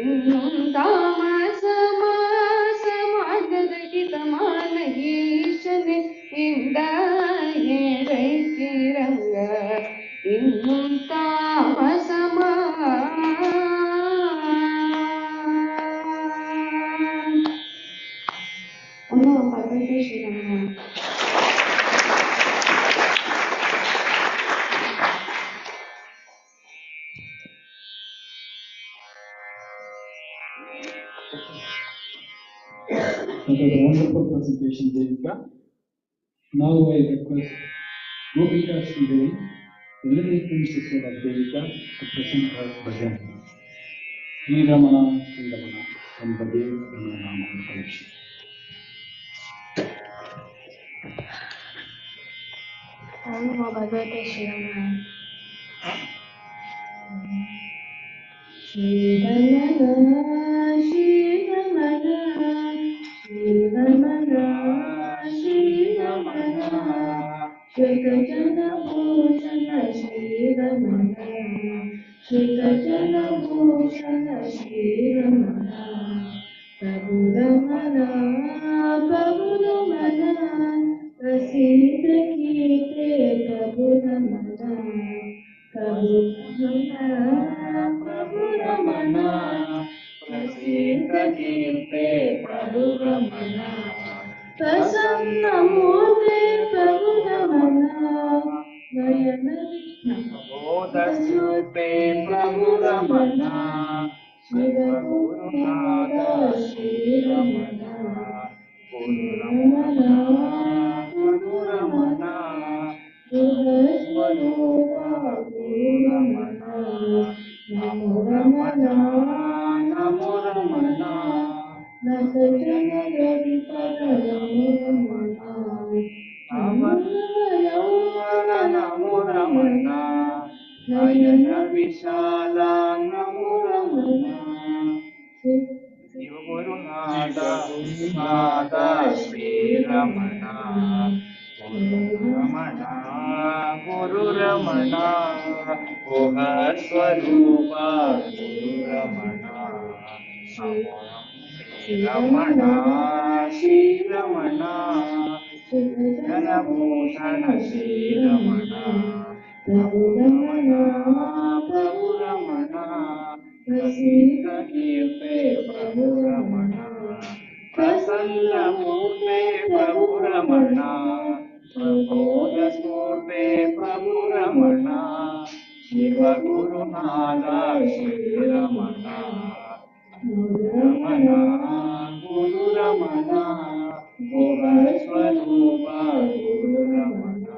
ಇನ್ನುಂ ತಾಮಸ ಮಾಸಮಾನದ ಹಿತಮಾನ ಈಶನೆ ಇಂದ ಏರೈತಿರಂಗ. ಇನ್ನುಂ ತಾಮಸ Bhagavati Shriram. That was a wonderful presentation, Devika. Now I request Gopika Sridhari, the little twin sister of Devika, to present her bhajan. Sri Ramana, and Bhade Ramana Nama collection. Om Namo Bhagavate Shiramaaya. Shri Ramana, Shri Ramana, Shri Ramana, Shri Ramana, Shri Bhushan Shri Ramana, Shri Bhushan Shri Ramana, Prabhu Ramana, Prabhu Ramana, Prasida Kirte Prabhu Ramana, Prabhu Ramana, Prabhu Ramana, Prasida Kirte Prabhu Ramana, Prasanna Murte Prabhu Ramana, Nayana Bodhasrupe Prabhu Ramana, Shiva Guru Nada Shri Ramana, Guru Ramana, Guru Ramana, Swarupa Guru Ramana, Namo Ramana, Namo Ramana, Nasajana Gadipada Namo Ramana, Namo Yavana Namo Ramana, Nayana Vishala Namo Ramana, Shiva Guru Nada Shri Ramana, Guru Ramana, Guru Ramana, Boha Swarupa Guru Ramana, Shri Ramana, Shri Ramana, Jana Bhushana Shri Ramana, Prabhu Ramana, Prabhu Ramana, Prasida Kirte Prabhu Ramana, Prasanna Murte Prabhu Ramana, Prabodha Smurte Prabhu Ramana, Shiva Guru Nada Shri Ramana, Guru Ramana, Guru Ramana, Boha Swarupa Guru Ramana,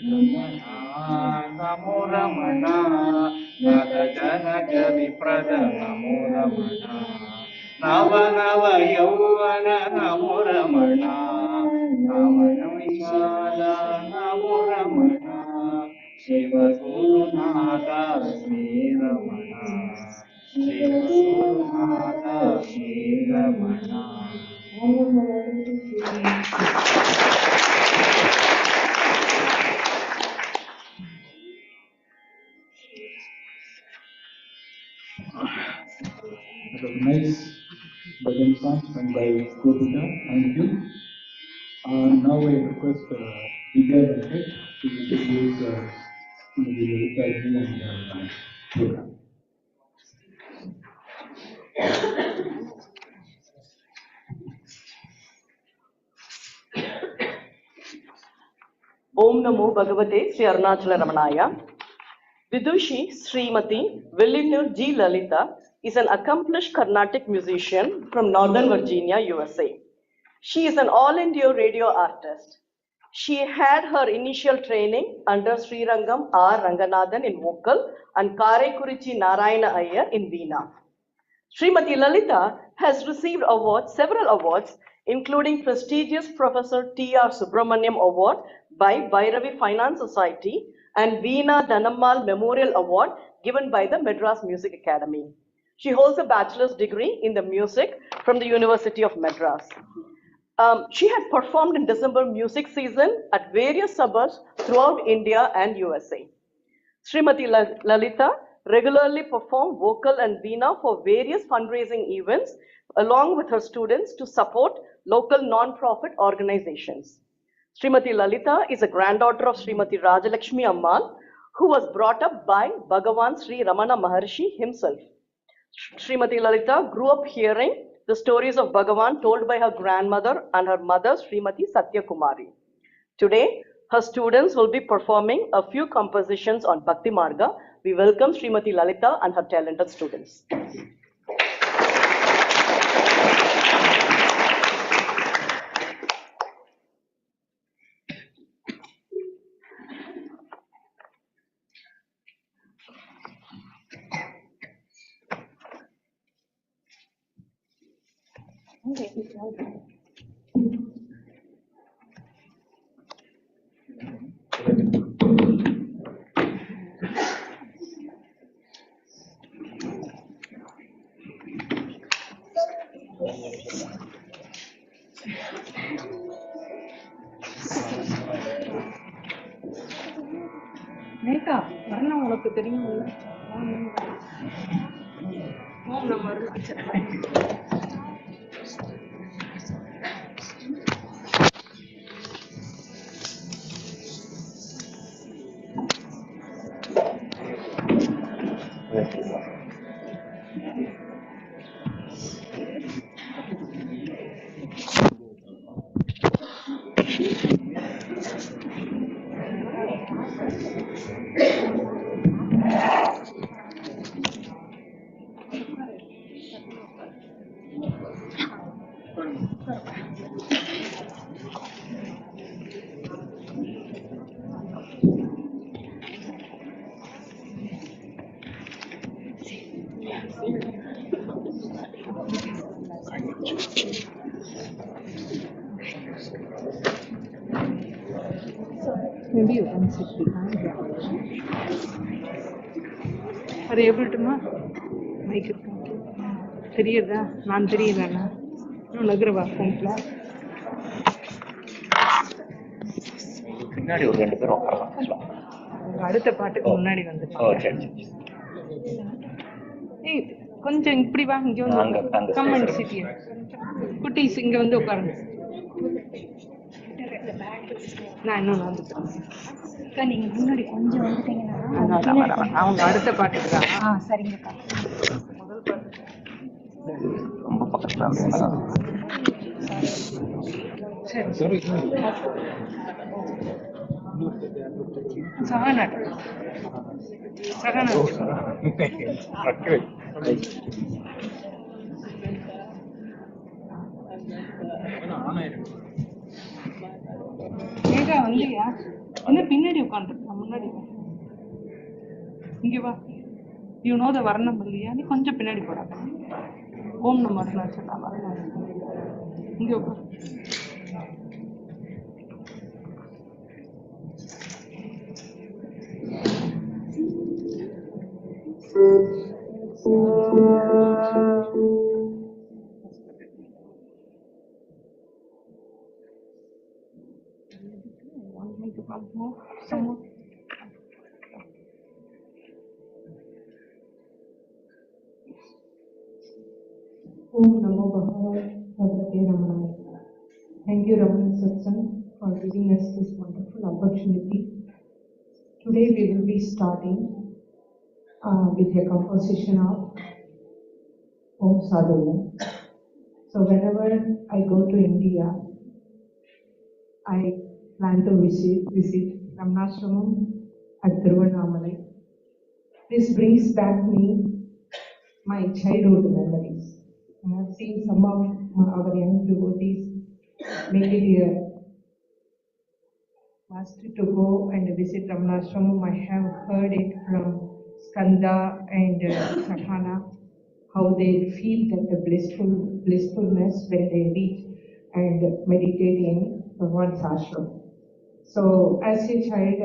Ramana, Namo Ramana, Nata Janaka Viprada Namo Ramana, Nava Nava Yauvana Namo Ramana, Navana Vishala Namo Ramana, Shiva Guru Nada Shri Ramana, Shiva Guru Nada Shri Ramana. That was nice bhajan song sung by Gopika. Thank you. Now I request Vidya Venkat to introduce the Lalitha ji and program. Om Namo Bhagavate Sri Arunachala Ramanaya. Vidushi Srimati Villinur G. Lalita is an accomplished Carnatic musician from Northern Virginia, USA. She is an all-India radio artist. She had her initial training under Srirangam R. Ranganathan in vocal and Karaikurichi Narayana Iyer in Veena. Srimati Lalita has received several awards, including prestigious Professor T.R. Subramaniam Award by Bhairavi Finance Society and Veena Dhanammal Memorial Award given by the Madras Music Academy. She holds a bachelor's degree in the music from the University of Madras. She had performed in December music season at various suburbs throughout India and USA. Srimati Lalita regularly performed vocal and veena for various fundraising events along with her students to support local non-profit organizations. Srimati Lalita is a granddaughter of Srimati Rajalakshmi Ammal, who was brought up by Bhagavan Sri Ramana Maharshi himself. Srimati Lalita grew up hearing the stories of Bhagavan told by her grandmother and her mother, Srimati Satya Kumari. Today, her students will be performing a few compositions on Bhakti Marga. We welcome Srimati Lalita and her talented students. Neha வரணும் உனக்கு தெரியும் ஓம் நம்ம maybe you can sit behind her. Are you able to make it? தெரியுதா நான் தெரியலண்ணா இன்னும் நகரவா ஃபோன்ல பின்னாடி ஒரு 2 பேர் உட்காரலாம். அடுத்த பாட்டுக்கு முன்னாடி வந்துட்டு ஏய் கொஞ்சம் இப்படி வா இங்க வந்து கமெண்ட் சிட்டி குட்டீஸ் இங்க வந்து உட்காருங்க நான் இன்னும் வந்துட்டேன் நீங்க முன்னாடி கொஞ்சம் வந்துட்டீங்கன்னா அவங்க அடுத்த பாட்டுக்கு தான் சரிங்கக்கா ரொம்ப பக்கத்துல சரி சகானா ஏகா வந்தியா என்ன பின்னாடி உட்காந்துருக்கா முன்னாடி இங்க வா யூனோத வர்ணம் இல்லையா நீ கொஞ்சம் பின்னாடி போறாங்க ஓம் நம்ம அருணாச்சலா வரணும் இங்க உட்கார் Om Namo Bhagavate Ramanaya. Thank you, Ramana Satsang, for giving us this wonderful opportunity. Today we will be starting with a composition of Om Sadhu. So whenever I go to India, I plan to visit Ramanashramam at Tiruvannamalai. This brings back me my childhood memories. I have seen some of our young devotees make it here. Last to go and visit Ramanashramam, I have heard it from Skanda and Aradhana, how they feel that the blissfulness when they reach and meditate in Bhagwan's ashram. So as a child,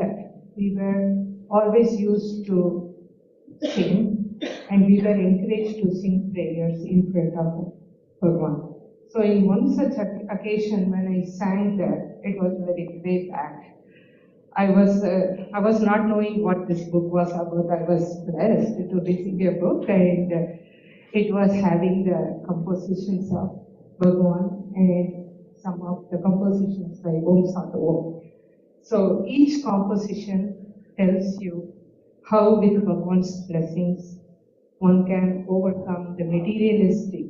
we were always used to sing, and we were encouraged to sing prayers in front of Bhagwan. So in one such occasion when I sang there, it was a very great act. I was not knowing what this book was about. I was blessed to receive a book, and it was having the compositions of Bhagwan and some of the compositions by Om Sadhu Om. So each composition tells you how with Bhagwan's blessings one can overcome the materialistic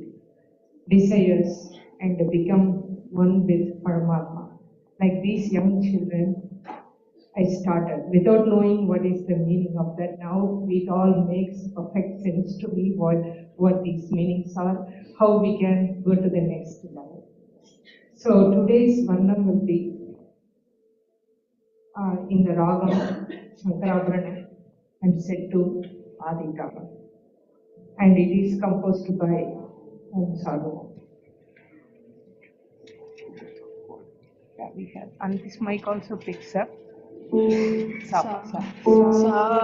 desires and become one with Paramatma. Like these young children, I started without knowing what is the meaning of that. Now it all makes perfect sense to me what these meanings are, how we can go to the next level. So today's Varnam will be in the Ragam Shankarabharana and set to Aditama. And it is composed by Om Sadhu. Yeah, we have, and this mic also picks up. Sa, sa, sa,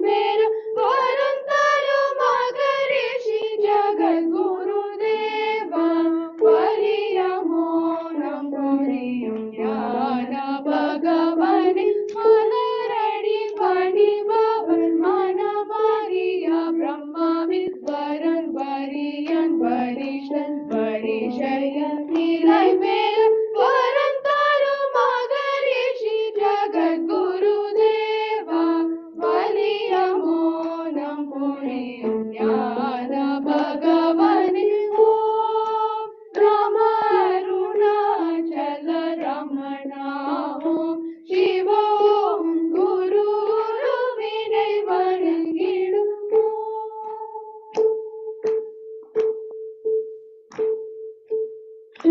பேர வரம் தரும் மகரிஷி ஜகத்குரு தேவா வலிய மோனம் புரியும் ஞான பகவனே மலரடி பணிபவன் மனமறிய பிரம்மவிஸ்வரன் வரியன் வரிஷன் வரிஷயன் நிலை பேர வரம் தரும் மகரிஷி ஜகத்குரு தேவா வலிய மோனம் புரியும் ஞான பகவனே ஓம் ராம அருணாச்சல ரமணா ஓம் சிவ ஓம் குரு குருவினை வணங்கிடும்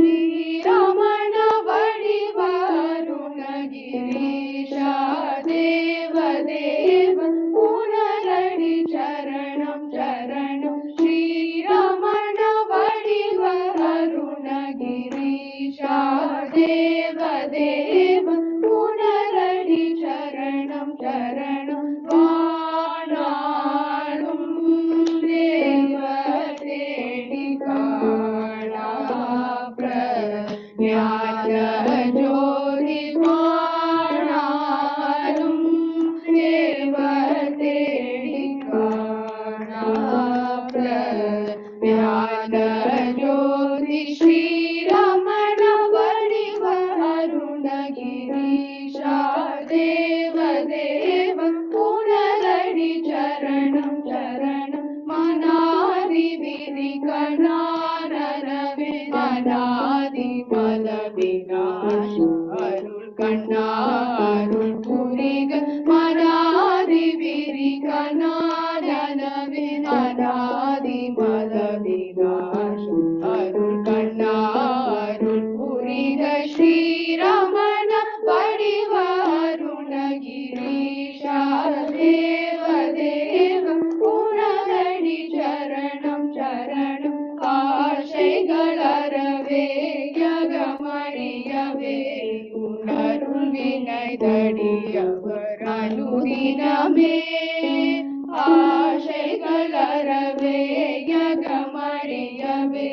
ஸ்ரீரமண வடிவாருணகிரீஷா தேவ தேவ புனரடி சரணம் சரணம் ஸ்ரீரமண வடிவாருணகிரீஷா தேவ தேவ புனரடி சரணம் சரணம் வாணாளும் தேவ தேடி காணா ஞான ஜோதி வாணாளும் தேவ தேடி காணா ஞான ஜோதி ஸ்ரீரமண வடிவ அருணகிரீஷா தேவ தேவ புனரடி சரணம் சரணம் மனாதி விதி கணானவே அநாதி மல விநாச அருள் கண்ணா அருள் புரிக மனாதி விதி கணானவே அநாதி மல விநாச அருள் கண்ணா அருள் புரிக ஸ்ரீரமண வடிவ அருணகிரீஷா தேவ தேவ புனரடி சரணம் சரணம் ஆசைகளறவே யகமறியவே உணருள் வினைதடியவர் அனுதினமே ஆசைகளறவே யகமறியவே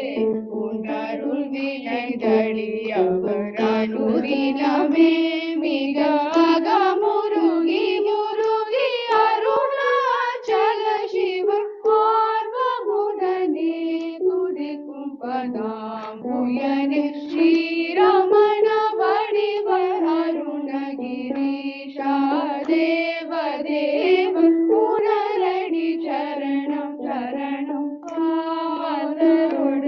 உணருள் வினைதடியவர் அனுதினமே மிக அகமுருகி முருகி அருணாச்சல சிவ ஆர்வமுடனே துடிக்கும் பதாம்புயனே ஸ்ரீரமண வடிவ அருணகிரீஷா தேவ தேவ புனரடி சரணம் சரணம் காமலரோட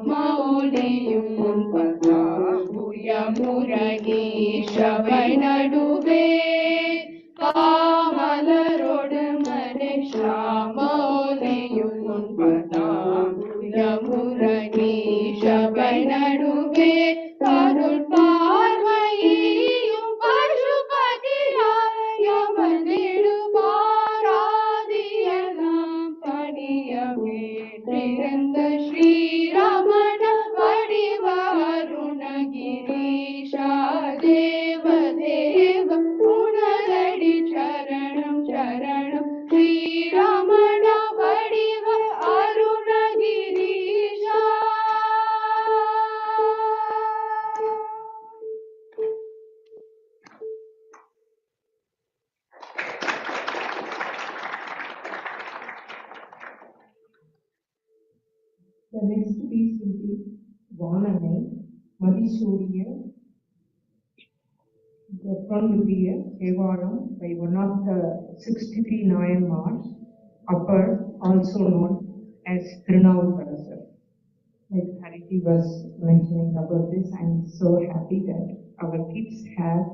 மரஷாமௌலியும் பதாம்புய முரகீஷவை நடுவே காமலரோடு மரஷாமௌலியும் பதாம்புய முரகீஷவை நடுவே அருள் பார்வையும் பசுபதியாய வந்திடு பாராதியெல்லாம் படியவே திறந்த ஸ்ரீரமண வடிவ அருணகிரீஷா தேவ தேவ புனரடி சரணம் சரணம் ஸ்ரீரமண வடிவ அருணகிரீஷா. The next piece will be Vananai, Madhisuriya. The front will be a Kevaram by one of the 63 Nayanmars, upper, also known as Tirunavukarasar. Like Hariti was mentioning about this, I'm so happy that our kids have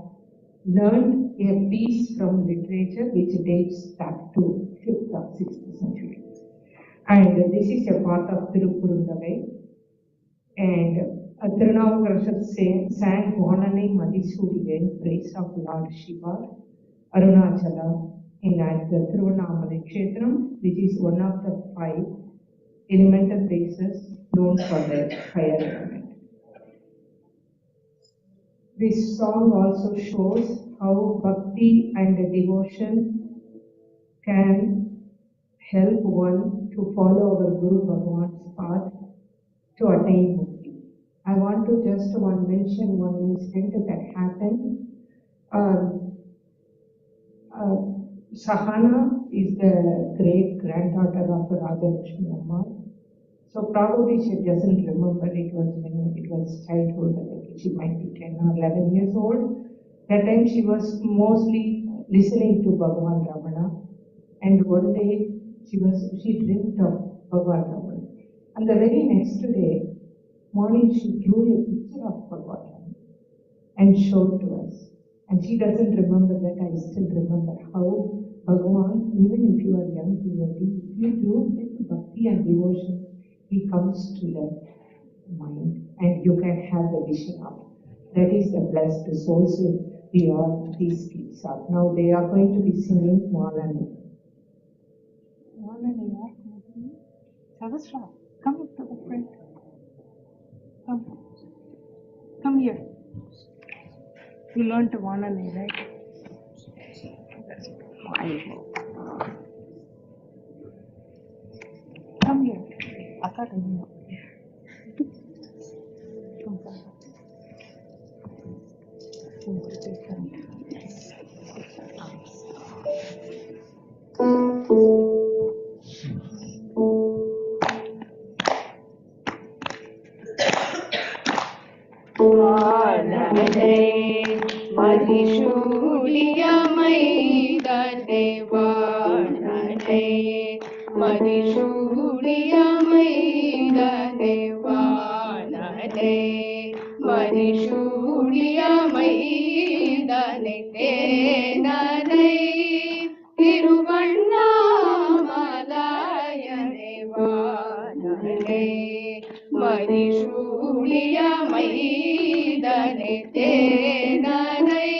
learned a piece from literature which dates back to 5th or 6th century. And this is a part of Tirupurundagai. And Tirunavukarasar sang Vananai Madhisuriya in praise of Lord Shiva, Arunachala, at the Tiruvannamalai Kshetram, which is one of the 5 elemental places known for their fire element. This song also shows how bhakti and devotion can help one to follow our Guru Bhagavan's path to attain mukti. I want to just mention one incident that happened. Sahana is the great granddaughter of Raja Lakshmi Amma. So probably she doesn't remember it was when it was childhood, like she might be 10 or 11 years old. That time she was mostly listening to Bhagavan Ramana, and one day she dreamt of Bhagavan Ramana. And the very next day, morning she drew a picture of Bhagavan Ramana and showed to us. And she doesn't remember that, I still remember how Bhagavan, even if you are young devotee, if you do with bhakti and devotion, he comes to the mind and you can have the vision of. That is the blessed souls we all these kids are. Now they are going to be singing Manani. Savasra, come up to the front. Come here. You learned to Manani, right? Come here. Akka doesn't know. வானனை மதிசூடியமைதனை வானனை மதிசூடியமைதனை வானனை மதிசூடியமைதனை தேனனை திருவண்ணாமலையனை வானனை மதிசூடியமைதனை தேனனை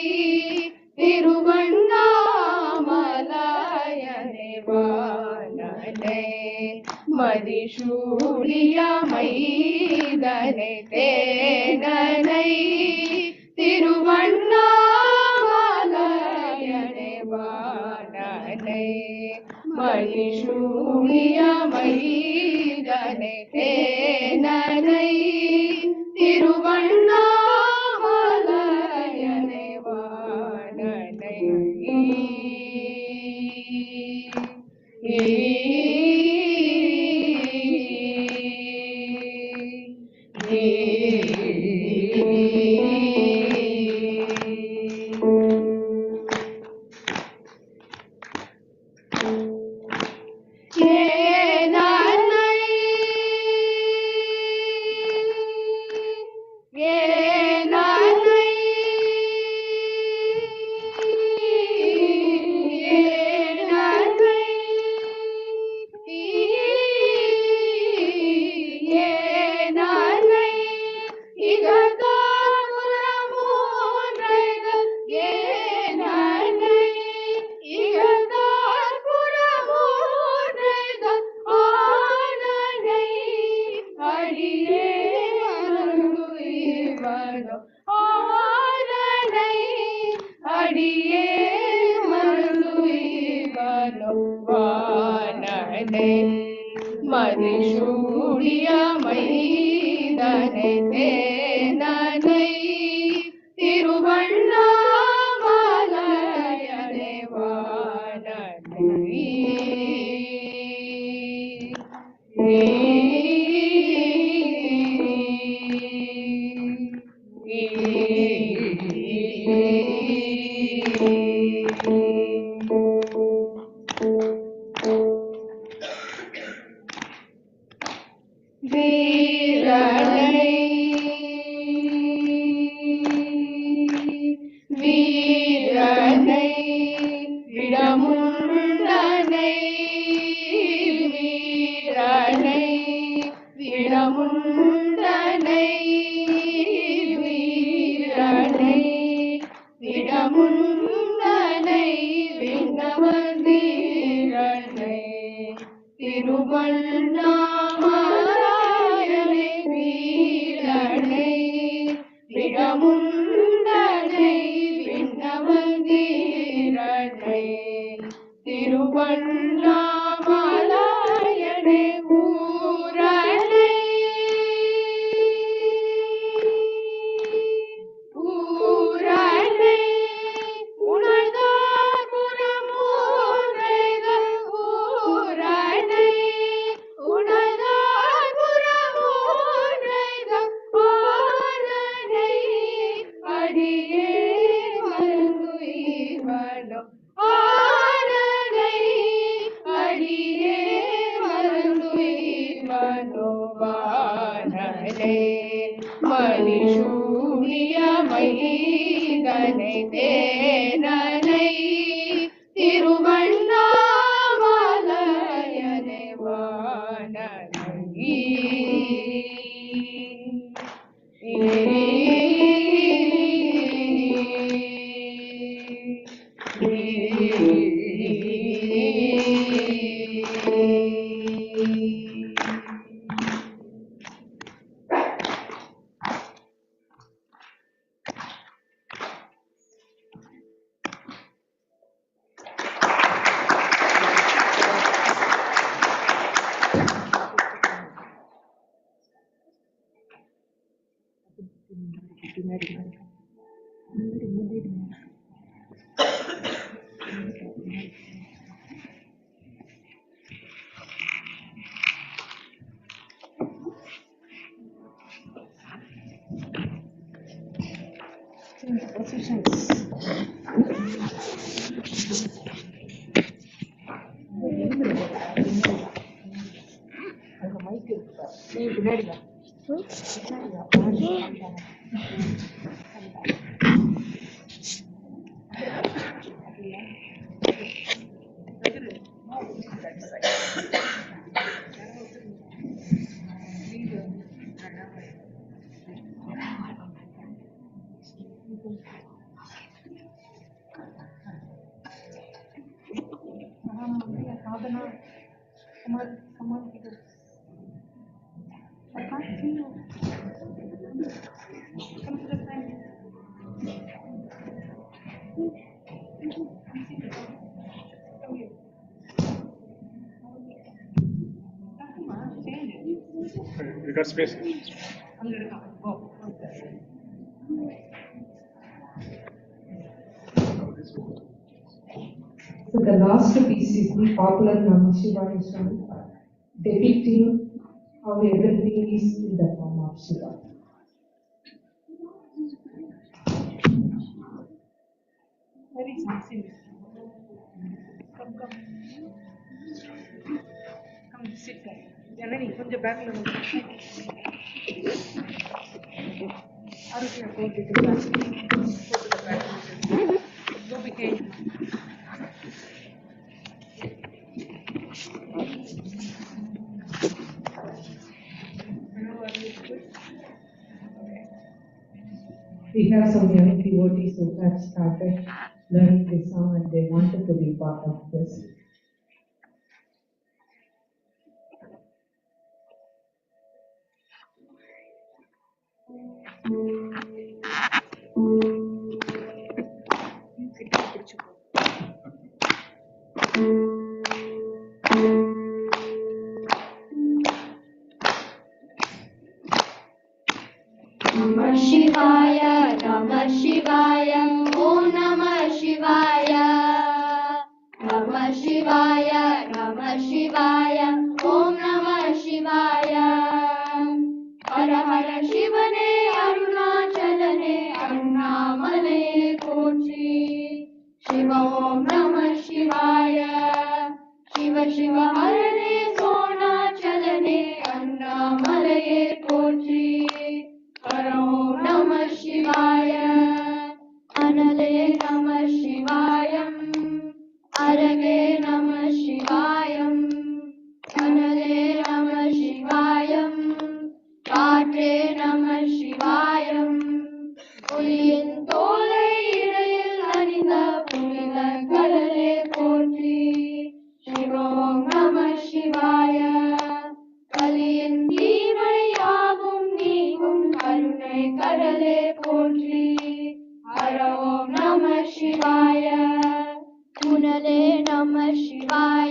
திருவண்ணாமலையனை வானனை மதிசூடியமைதனை தேனனை திருவண்ணாமலையனை வானனை மதிசூடியமைதனை தேனனை திருவண்ணாமலையனை வானனை மதிசூடியமைதனை தேனனை திருவண்ணாமலையனை வானனை வீரனை வீரனை விடமுண்டனை வீரனை விடமுண்டனை வீரனை விடமுண்டனை விண்ணவர் வீரனை திருவண்ணாமலையனை வீரனை விடமுண்டனை விண்ணவர் வீரனை திருவண்ணாமலையனை திருவண்ணாமலையனே ஊரணை ஊரணை உணர்ந்தார் புறமூரைகள் ஊரணை உணர்ந்தார் புறமூரைகள் ஆரணை அடியே மருந்துயிர்வனோ ஆரணை அடியே மருந்துயிர்வனோ வாரணை மணிசூடியமைதனை தேனனை திருவண்ணாமலையனே வானனை You got space. So the last piece is the popular Namashivaya song, depicting how everything is in the form of Shiva. Very sexy. Come. Come sit there. Janani, கொஞ்சம் பேக்ல வந்து. Arushya, go to the back. Go to the back. Go behind. We have some young devotees who have started learning this song and they wanted to be part of this. Namah Shivaya, Namah Shivaya, Om Namah Shivaya. Namah Shivaya, Namah Shivaya, Om Namah Shivaya. Hara Hara Shivane, Arunachalane, Annamalai Kochi. Shiva Om Namah Shivaya. Shiva Shiva Harane, Sonachalane, Annamalai Kochi. Hara Om Namah Shivaya. Anale Namah Shivayam. Arage Namah Shivayam. Anale Namah Shivayam. Kaatre Namah Shivayam. புலியின் தோலை இடையில் அணிந்த புனித கடலே போற்றி. சிவோம் நம சிவாய. கலியின் தீமையாகும் நீக்கும் கருணை கடலே போற்றி. ஹர ஓம் நம சிவாய. புனலே நம சிவாய.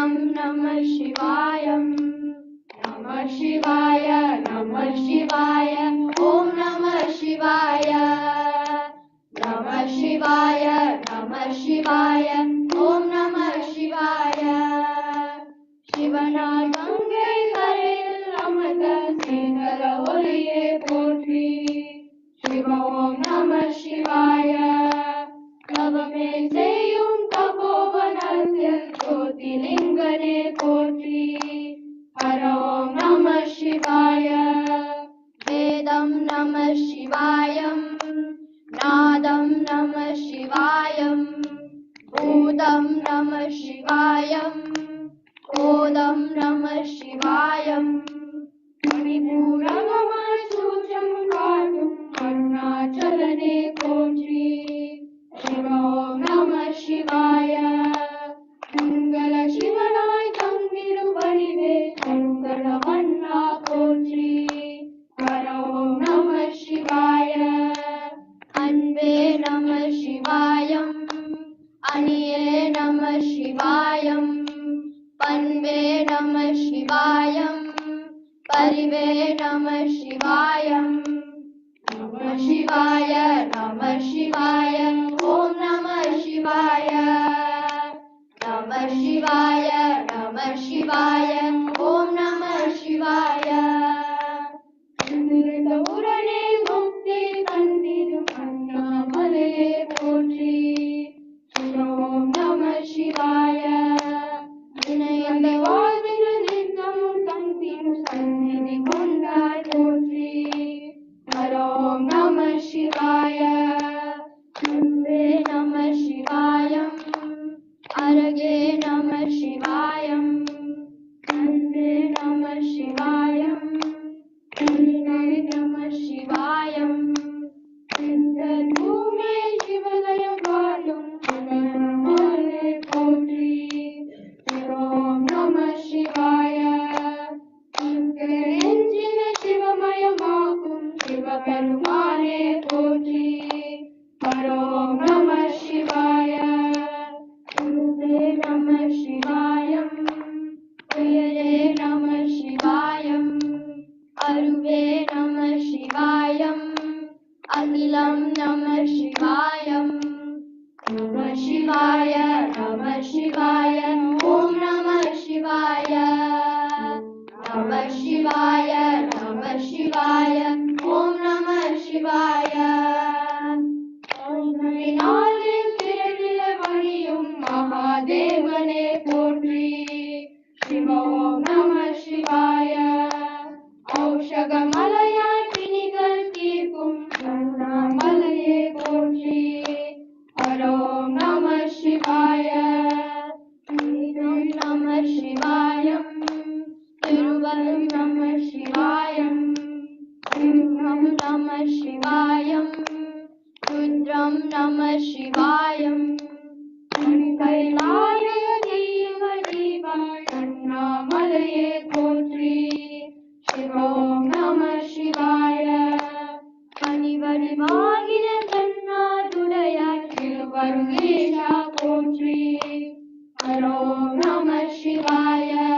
Vedam Namah Shivayam. Namah Shivaya, Namah Shivaya, Om Namah Shivaya. Namah Shivaya, Namah Shivaya, Om Namah Shivaya. Shivanar Gangai Karil Amata Sindara Oliye Potri. Shiva Om Namah Shivaya. Navame Seyum Tapovanasya Jyotilingane Potri. Hara Om Namah Shivaya. Vedam Namah Shivayam. Nadam Namah Shivayam. Bhudam Namah Shivayam. Odam Namah Shivayam. Manipuragamai Sucham Kadum Arunachalane Kotri. Shiva Om Namah Shivaya. Mangala Shivanai Tandiruvanive Shankara Vanna Kotri. Hara Om Namah Shivaya. Anve Namah Shivayam. Aniye Namah Shivayam. Panve Namah Shivayam. Parive Namah Shivayam. Namah Shivaya, Namah Shivaya, Om Namah Shivaya. Namah Shivaya, Namah Shivaya, Om Namah Shivaya. Indrita Urane Mukti Tandiru Annamale Potri. Shiva Om Namah Shivaya. Vinayande Valminu Nityamu Tandiru Sannidhi Kondai Potri. Hara Om Namah Shivaya. Nande Namah Shivayam. Arage Namah Shivayam. Nande Namah Shivayam. Nande Namah Shivayam. Sindhume Shivalaya Valum Shivanamale Potri. Shiva Om Namah Shivaya. Enjina Shivamaya Makum Shiva Perumane Potri. Hara Om Namah Shivaya. Guruve Namah Shivayam. Priyare Namah Shivayam. Aruve Namah Shivayam. Agilam Namah Shivayam. Namah Shivaya, Namah Shivaya, Om Namah Shivaya. Namah Shivaya, Namah Shivaya, Om Namah Shivaya. Om Nale Pirila Variyum Mahadevane Potri. Shiva Om Namah Shivaya. Aushagamalaya Pinigal Kirkum Narunamalaye Potri. Hara Om Namah Shivaya. Om Namah Shivayam. Tiruvarum Namah Shivayam. Tiruvam Namah Shivayam. Rudram Namah Shivayam. Kailaya Deva Deva Annamalaye Potri. Shiva Om Namah Shivaya. Kanivari Vagina Kanna Dudaya Shivarugesha Potri. Hara Om Namah Shivaya.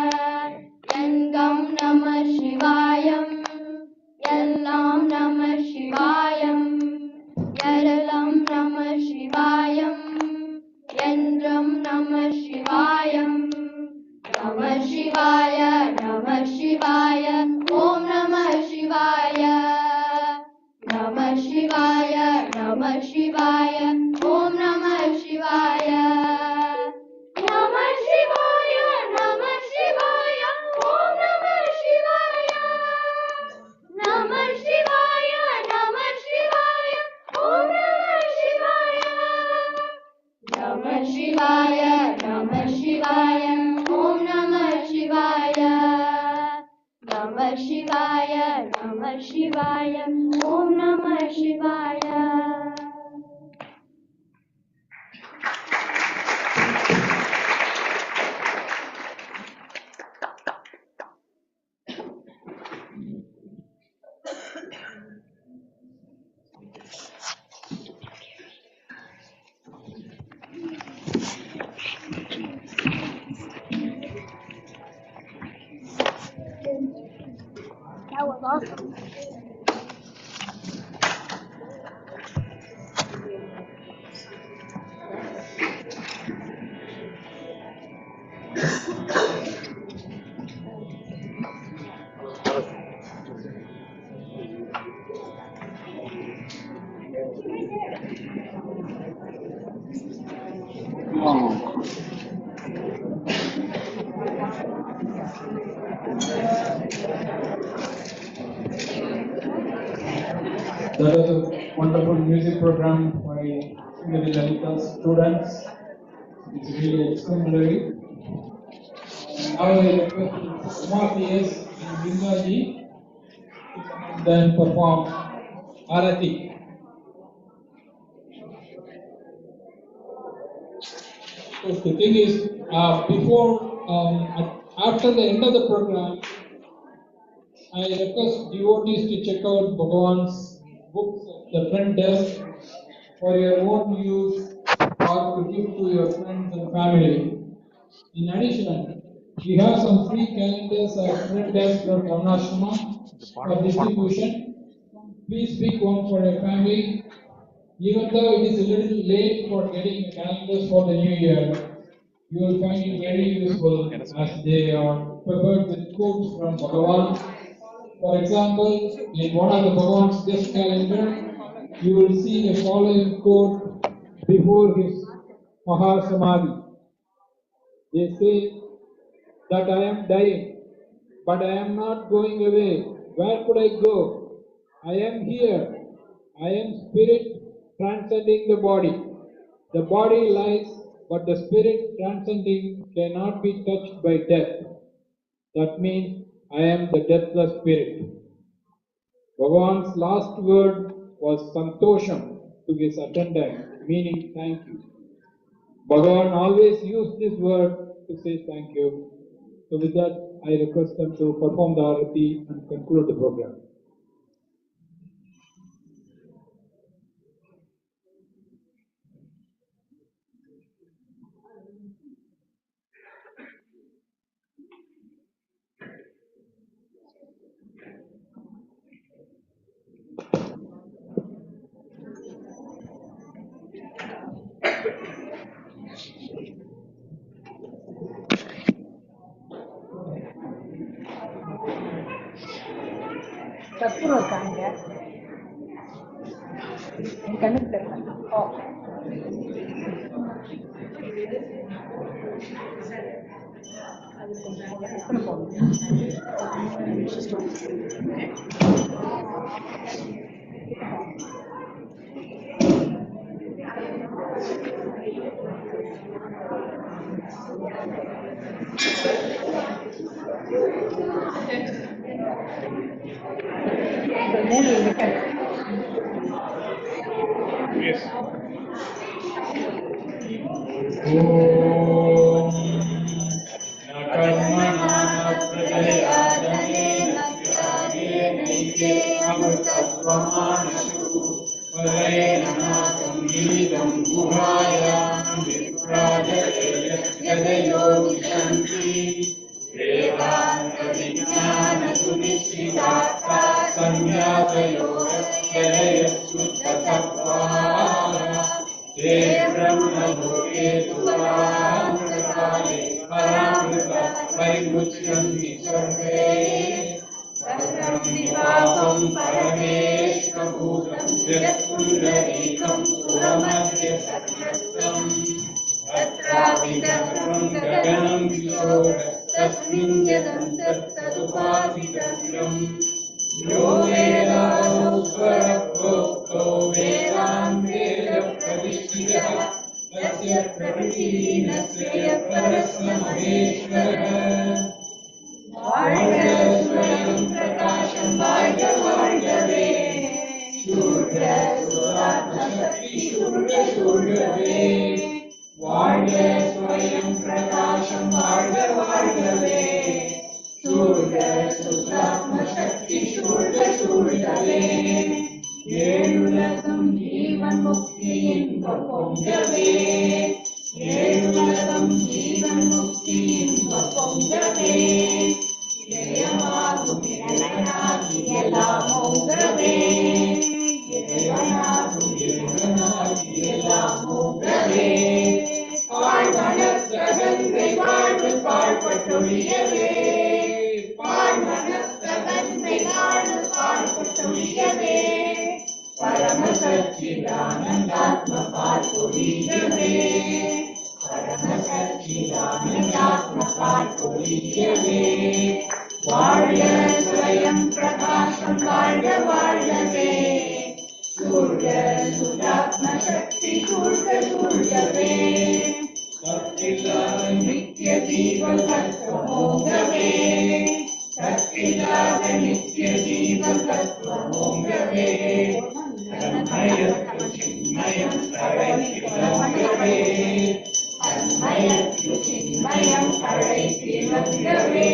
Yangam Namah Shivayam. Yallam Namah Shivayam. Yaralam Namah Shivayam. Yandram Namah Shivayam. Namah Shivaya, Namah Shivaya, Om Namah Shivaya. Namah Shivaya, Namah Shivaya, Om Namah Shivaya. Namah Shivaya, Namah Shivaya, Om Namah Shivaya. Namah Shivaya, Namah Shivaya, Om Namah Shivaya. Namah Shivaya, Namah Shivaya, Om Namah Shivaya. Namah Shivaya, Namah Shivaya, Om Namah Shivaya. That was awesome. That was a wonderful music program by Srimati Lalita's students. It's really extraordinary. Now I request Umapi and Bingaji to come and then perform Arati. So the thing is, after the end of the program, I request devotees to check out Bhagavan's books at the front desk for your own use or to give to your friends and family. In addition, we have some free calendars at front desk from Ramanashrama for distribution. Please pick one for your family. Even though it is a little late for getting calendars for the new year, you will find it very useful as they are prepared with quotes from Bhagavan. For example, in one of the Bhagavan's guest calendar, you will see the following quote before his Mahasamadhi. They say that I am dying, but I am not going away. Where could I go? I am here. I am spirit transcending the body. The body lies, but the spirit transcending cannot be touched by death. That means I am the deathless spirit. Bhagavan's last word was Santosham to his attendant, meaning thank you. Bhagavan always used this word to say thank you. So with that, I request them to perform the Arati and conclude the program. கற்பூரம் இருக்காங்க என் கண்ணுக்கு தெரியல ஓ எத்தனை போகணும் Yes. பொங்கவே சச்சிதானந்தாத்மபால் பொழியவே பரம சச்சிதானந்தாத்மபால் பொழியவே வாழ்க ஸ்வயம் பிரகாசம் வாழ்க வாழ்கவே சூழ்க சுதாத்ம சக்தி சூழ்க சூழ்கவே சத்திலாத நித்ய ஜீவன் தத்துவமோகவே சத்திலாத நித்ய ஜீவன் தத்துவமோகவே தன்மயத்து சின்மயம் தழைத்திலங்கவே தன்மயத்து சின்மயம் தழைத்திலங்கவே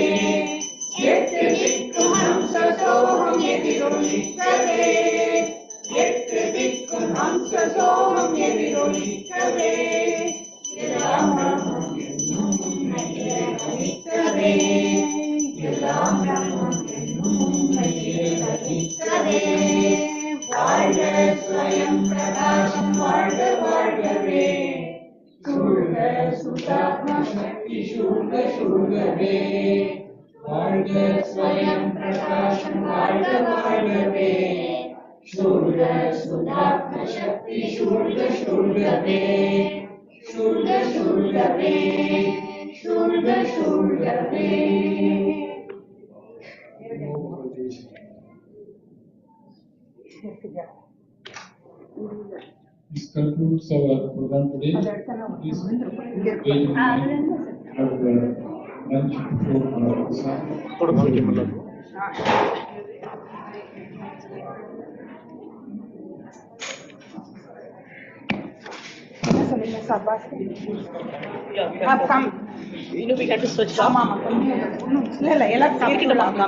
எட்டு திக்கும் ஹம்சசோகம் எதிரொலிக்கவே எட்டு திக்கும் ஹம்சசோகம் எதிரொலிக்கவே எல்லாம் பிரம்மம் என்னும் உண்மையே கலிக்கவே எல்லாம் பிரம்மம் என்னும் உண்மையே கலிக்கவே வாழ்க ஸ்வயம் பிரகாசம் வாழ்க வாழ்கவே சூழ்க சுதாத்ம சக்தி சூழ்க சூழ்கவே வாழ்க ஸ்வயம் பிரகாசம் வாழ்க வாழ்கவே சூழ்க சுதாத்ம சக்தி சூழ்க சூழ்கவே சூழ்க சூழ்கவே சூழ்க சூழ்கவே. This concludes our program today. Please wait and have lunch before Aradhana. Come. We had to switch off. இல்ல எல்லாரும் காமிக்கலாமா